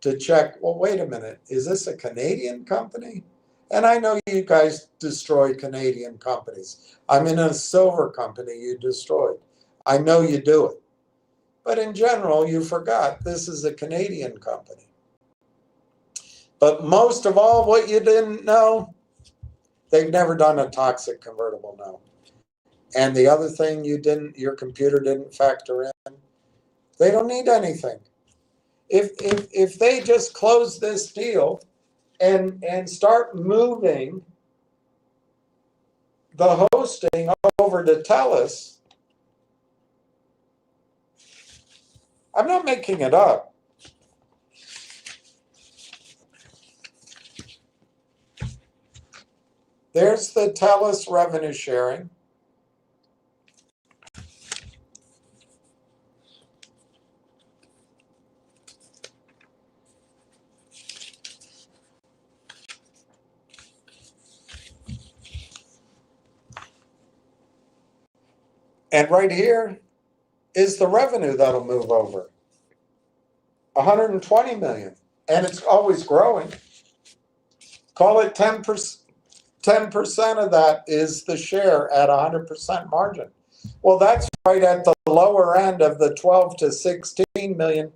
to check, well, wait a minute, is this a Canadian company? And I know you guys destroy Canadian companies. I'm in a silver company you destroyed. I know you do it. But in general, you forgot this is a Canadian company. But most of all, what you didn't know, they've never done a toxic convertible note. And the other thing your computer didn't factor in They don't need anything. If they just close this deal and start moving the hosting over to TELUS, I'm not making it up. There's the TELUS revenue sharing. And right here is the revenue that'll move over. 120 million. And it's always growing. Call it 10%. 10% of that is the share at 100% margin. Well, that's right at the lower end of the 12 to 16 million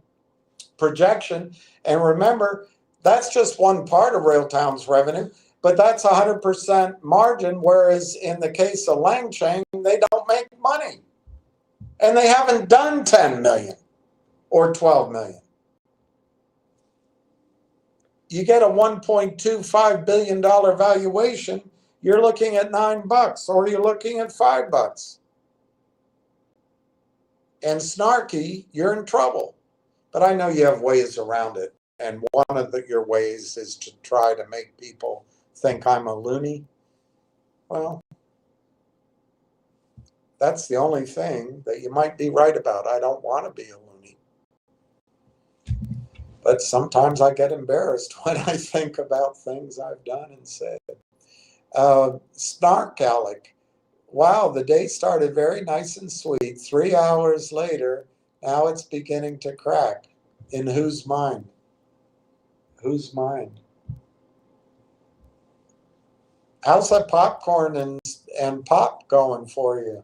projection. And remember, that's just one part of Railtown's revenue, but that's 100% margin, whereas in the case of Langchang, they don't make money. And they haven't done 10 million or 12 million. You get a $1.25 billion valuation, you're looking at $9 or you're looking at $5. And snarky, you're in trouble. But I know you have ways around it. And one of your ways is to try to make people think I'm a loony. Well, that's the only thing that you might be right about. I don't want to be a loony. But sometimes I get embarrassed when I think about things I've done and said. Snark Alec. Wow, the day started very nice and sweet. 3 hours later, now it's beginning to crack. In whose mind? Whose mind? How's that popcorn and pop going for you?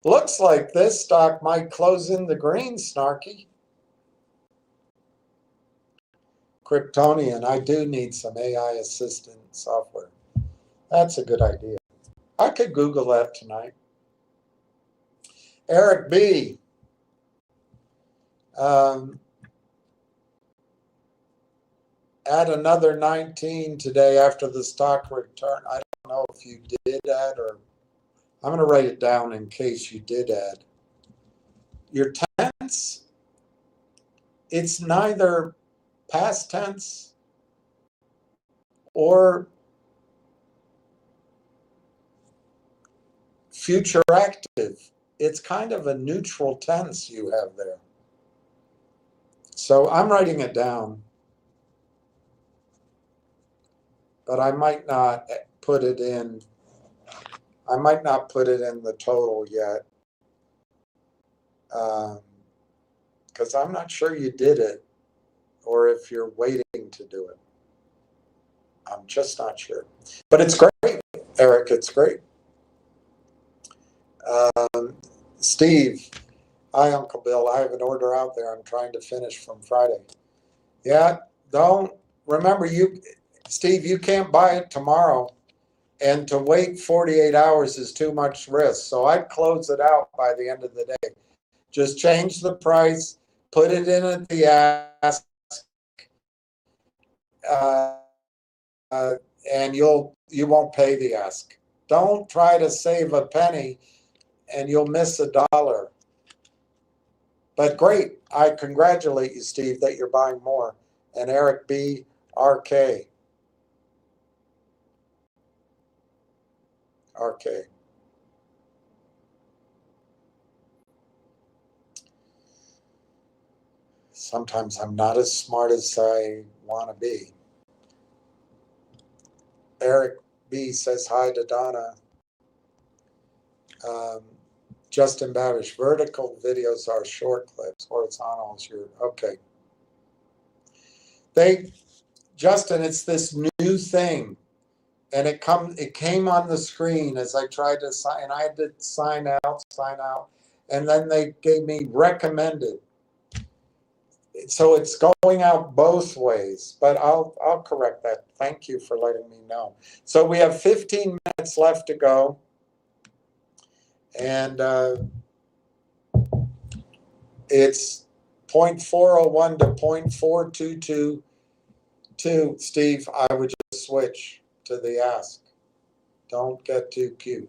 Looks like this stock might close in the green, Snarky. Kryptonian, I do need some AI assistant software. That's a good idea. I could Google that tonight. Eric B. Add another 19 today after the stock return. I don't know if you did add, or I'm going to write it down in case you did add. Your tense, it's neither past tense or future active. It's kind of a neutral tense you have there. So I'm writing it down, but I might not put it in. I might not put it in the total yet, because I'm not sure you did it, or if you're waiting to do it. I'm just not sure. But it's great, Eric. It's great. Steve, hi, Uncle Bill. I have an order out there I'm trying to finish from Friday. Yeah, don't remember Steve, you can't buy it tomorrow. And to wait 48 hours is too much risk. So I'd close it out by the end of the day. Just change the price, put it in at the ask, and you won't pay the ask. Don't try to save a penny and you'll miss $1. But great, I congratulate you, Steve, that you're buying more. And Eric B. RK. RK. Sometimes I'm not as smart as I want to be. Eric B. says hi to Donna. Justin Babish, vertical videos are short clips, horizontals, okay. Justin, it's this new thing. And it came on the screen as I tried to sign, and I had to sign out, and then they gave me recommended. So it's going out both ways, but I'll correct that. Thank you for letting me know. So we have 15 minutes left to go, and It's 0.401 to 0.4222. Steve, I would just switch to the ask. Don't get too cute.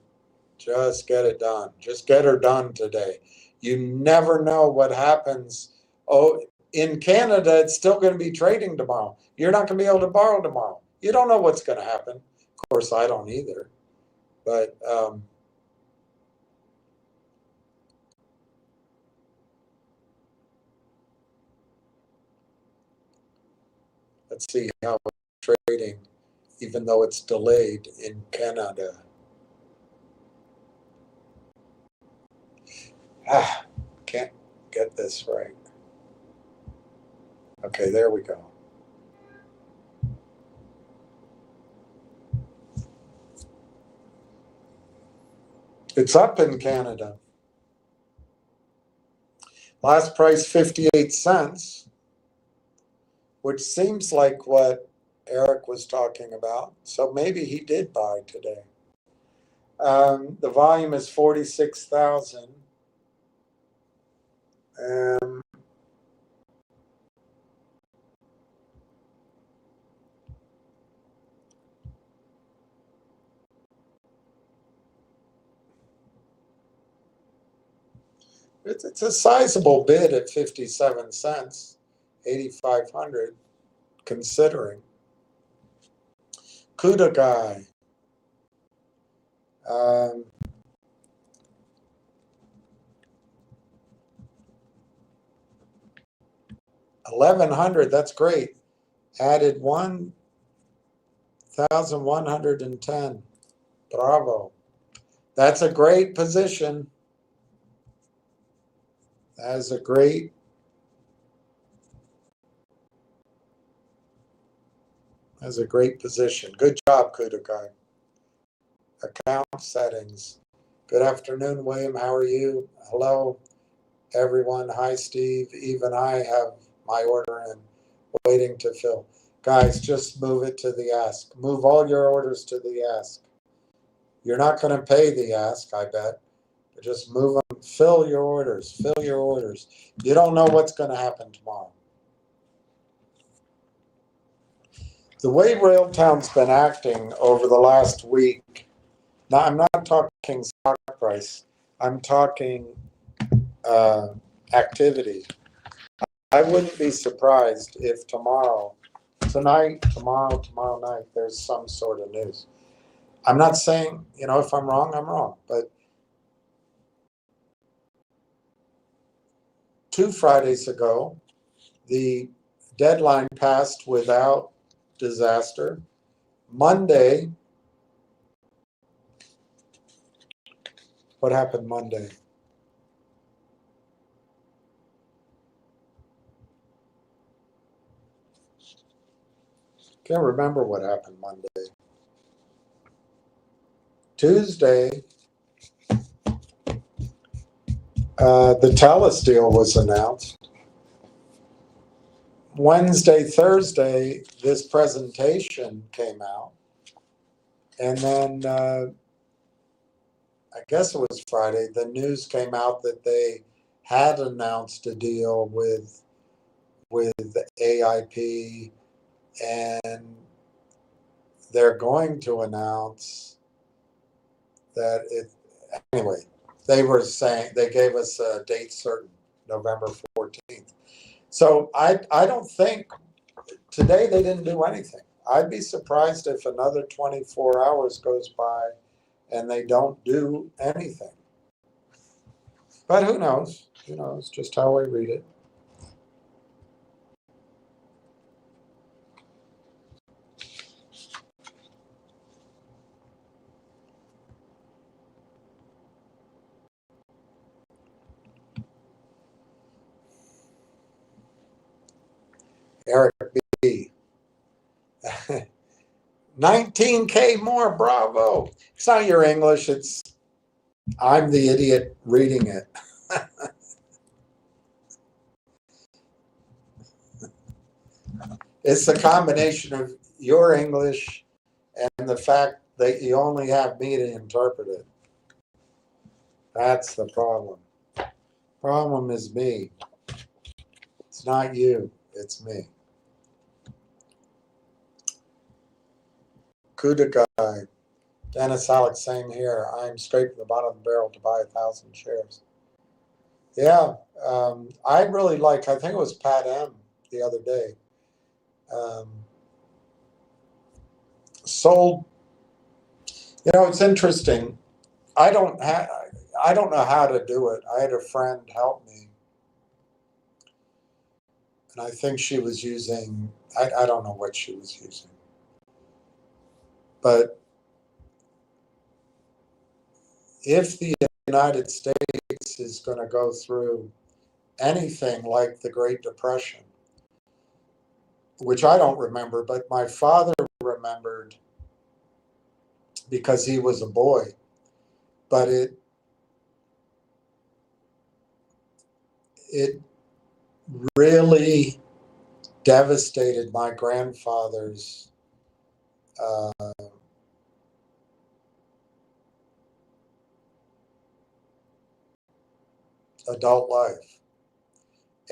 Just get it done. Just get her done today. You never know what happens. Oh, in Canada, it's still going to be trading tomorrow. You're not going to be able to borrow tomorrow. You don't know what's going to happen. Of course, I don't either. But let's see how it's trading, even though it's delayed in Canada. Can't get this right. Okay, there we go. It's up in Canada. Last price 58 cents, which seems like what Eric was talking about. So maybe he did buy today. The volume is 46,000. It's a sizable bid at 57 cents, 8,500, considering. Kuda guy. 1,100, that's great. Added 1,110. Bravo. That's a great position. That is a great position. Good job, Kuda guy. Account settings. Good afternoon, William. How are you? Hello, everyone. Hi, Steve. Even I have my order in, waiting to fill. Guys, just move it to the ask. Move all your orders to the ask. You're not going to pay the ask, I bet. But just move them. Fill your orders. Fill your orders. You don't know what's going to happen tomorrow. The way Railtown's been acting over the last week, now I'm not talking stock price, I'm talking activity. I wouldn't be surprised if tomorrow night, there's some sort of news. I'm not saying, if I'm wrong, I'm wrong. But 2 Fridays ago, the deadline passed without disaster. Monday, what happened Monday? Can't remember what happened Monday. Tuesday, the TELUS deal was announced. Wednesday, Thursday, this presentation came out. And then I guess it was Friday, the news came out that they had announced a deal with AIP, and they're going to announce that anyway, they were saying, they gave us a date certain, November 14th. So I don't think, today they didn't do anything. I'd be surprised if another 24 hours goes by and they don't do anything. But who knows? Who knows? Just how I read it. Eric B. 19K more, bravo. It's not your English, I'm the idiot reading it. It's the combination of your English and the fact that you only have me to interpret it. That's the problem. Problem is me. It's not you, it's me. Kuda guy. Dennis Alex, same here. I'm scraping the bottom of the barrel to buy 1,000 shares. Yeah, I really like, I think it was Pat M the other day. Sold, it's interesting. I don't know how to do it. I had a friend help me, and I think she was using, I don't know what she was using, but if the United States is going to go through anything like the Great Depression, which I don't remember, but my father remembered because he was a boy, but it really devastated my grandfather's adult life.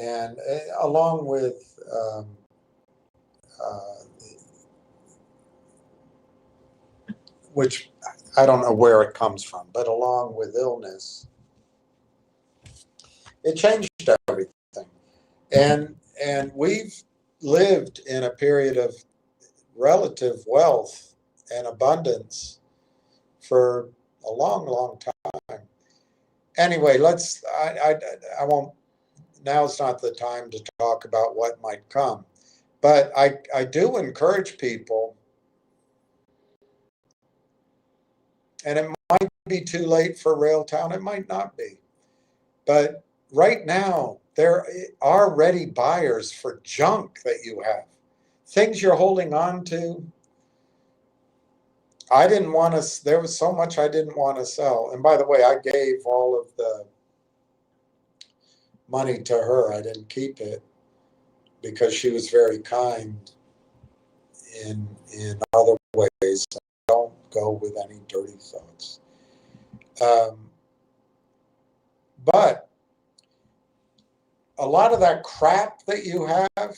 And along with which I don't know where it comes from, but along with illness, it changed everything. And we've lived in a period of relative wealth and abundance for a long, long time. Anyway, I won't, now's not the time to talk about what might come. But I do encourage people, and it might be too late for Railtown, it might not be. But right now, there are ready buyers for junk that you have. Things you're holding on to. I didn't want to, there was so much I didn't want to sell. And by the way, I gave all of the money to her. I didn't keep it because she was very kind in other ways. I don't go with any dirty thoughts. But a lot of that crap that you have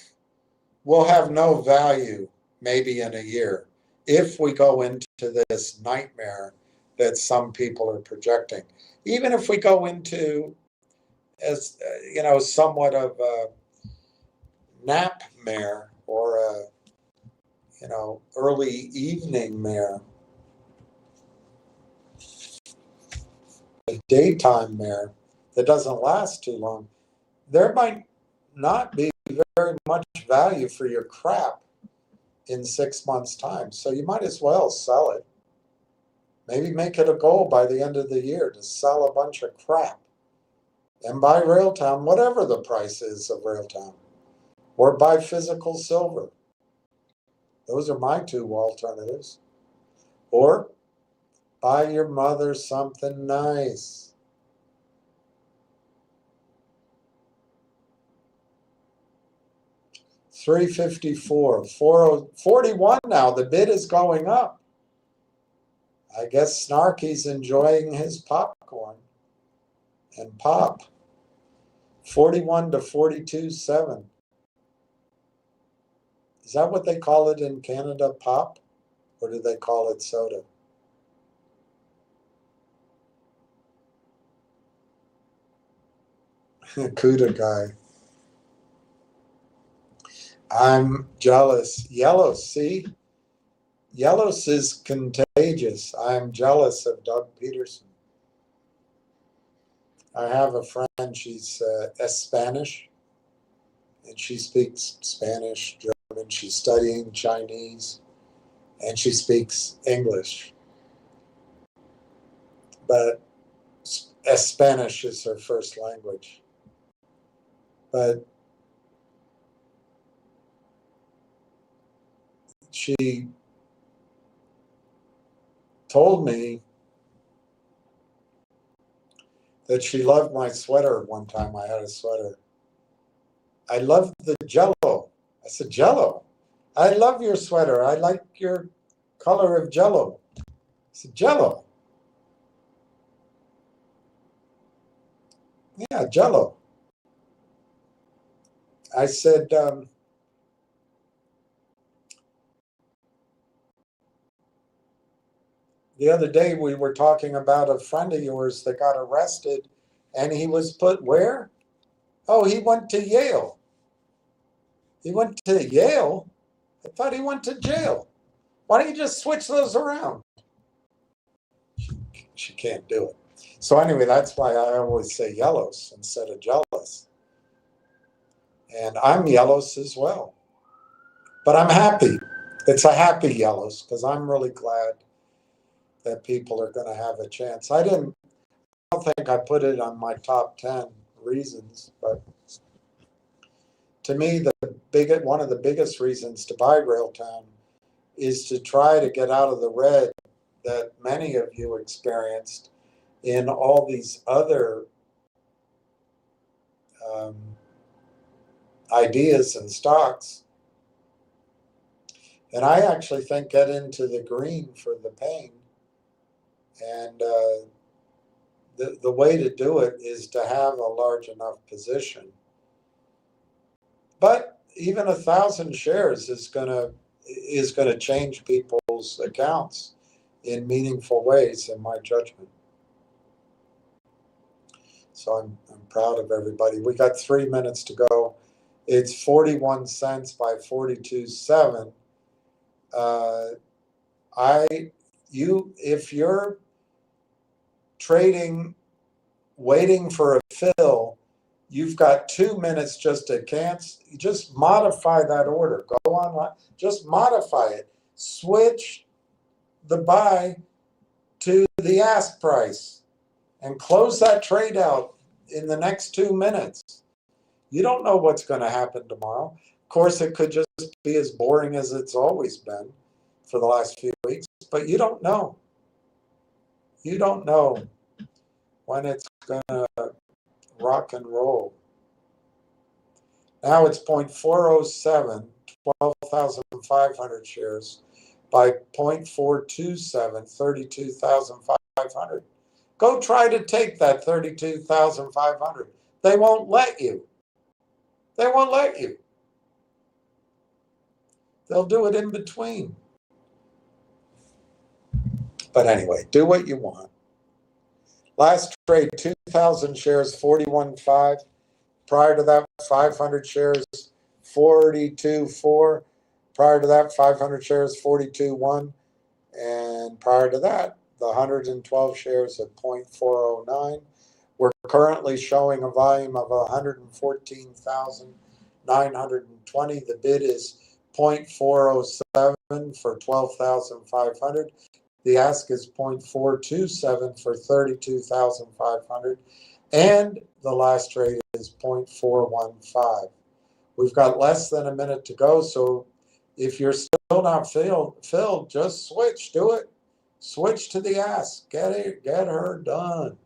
will have no value maybe in a year if we go into this nightmare that some people are projecting. Even if we go into, as somewhat of a nap-mare or a early evening mare, a daytime mare that doesn't last too long, there might not be very much value for your crap in 6 months' time. So you might as well sell it. Maybe make it a goal by the end of the year to sell a bunch of crap and buy Railtown, whatever the price is of Railtown, or buy physical silver. Those are my two alternatives. Or buy your mother something nice. $354, 41 now. The bid is going up. I guess Snarky's enjoying his popcorn and pop. 41 to 42.7. Is that what they call it in Canada, pop? Or do they call it soda? Kuda guy. I'm jealous. Yellow, see? Yellows is contagious. I'm jealous of Doug Peterson. I have a friend, she's Spanish, and she speaks Spanish, German. She's studying Chinese, and she speaks English. But Spanish is her first language. But she told me that she loved my sweater one time. I had a sweater. I love the Jello. I said, Jello? I love your sweater. I like your color of Jello. I said, Jello? Yeah, Jello. I said, the other day we were talking about a friend of yours that got arrested, and he was put where? Oh, he went to Yale. He went to Yale? I thought he went to jail. Why don't you just switch those around? She can't do it. So anyway, that's why I always say yellows instead of jealous. And I'm yellows as well. But I'm happy. It's a happy yellows because I'm really glad that people are going to have a chance. I don't think I put it on my top 10 reasons, but to me, one of the biggest reasons to buy Railtown is to try to get out of the red that many of you experienced in all these other ideas and stocks. And I actually think get into the green for the pain. And the way to do it is to have a large enough position. But even 1,000 shares is gonna change people's accounts in meaningful ways, in my judgment. So I'm proud of everybody. We got 3 minutes to go. It's 41 cents by 42.7. If you're trading, waiting for a fill, you've got 2 minutes just to cancel. Just modify that order. Go online, just modify it. Switch the buy to the ask price and close that trade out in the next 2 minutes. You don't know what's going to happen tomorrow. Of course, it could just be as boring as it's always been for the last few weeks, but you don't know. You don't know when it's going to rock and roll. Now it's 0.407, 12,500 shares by 0.427, 32,500. Go try to take that 32,500. They won't let you. They won't let you. They'll do it in between. But anyway, do what you want. Last trade, 2,000 shares, 41.5. Prior to that, 500 shares, 42.4. Prior to that, 500 shares, 42.1. And prior to that, the 112 shares at 0.409. We're currently showing a volume of 114,920. The bid is 0.407 for 12,500. The ask is 0.427 for 32,500. And the last trade is 0.415. We've got less than a minute to go, so if you're still not filled, just switch. Do it. Switch to the ask. Get her done.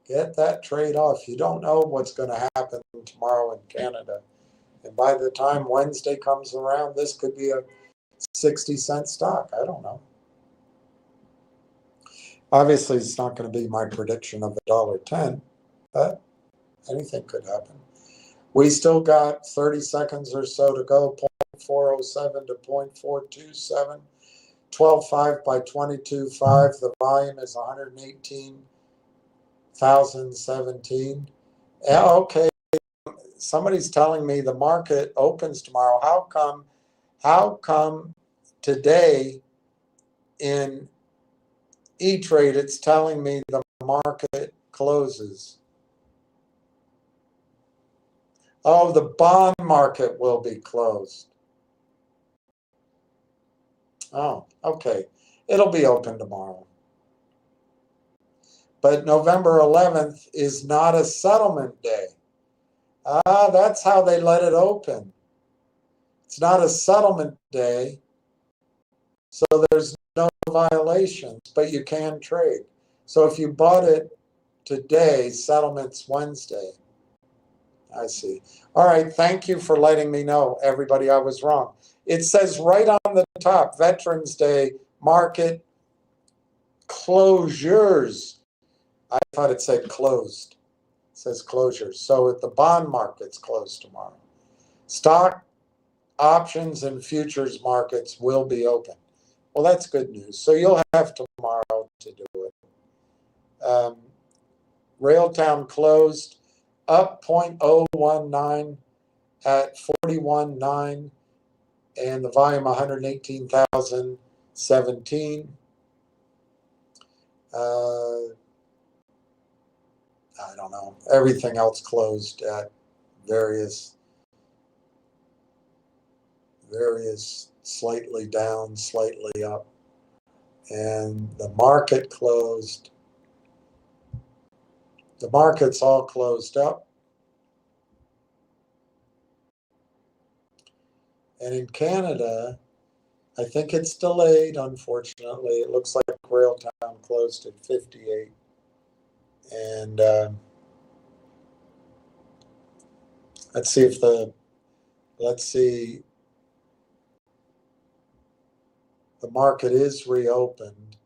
Get that trade off. You don't know what's going to happen tomorrow in Canada. And by the time Wednesday comes around, this could be a 60-cent stock. I don't know. Obviously, it's not going to be my prediction of $1.10, but anything could happen. We still got 30 seconds or so to go. 0.407 to 0.427. 12.5 by 22.5. The volume is 118,017. Okay, somebody's telling me the market opens tomorrow. How come today in E-Trade it's telling me the market closes? Oh, the bond market will be closed. Oh, okay. It'll be open tomorrow. But November 11th is not a settlement day. That's how they let it open. It's not a settlement day, so there's no violations, but you can trade. So if you bought it today, settlement's Wednesday. I see. All right, thank you for letting me know, everybody, I was wrong. It says right on the top, Veterans Day market closures. I thought it said closed. says closures. So if the bond market's closed tomorrow, stock options and futures markets will be open. Well, that's good news. So you'll have tomorrow to do it. Railtown closed up 0.019 at 41.9, and the volume 118,017. I don't know. Everything else closed at various slightly down, slightly up. And the market closed. The markets all closed up. And in Canada, I think it's delayed, unfortunately. It looks like Railtown closed at 58. And let's see the market is reopened.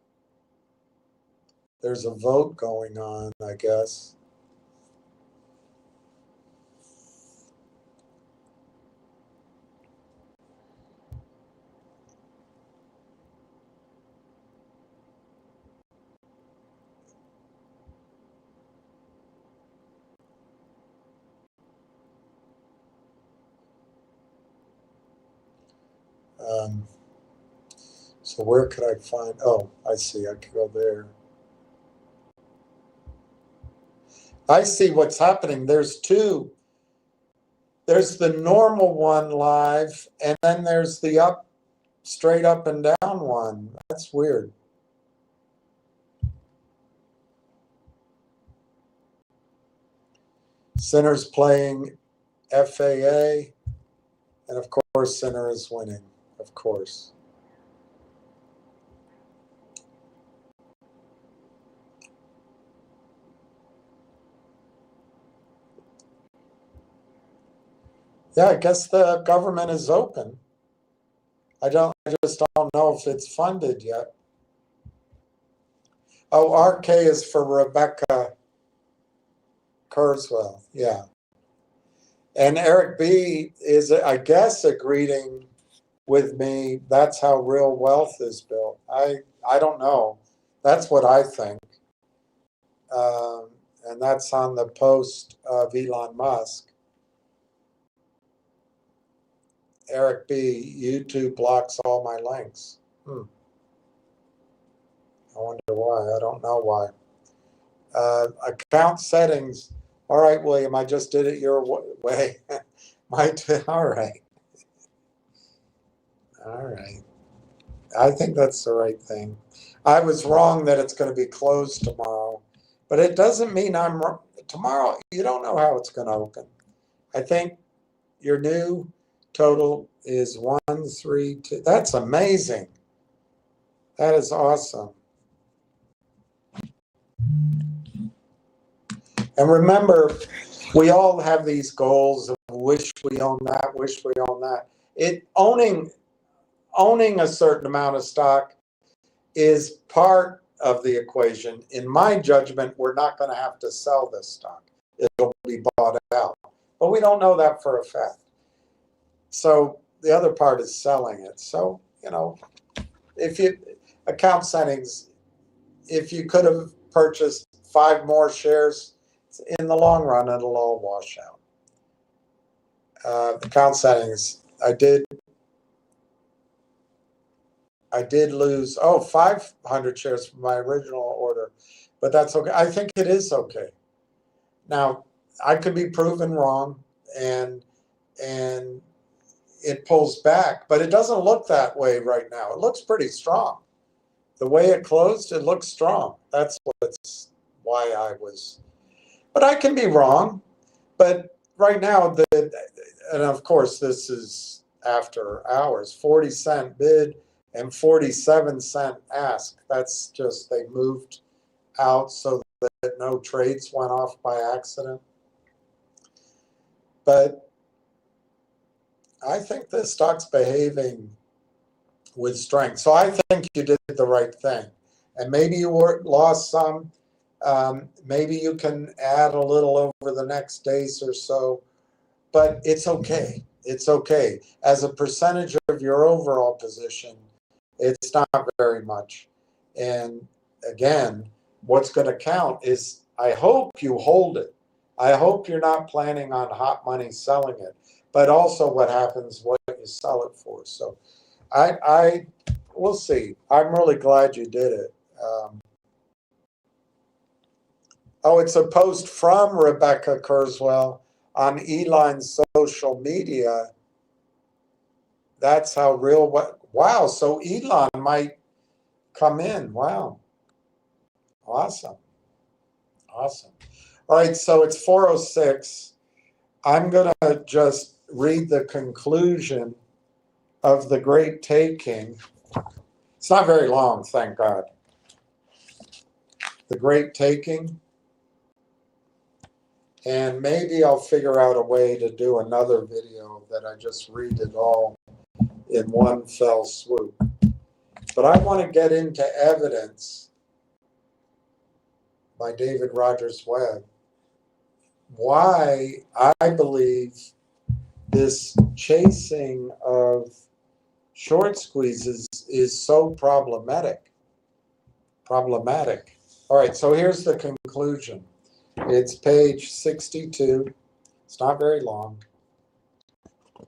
There's a vote going on, I guess. So where could I find, oh, I see, I could go there. I see what's happening. There's two. There's the normal one live, and then there's the straight up and down one. That's weird. Sinner's playing FAA, and of course Sinner is winning, of course. Yeah, I guess the government is open. I just don't know if it's funded yet. Oh, RK is for Rebecca Kurzweil, yeah. And Eric B is, I guess, agreeing with me. That's how real wealth is built. I don't know. That's what I think. And that's on the post of Elon Musk. Eric B, YouTube blocks all my links. I wonder why. I don't know why. Account settings. All right, William, I just did it your way. All right. All right. I think that's the right thing. I was wrong that it's going to be closed tomorrow, but it doesn't mean I'm wrong. Tomorrow, you don't know how it's going to open. I think your new total is 132. That's amazing. That is awesome. And remember, we all have these goals of wish we own that, wish we own that. Owning a certain amount of stock is part of the equation. In my judgment, we're not going to have to sell this stock. It'll be bought out. But we don't know that for a fact. So the other part is selling it. So, account settings, if you could have purchased 5 more shares, in the long run, it'll all wash out. Account settings, I did lose 500 shares from my original order, but that's okay. I think it is okay. Now, I could be proven wrong, and it pulls back, but it doesn't look that way right now. It looks pretty strong. The way it closed, it looks strong. That's why I was, but I can be wrong. But right now, and of course, this is after hours, 40-cent bid and 47-cent ask. That's just, they moved out so that no trades went off by accident. But I think the stock's behaving with strength. So I think you did the right thing. And maybe you lost some. Maybe you can add a little over the next days or so, but it's okay. It's okay. As a percentage of your overall position, it's not very much. And again, what's going to count is I hope you hold it. I hope you're not planning on hot money selling it, but also what happens, what you sell it for. So we'll see. I'm really glad you did it. Oh, it's a post from Rebecca Kurzweil on Elon's social media. That's how real, wow. So Elon might come in. Wow. Awesome. Awesome. All right. So it's 4:06. I'm going to just read the conclusion of The Great Taking. It's not very long, thank God. The Great Taking. And maybe I'll figure out a way to do another video that I just read it all in one fell swoop. But I want to get into evidence by David Rogers Webb why I believe this chasing of short squeezes is so problematic. All right, so here's the conclusion. It's page 62. It's not very long.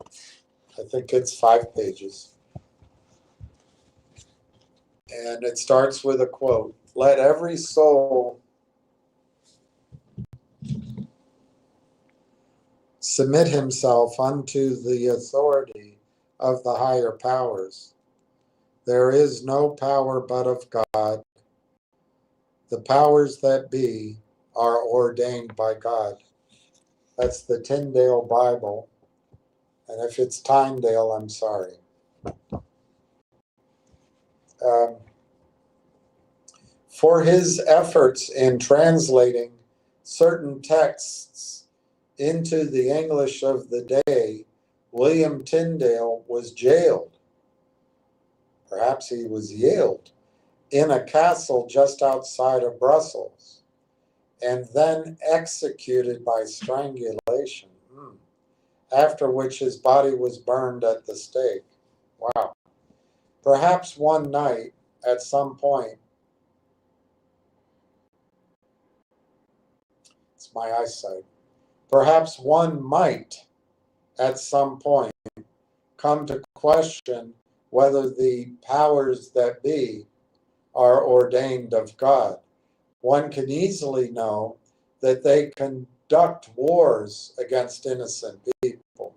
I think it's 5 pages. And it starts with a quote. Let every soul submit himself unto the authority of the higher powers. There is no power but of God. The powers that be are ordained by God. That's the Tyndale Bible. And if it's Tyndale, I'm sorry. For his efforts in translating certain texts into the English of the day, William Tyndale was jailed. Perhaps he was yaled in a castle just outside of Brussels, and then executed by strangulation, after which his body was burned at the stake. Wow. Perhaps one night, at some point, it's my eyesight, perhaps one might, at some point, come to question whether the powers that be are ordained of God. One can easily know that they conduct wars against innocent people.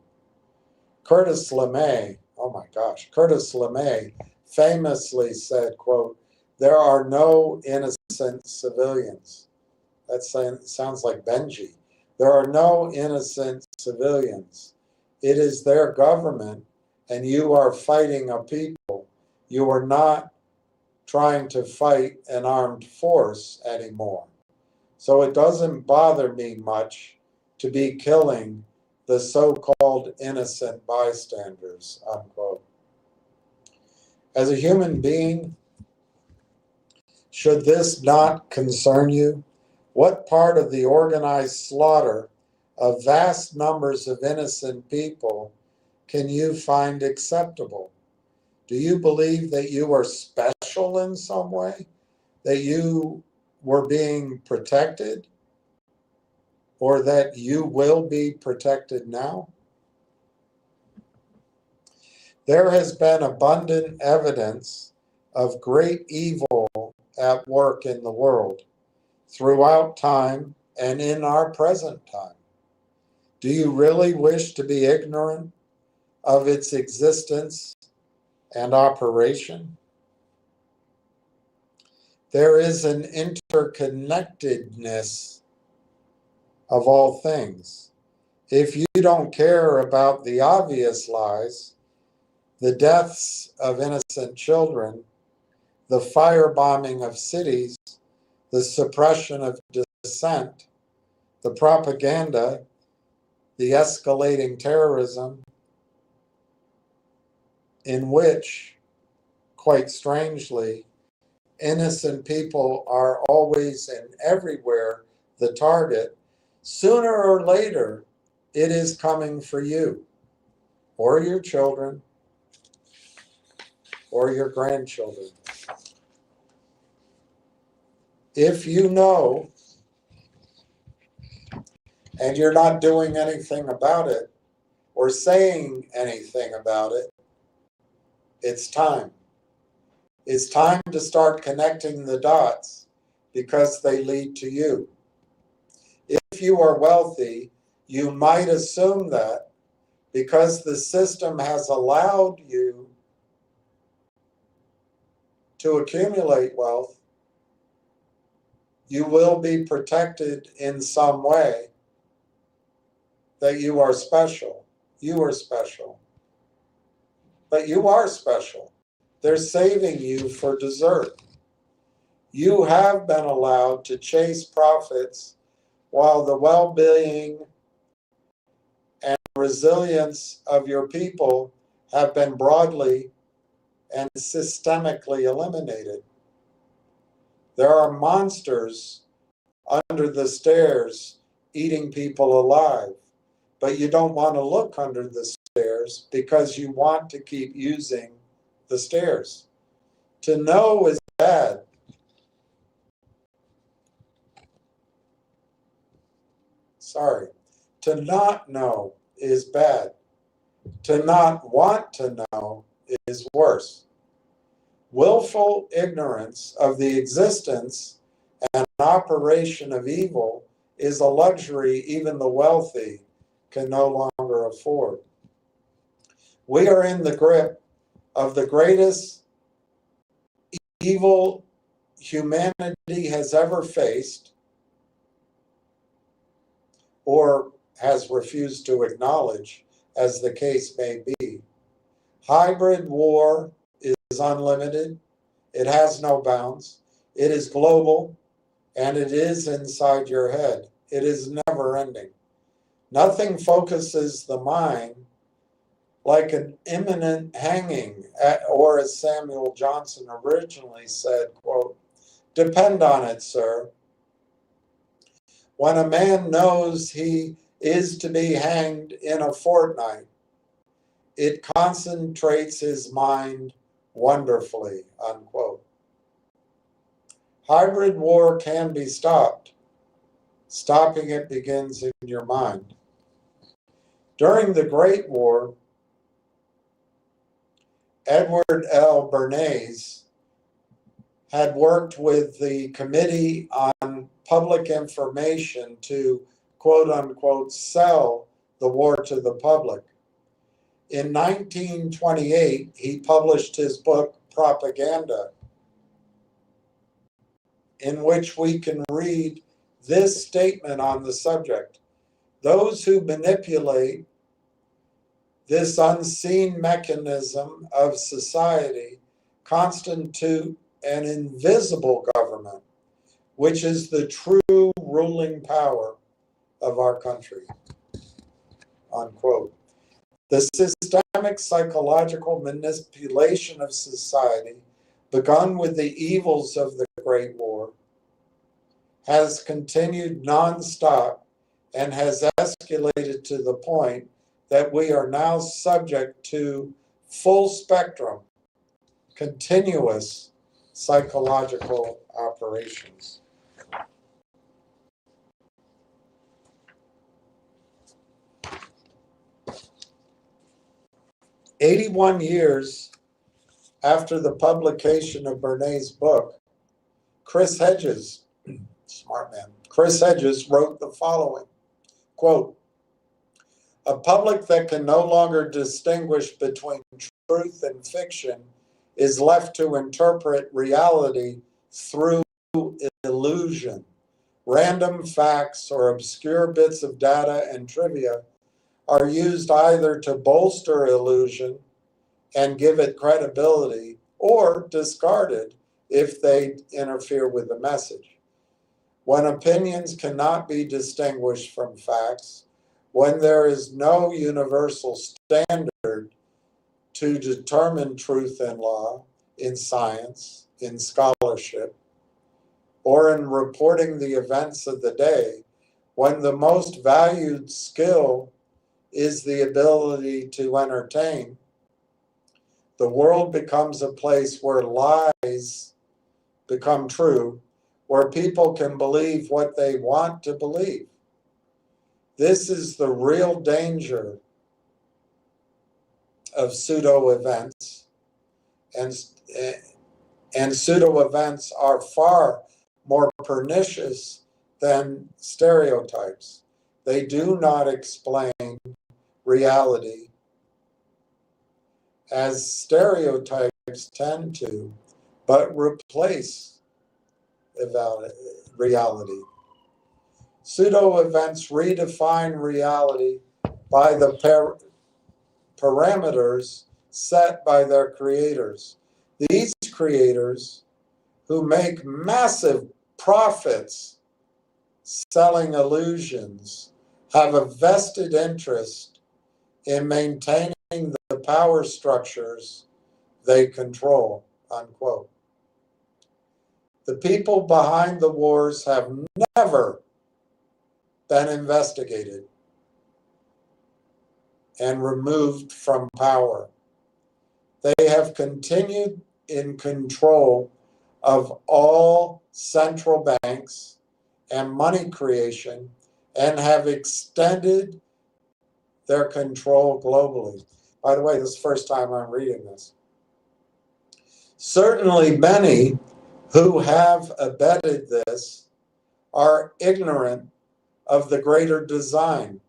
Curtis LeMay, oh my gosh, Curtis LeMay famously said, quote, there are no innocent civilians. That sounds like Benji. There are no innocent civilians. It is their government, and you are fighting a people. You are not trying to fight an armed force anymore. So it doesn't bother me much to be killing the so-called innocent bystanders, unquote. As a human being, should this not concern you? What part of the organized slaughter of vast numbers of innocent people can you find acceptable? Do you believe that you are special in some way? That you were being protected? Or that you will be protected now? There has been abundant evidence of great evil at work in the world throughout time and in our present time. Do you really wish to be ignorant of its existence and operation? There is an interconnectedness of all things. If you don't care about the obvious lies, the deaths of innocent children, the firebombing of cities, the suppression of dissent, the propaganda, the escalating terrorism, in which, quite strangely, innocent people are always and everywhere the target, sooner or later, it is coming for you or your children or your grandchildren. If you know and you're not doing anything about it or saying anything about it, it's time. It's time to start connecting the dots because they lead to you. If you are wealthy, you might assume that because the system has allowed you to accumulate wealth, you will be protected in some way, that you are special. You are special. But you are special. They're saving you for dessert. You have been allowed to chase profits while the well-being and resilience of your people have been broadly and systemically eliminated. There are monsters under the stairs eating people alive, but you don't want to look under the stairs because you want to keep using the stairs. To know is bad. Sorry. To not know is bad. To not want to know is worse. Willful ignorance of the existence and operation of evil is a luxury even the wealthy can no longer afford. We are in the grip of the greatest evil humanity has ever faced or has refused to acknowledge, as the case may be. Hybrid war is unlimited. It has no bounds. It is global, and it is inside your head. It is never ending. Nothing focuses the mind like an imminent hanging, or as Samuel Johnson originally said, quote, "Depend on it, sir. When a man knows he is to be hanged in a fortnight, it concentrates his mind wonderfully," unquote. Hybrid war can be stopped. Stopping it begins in your mind. During the Great War, Edward L. Bernays had worked with the Committee on Public Information to, quote unquote, sell the war to the public. In 1928, he published his book, Propaganda, in which we can read this statement on the subject. Those who manipulate this unseen mechanism of society constitute an invisible government, which is the true ruling power of our country, unquote. The systemic psychological manipulation of society, begun with the evils of the Great War, has continued nonstop and has escalated to the point that we are now subject to full spectrum, continuous psychological operations. "81 years after the publication of Bernays' book, Chris Hedges, smart man, Chris Hedges wrote the following, quote, "A public that can no longer distinguish between truth and fiction is left to interpret reality through illusion. Random facts or obscure bits of data and trivia are used either to bolster illusion and give it credibility or discarded if they interfere with the message. When opinions cannot be distinguished from facts, when there is no universal standard to determine truth in law, in science, in scholarship or in reporting the events of the day, when the most valued skill is the ability to entertain, the world becomes a place where lies become true, where people can believe what they want to believe. This is the real danger of pseudo events, and pseudo events are far more pernicious than stereotypes. They do not explain reality as stereotypes tend to, but replace reality. Pseudo events redefine reality by the parameters set by their creators. These creators, who make massive profits selling illusions, have a vested interest in maintaining the power structures they control, unquote. The people behind the wars have never been investigated and removed from power. They have continued in control of all central banks and money creation and have extended their control globally. By the way, this is the first time I'm reading this. Certainly many who have abetted this are ignorant of the greater design,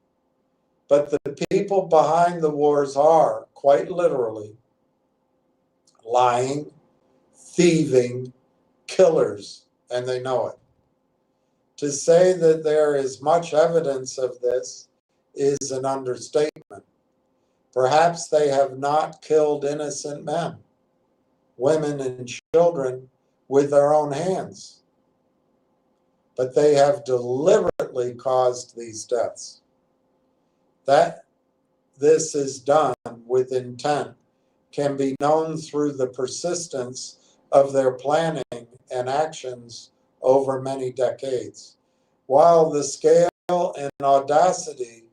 but the people behind the wars are, quite literally, lying, thieving, killers, and they know it. To say that there is much evidence of this is an understatement. Perhaps they have not killed innocent men, women, and children with their own hands, but they have deliberately caused these deaths. That this is done with intent can be known through the persistence of their planning and actions over many decades. While the scale and audacity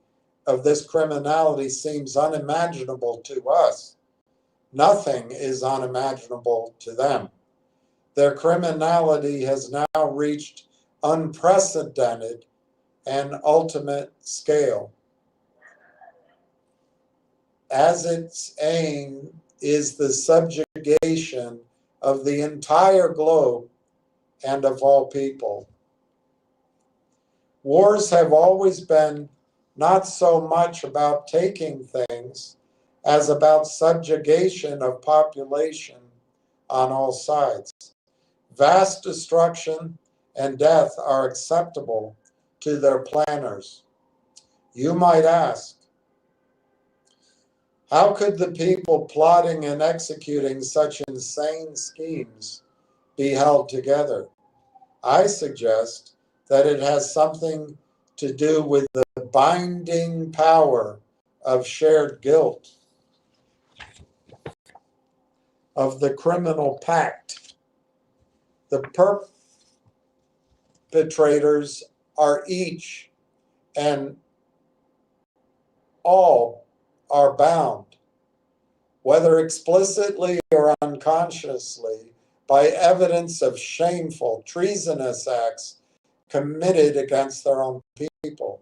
of this criminality seems unimaginable to us, nothing is unimaginable to them. Their criminality has now reached unprecedented and ultimate scale, as its aim is the subjugation of the entire globe and of all people. Wars have always been not so much about taking things as about subjugation of population on all sides. Vast destruction and death are acceptable to their planners. You might ask, how could the people plotting and executing such insane schemes be held together? I suggest that it has something to do with the binding power of shared guilt, of the criminal pact. The perpetrators are each and all are bound, whether explicitly or unconsciously, by evidence of shameful, treasonous acts committed against their own people.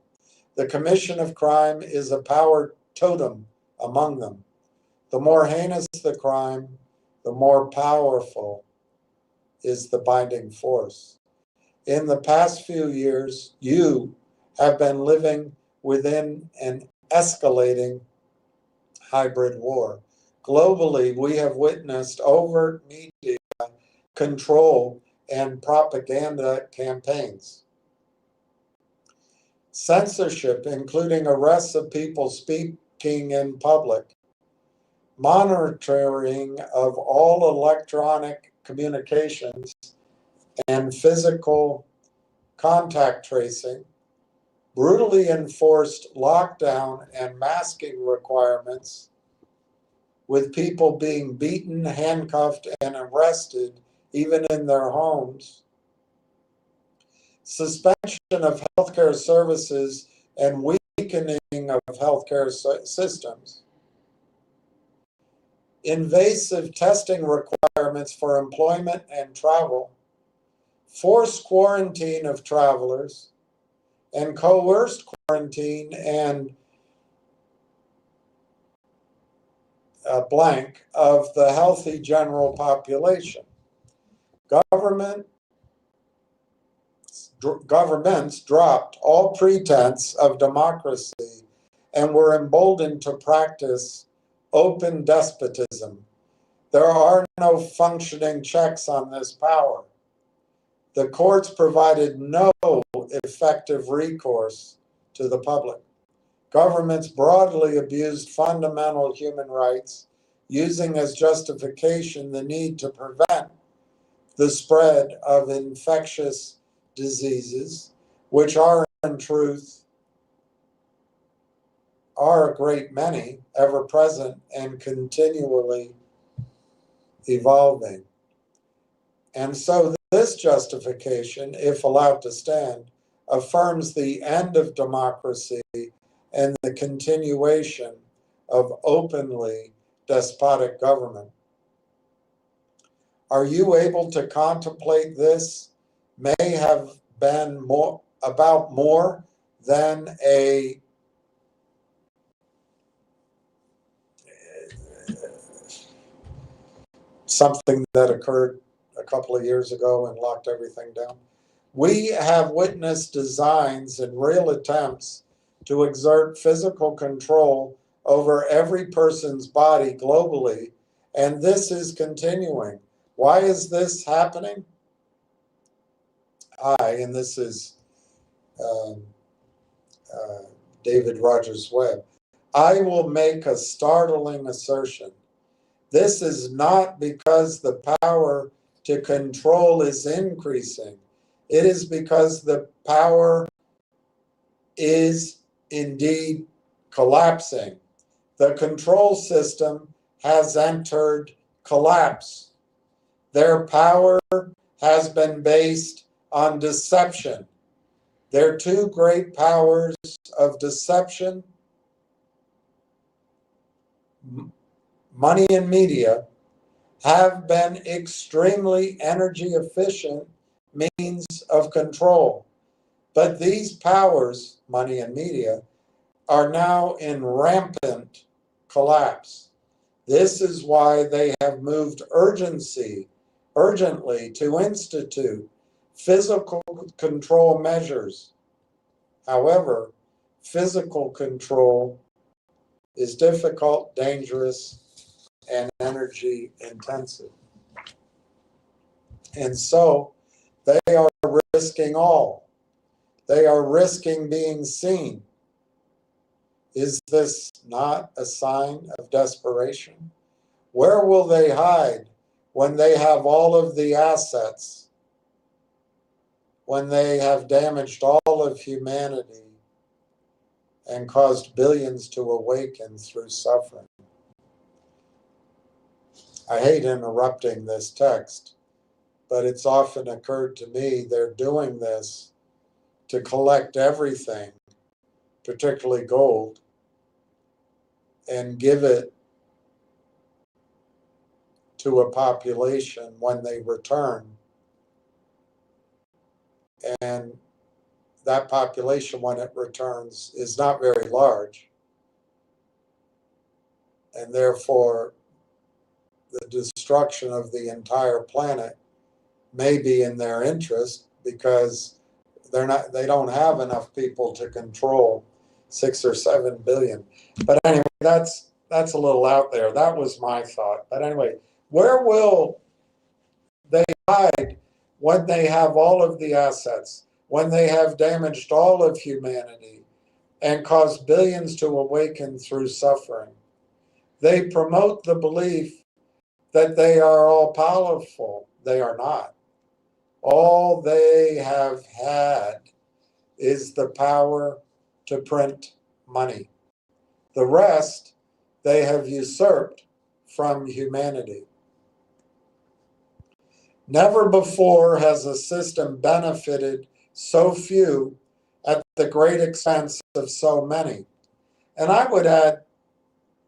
The commission of crime is a power totem among them. The more heinous the crime, the more powerful is the binding force. In the past few years, you have been living within an escalating hybrid war. Globally, we have witnessed overt media control and propaganda campaigns. Censorship, including arrests of people speaking in public, monitoring of all electronic communications and physical contact tracing, brutally enforced lockdown and masking requirements, with people being beaten, handcuffed, and arrested even in their homes, suspension of healthcare services and weakening of healthcare systems, invasive testing requirements for employment and travel, forced quarantine of travelers, and coerced quarantine and blank of the healthy general population. Governments dropped all pretense of democracy and were emboldened to practice open despotism. There are no functioning checks on this power. The courts provided no effective recourse to the public. Governments broadly abused fundamental human rights, using as justification the need to prevent the spread of infectious diseases, which are in truth a great many, ever present and continually evolving. And so this justification, if allowed to stand, affirms the end of democracy and the continuation of openly despotic government. Are you able to contemplate this? May have been more than a something that occurred a couple of years ago and locked everything down. We have witnessed designs and real attempts to exert physical control over every person's body globally, and this is continuing. Why is this happening? And this is David Rogers Webb. I will make a startling assertion. This is not because the power to control is increasing. It is because the power is indeed collapsing. The control system has entered collapse. Their power has been based on deception. Their two great powers of deception, money and media, have been extremely energy efficient means of control. But these powers, money and media, are now in rampant collapse. This is why they have moved urgently to institute physical control measures. However, physical control is difficult, dangerous, and energy intensive. And so they are risking all. They are risking being seen. Is this not a sign of desperation? Where will they hide when they have all of the assets, when they have damaged all of humanity and caused billions to awaken through suffering? I hate interrupting this text, but it's often occurred to me they're doing this to collect everything, particularly gold, and give it to a population when they return. And that population, when it returns, is not very large. And therefore, the destruction of the entire planet may be in their interest because they don't have enough people to control 6 or 7 billion. But anyway, that's a little out there. That was my thought. But anyway, where will they hide when they have all of the assets, when they have damaged all of humanity and caused billions to awaken through suffering? They promote the belief that they are all powerful. They are not. All they have had is the power to print money. The rest they have usurped from humanity. Never before has a system benefited so few at the great expense of so many. And I would add,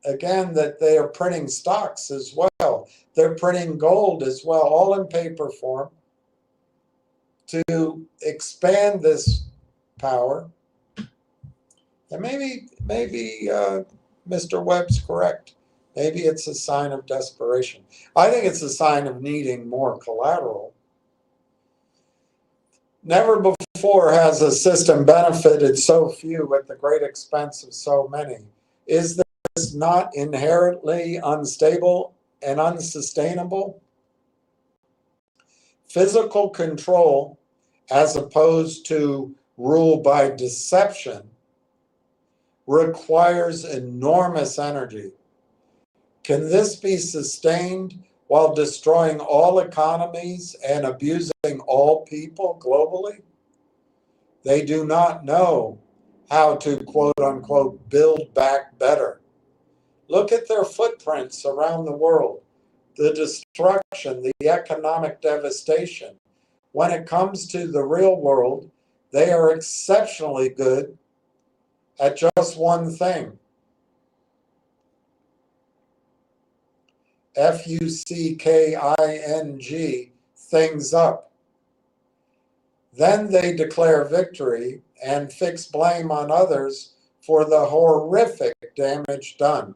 again, that they are printing stocks as well. They're printing gold as well, all in paper form, to expand this power. And maybe Mr. Webb's correct. Maybe it's a sign of desperation. I think it's a sign of needing more collateral. Never before has a system benefited so few at the great expense of so many. Is this not inherently unstable and unsustainable? Physical control, as opposed to rule by deception, requires enormous energy. Can this be sustained while destroying all economies and abusing all people globally? They do not know how to, quote unquote, build back better. Look at their footprints around the world, the destruction, the economic devastation. When it comes to the real world, they are exceptionally good at just one thing: FUCKING, things up. Then they declare victory and fix blame on others for the horrific damage done.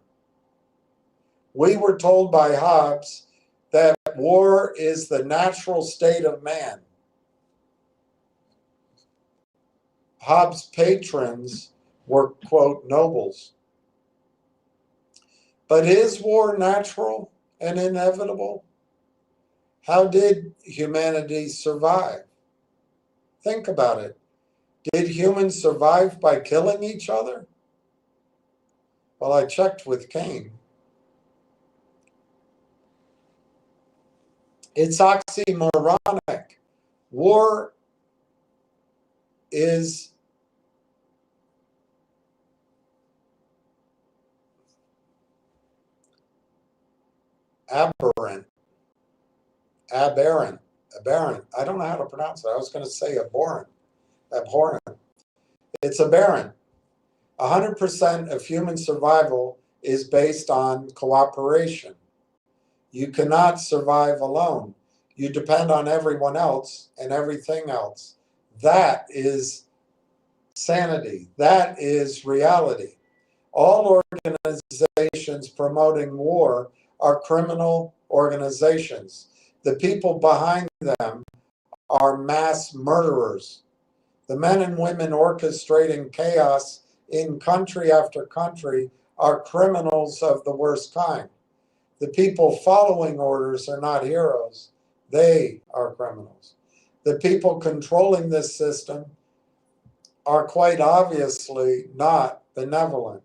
We were told by Hobbes that war is the natural state of man. Hobbes' patrons were, quote, nobles. But is war natural and inevitable? How did humanity survive? Think about it. Did humans survive by killing each other? Well, I checked with Cain. It's oxymoronic. War is aberrant. Aberrant. I don't know how to pronounce it. I was going to say abhorrent. It's aberrant. 100% of human survival is based on cooperation. You cannot survive alone. You depend on everyone else and everything else. That is sanity. That is reality. All organizations promoting war are criminal organizations. The people behind them are mass murderers. The men and women orchestrating chaos in country after country are criminals of the worst kind. The people following orders are not heroes. They are criminals. The people controlling this system are quite obviously not benevolent.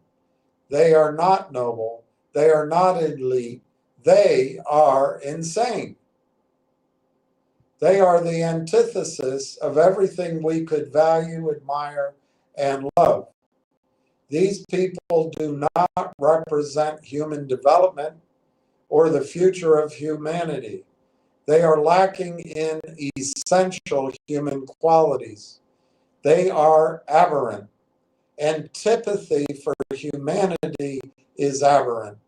They are not noble. They are not elite. They are insane. They are the antithesis of everything we could value, admire, and love. These people do not represent human development or the future of humanity. They are lacking in essential human qualities. They are aberrant. Antipathy for humanity is aberrant.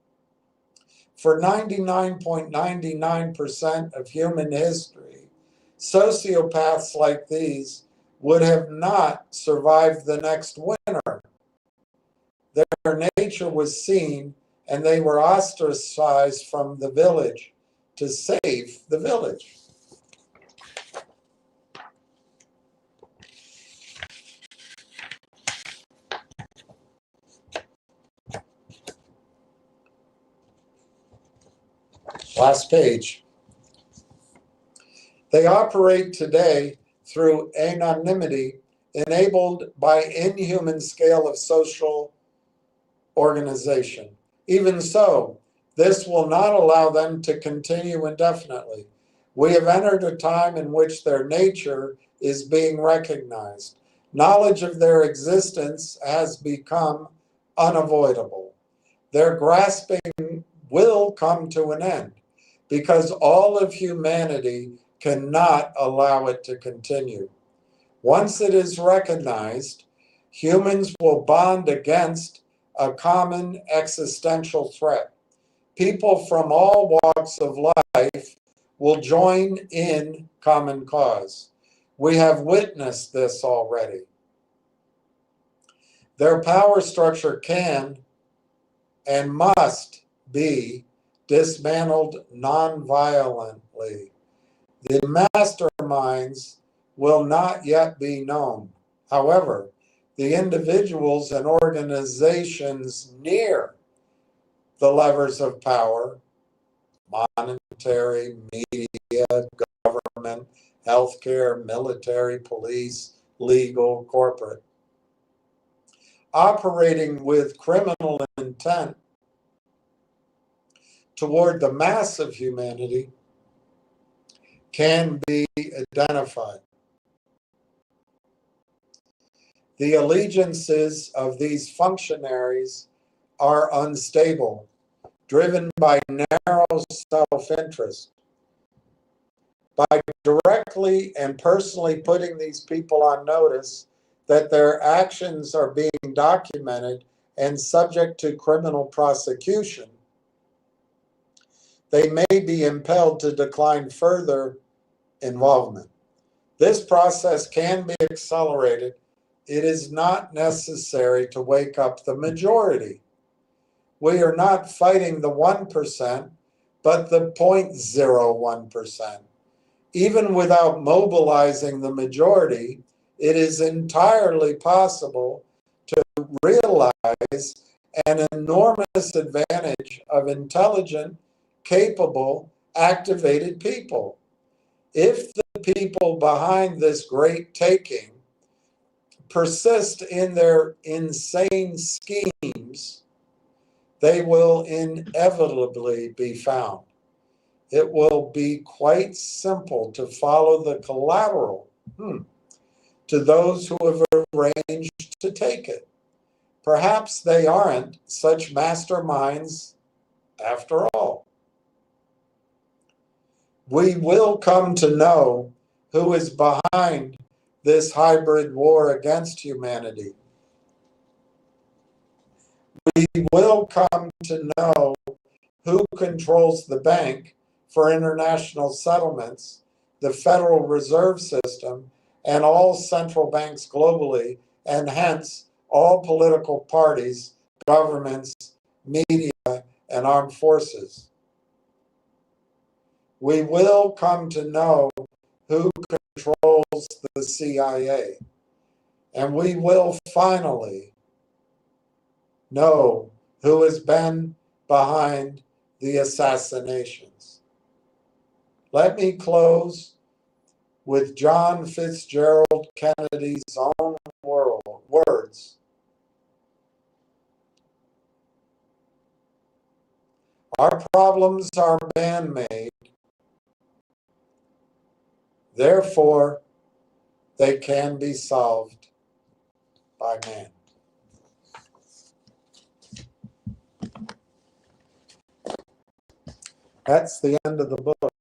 For 99.99% of human history, sociopaths like these would have not survived the next winter. Their nature was seen, and they were ostracized from the village to save the village. Last page. They operate today through anonymity enabled by inhuman scale of social organization. Even so, this will not allow them to continue indefinitely. We have entered a time in which their nature is being recognized. Knowledge of their existence has become unavoidable. Their grasping will come to an end because all of humanity cannot allow it to continue. Once it is recognized, humans will bond against a common existential threat. People from all walks of life will join in common cause. We have witnessed this already. Their power structure can and must be dismantled non-violently. The masterminds will not yet be known. However, the individuals and organizations near the levers of power, monetary, media, government, healthcare, military, police, legal, corporate, operating with criminal intent toward the mass of humanity, can be identified. The allegiances of these functionaries are unstable, driven by narrow self-interest. By directly and personally putting these people on notice that their actions are being documented and subject to criminal prosecution, they may be impelled to decline further involvement. This process can be accelerated. It is not necessary to wake up the majority. We are not fighting the 1%, but the 0.01%. Even without mobilizing the majority, it is entirely possible to realize an enormous advantage of intelligent, capable, activated people. If the people behind this great taking persist in their insane schemes, they will inevitably be found. It will be quite simple to follow the collateral to those who have arranged to take it. Perhaps they aren't such masterminds after all. We will come to know who is behind this hybrid war against humanity. We will come to know who controls the bank for international settlements, the Federal Reserve System, and all central banks globally, and hence all political parties, governments, media, and armed forces. We will come to know who controls the CIA, and we will finally know who has been behind the assassinations. Let me close with John Fitzgerald Kennedy's own words. Our problems are man-made, therefore they can be solved by man. That's the end of the book.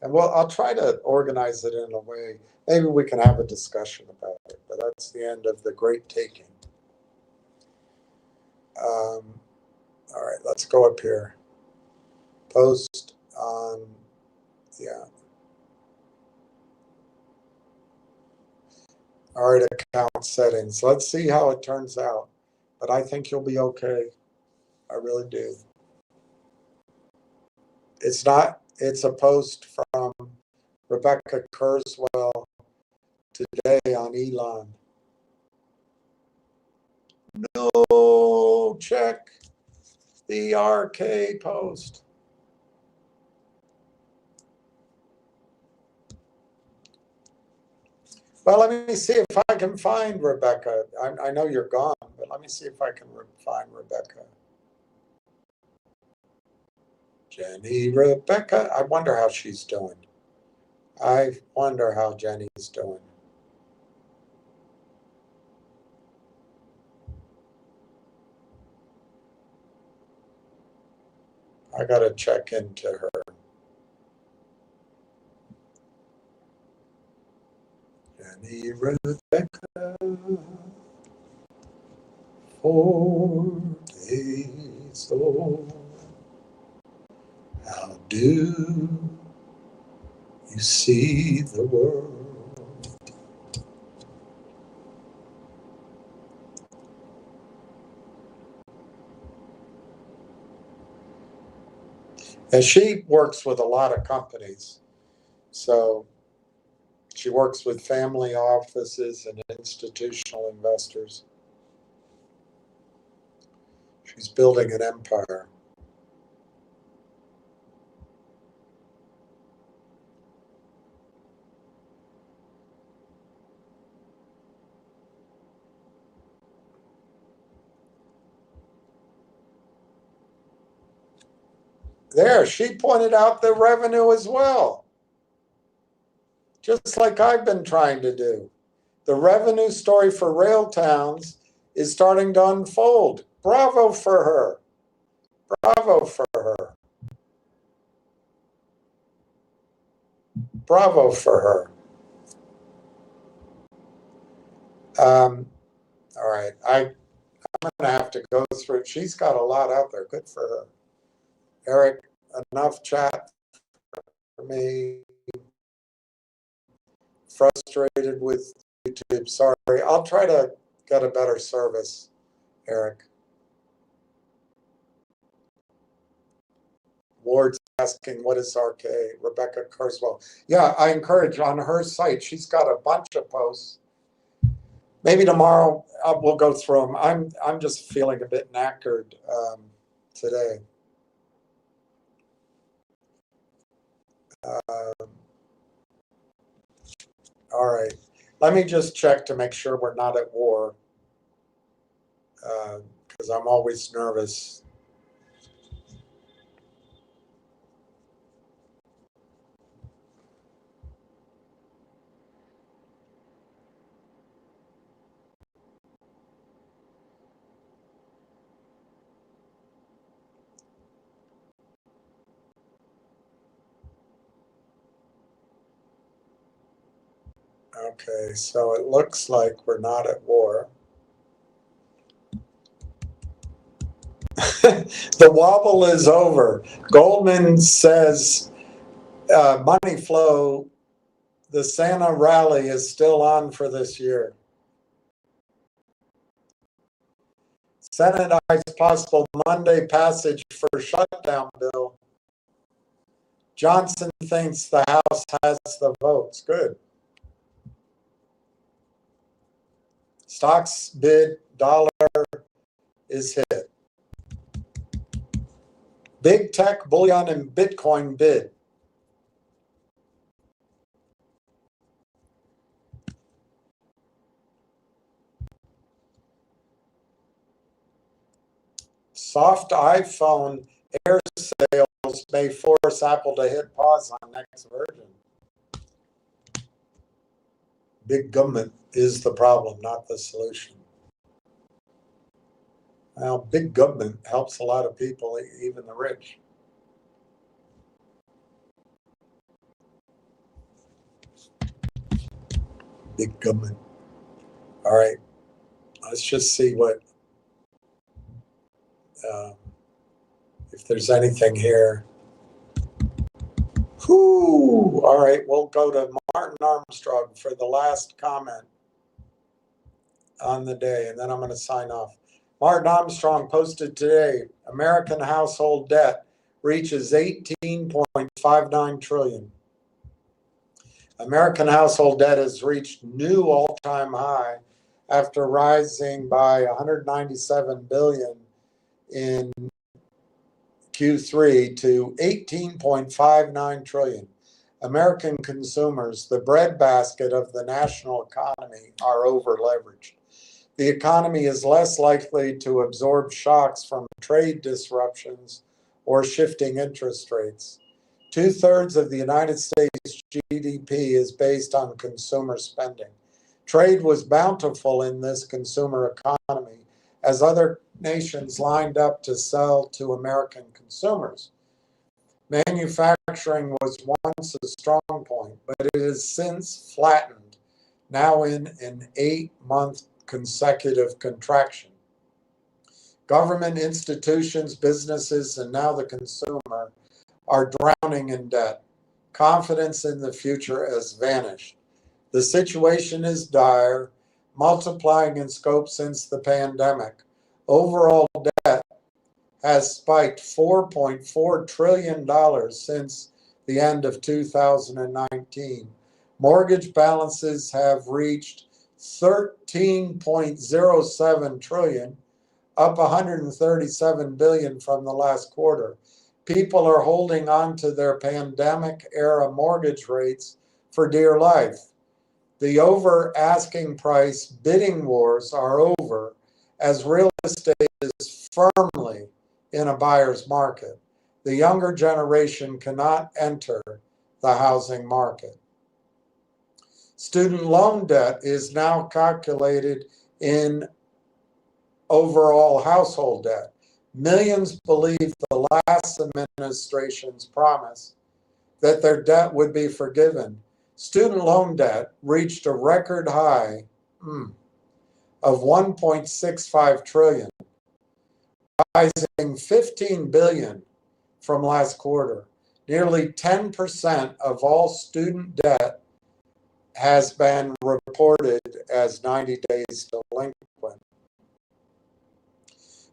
And well, I'll try to organize it in a way. Maybe we can have a discussion about it, but that's the end of The Great Taking. All right, let's go up here. Post on, yeah. All right, account settings. Let's see how it turns out. But I think you'll be okay. I really do. It's a post from Rebecca Kurzweil today on Elon. No, check the RK post. Well, let me see if I can find Rebecca. I know you're gone, but let me see if I can find Rebecca. Jenny Rebecca. I wonder how she's doing. I wonder how Jenny's doing. I got to check into her. Rebecca, 4 days old. How do you see the world? And she works with a lot of companies. So she works with family offices and institutional investors. She's building an empire. There, she pointed out the revenue as well, just like I've been trying to do. The revenue story for rail towns is starting to unfold. Bravo for her. Bravo for her. Bravo for her. All right, I'm going to have to go through. She's got a lot out there. Good for her. Eric, enough chat for me. Frustrated with YouTube. Sorry. I'll try to get a better service, Eric. Ward's asking, what is RK? Rebecca Carswell. Yeah, I encourage on her site. She's got a bunch of posts. Maybe tomorrow we'll go through them. I'm just feeling a bit knackered today. All right. Let me just check to make sure we're not at war, because I'm always nervous. Okay, so it looks like we're not at war. The wobble is over. Goldman says money flow, the Santa rally is still on for this year. Senate eyes possible Monday passage for shutdown bill. Johnson thinks the House has the votes. Good. Stocks bid, dollar is hit. Big tech, bullion, and Bitcoin bid. Soft iPhone Air sales may force Apple to hit pause on next version. Big government is the problem, not the solution. Well, big government helps a lot of people, even the rich. Big government. All right, let's just see what if there's anything here. Whoo! All right, we'll go to Martin Armstrong for the last comment on the day, and then I'm going to sign off. Martin Armstrong posted today, American household debt reaches 18.59 trillion. American household debt has reached new all-time high after rising by 197 billion in Q3 to 18.59 trillion. American consumers, the breadbasket of the national economy, are over-leveraged. The economy is less likely to absorb shocks from trade disruptions or shifting interest rates. 2/3 of the United States GDP is based on consumer spending. Trade was bountiful in this consumer economy as other nations lined up to sell to American consumers. Manufacturing was once a strong point, but it has since flattened. now in an 8-month consecutive contraction. Government institutions, businesses, and now the consumer are drowning in debt. Confidence in the future has vanished. The situation is dire, multiplying in scope since the pandemic. Overall debt has spiked $4.4 trillion since the end of 2019. Mortgage balances have reached $13.07 trillion, up $137 billion from the last quarter. People are holding on to their pandemic-era mortgage rates for dear life. The over-asking price bidding wars are over as real estate is firmly in a buyer's market. The younger generation cannot enter the housing market. Student loan debt is now calculated in overall household debt. Millions believe the last administration's promise that their debt would be forgiven. Student loan debt reached a record high of $1.65 trillion, rising $15 billion from last quarter. Nearly 10% of all student debt has been reported as 90 days delinquent.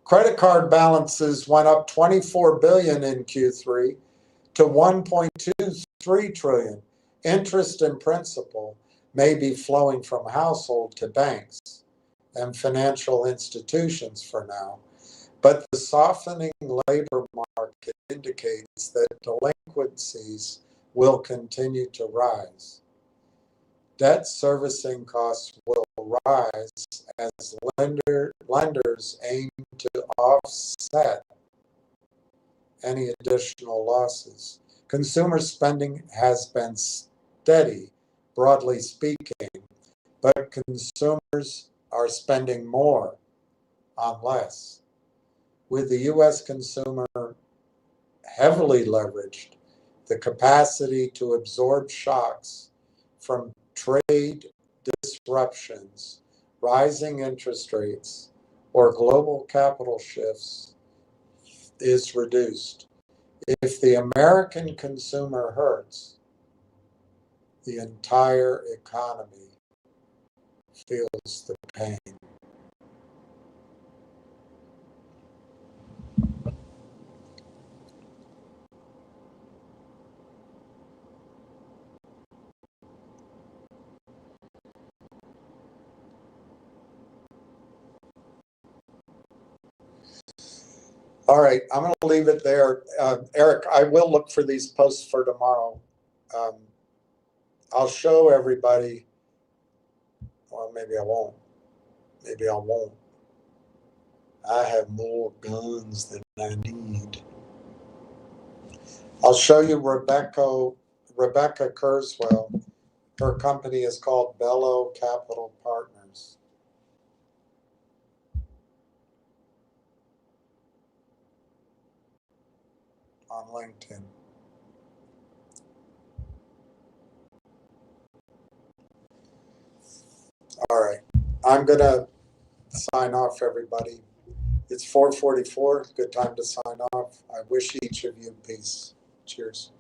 Credit card balances went up $24 billion in Q3 to $1.23 trillion. Interest and principal may be flowing from household to banks and financial institutions for now, but the softening labor market indicates that delinquencies will continue to rise. Debt servicing costs will rise as lenders aim to offset any additional losses. Consumer spending has been steady, broadly speaking, but consumers are spending more on less. With the U.S. consumer heavily leveraged, the capacity to absorb shocks from trade disruptions, rising interest rates, or global capital shifts is reduced. If the American consumer hurts, the entire economy feels the pain. All right, I'm going to leave it there. Eric, I will look for these posts for tomorrow. I'll show everybody. Well, maybe I won't. Maybe I won't. I have more guns than I need. I'll show you Rebecca Kurzweil. Her company is called Bello Capital Partners. On LinkedIn. All right. I'm going to sign off, everybody. It's 4:44. Good time to sign off. I wish each of you peace. Cheers.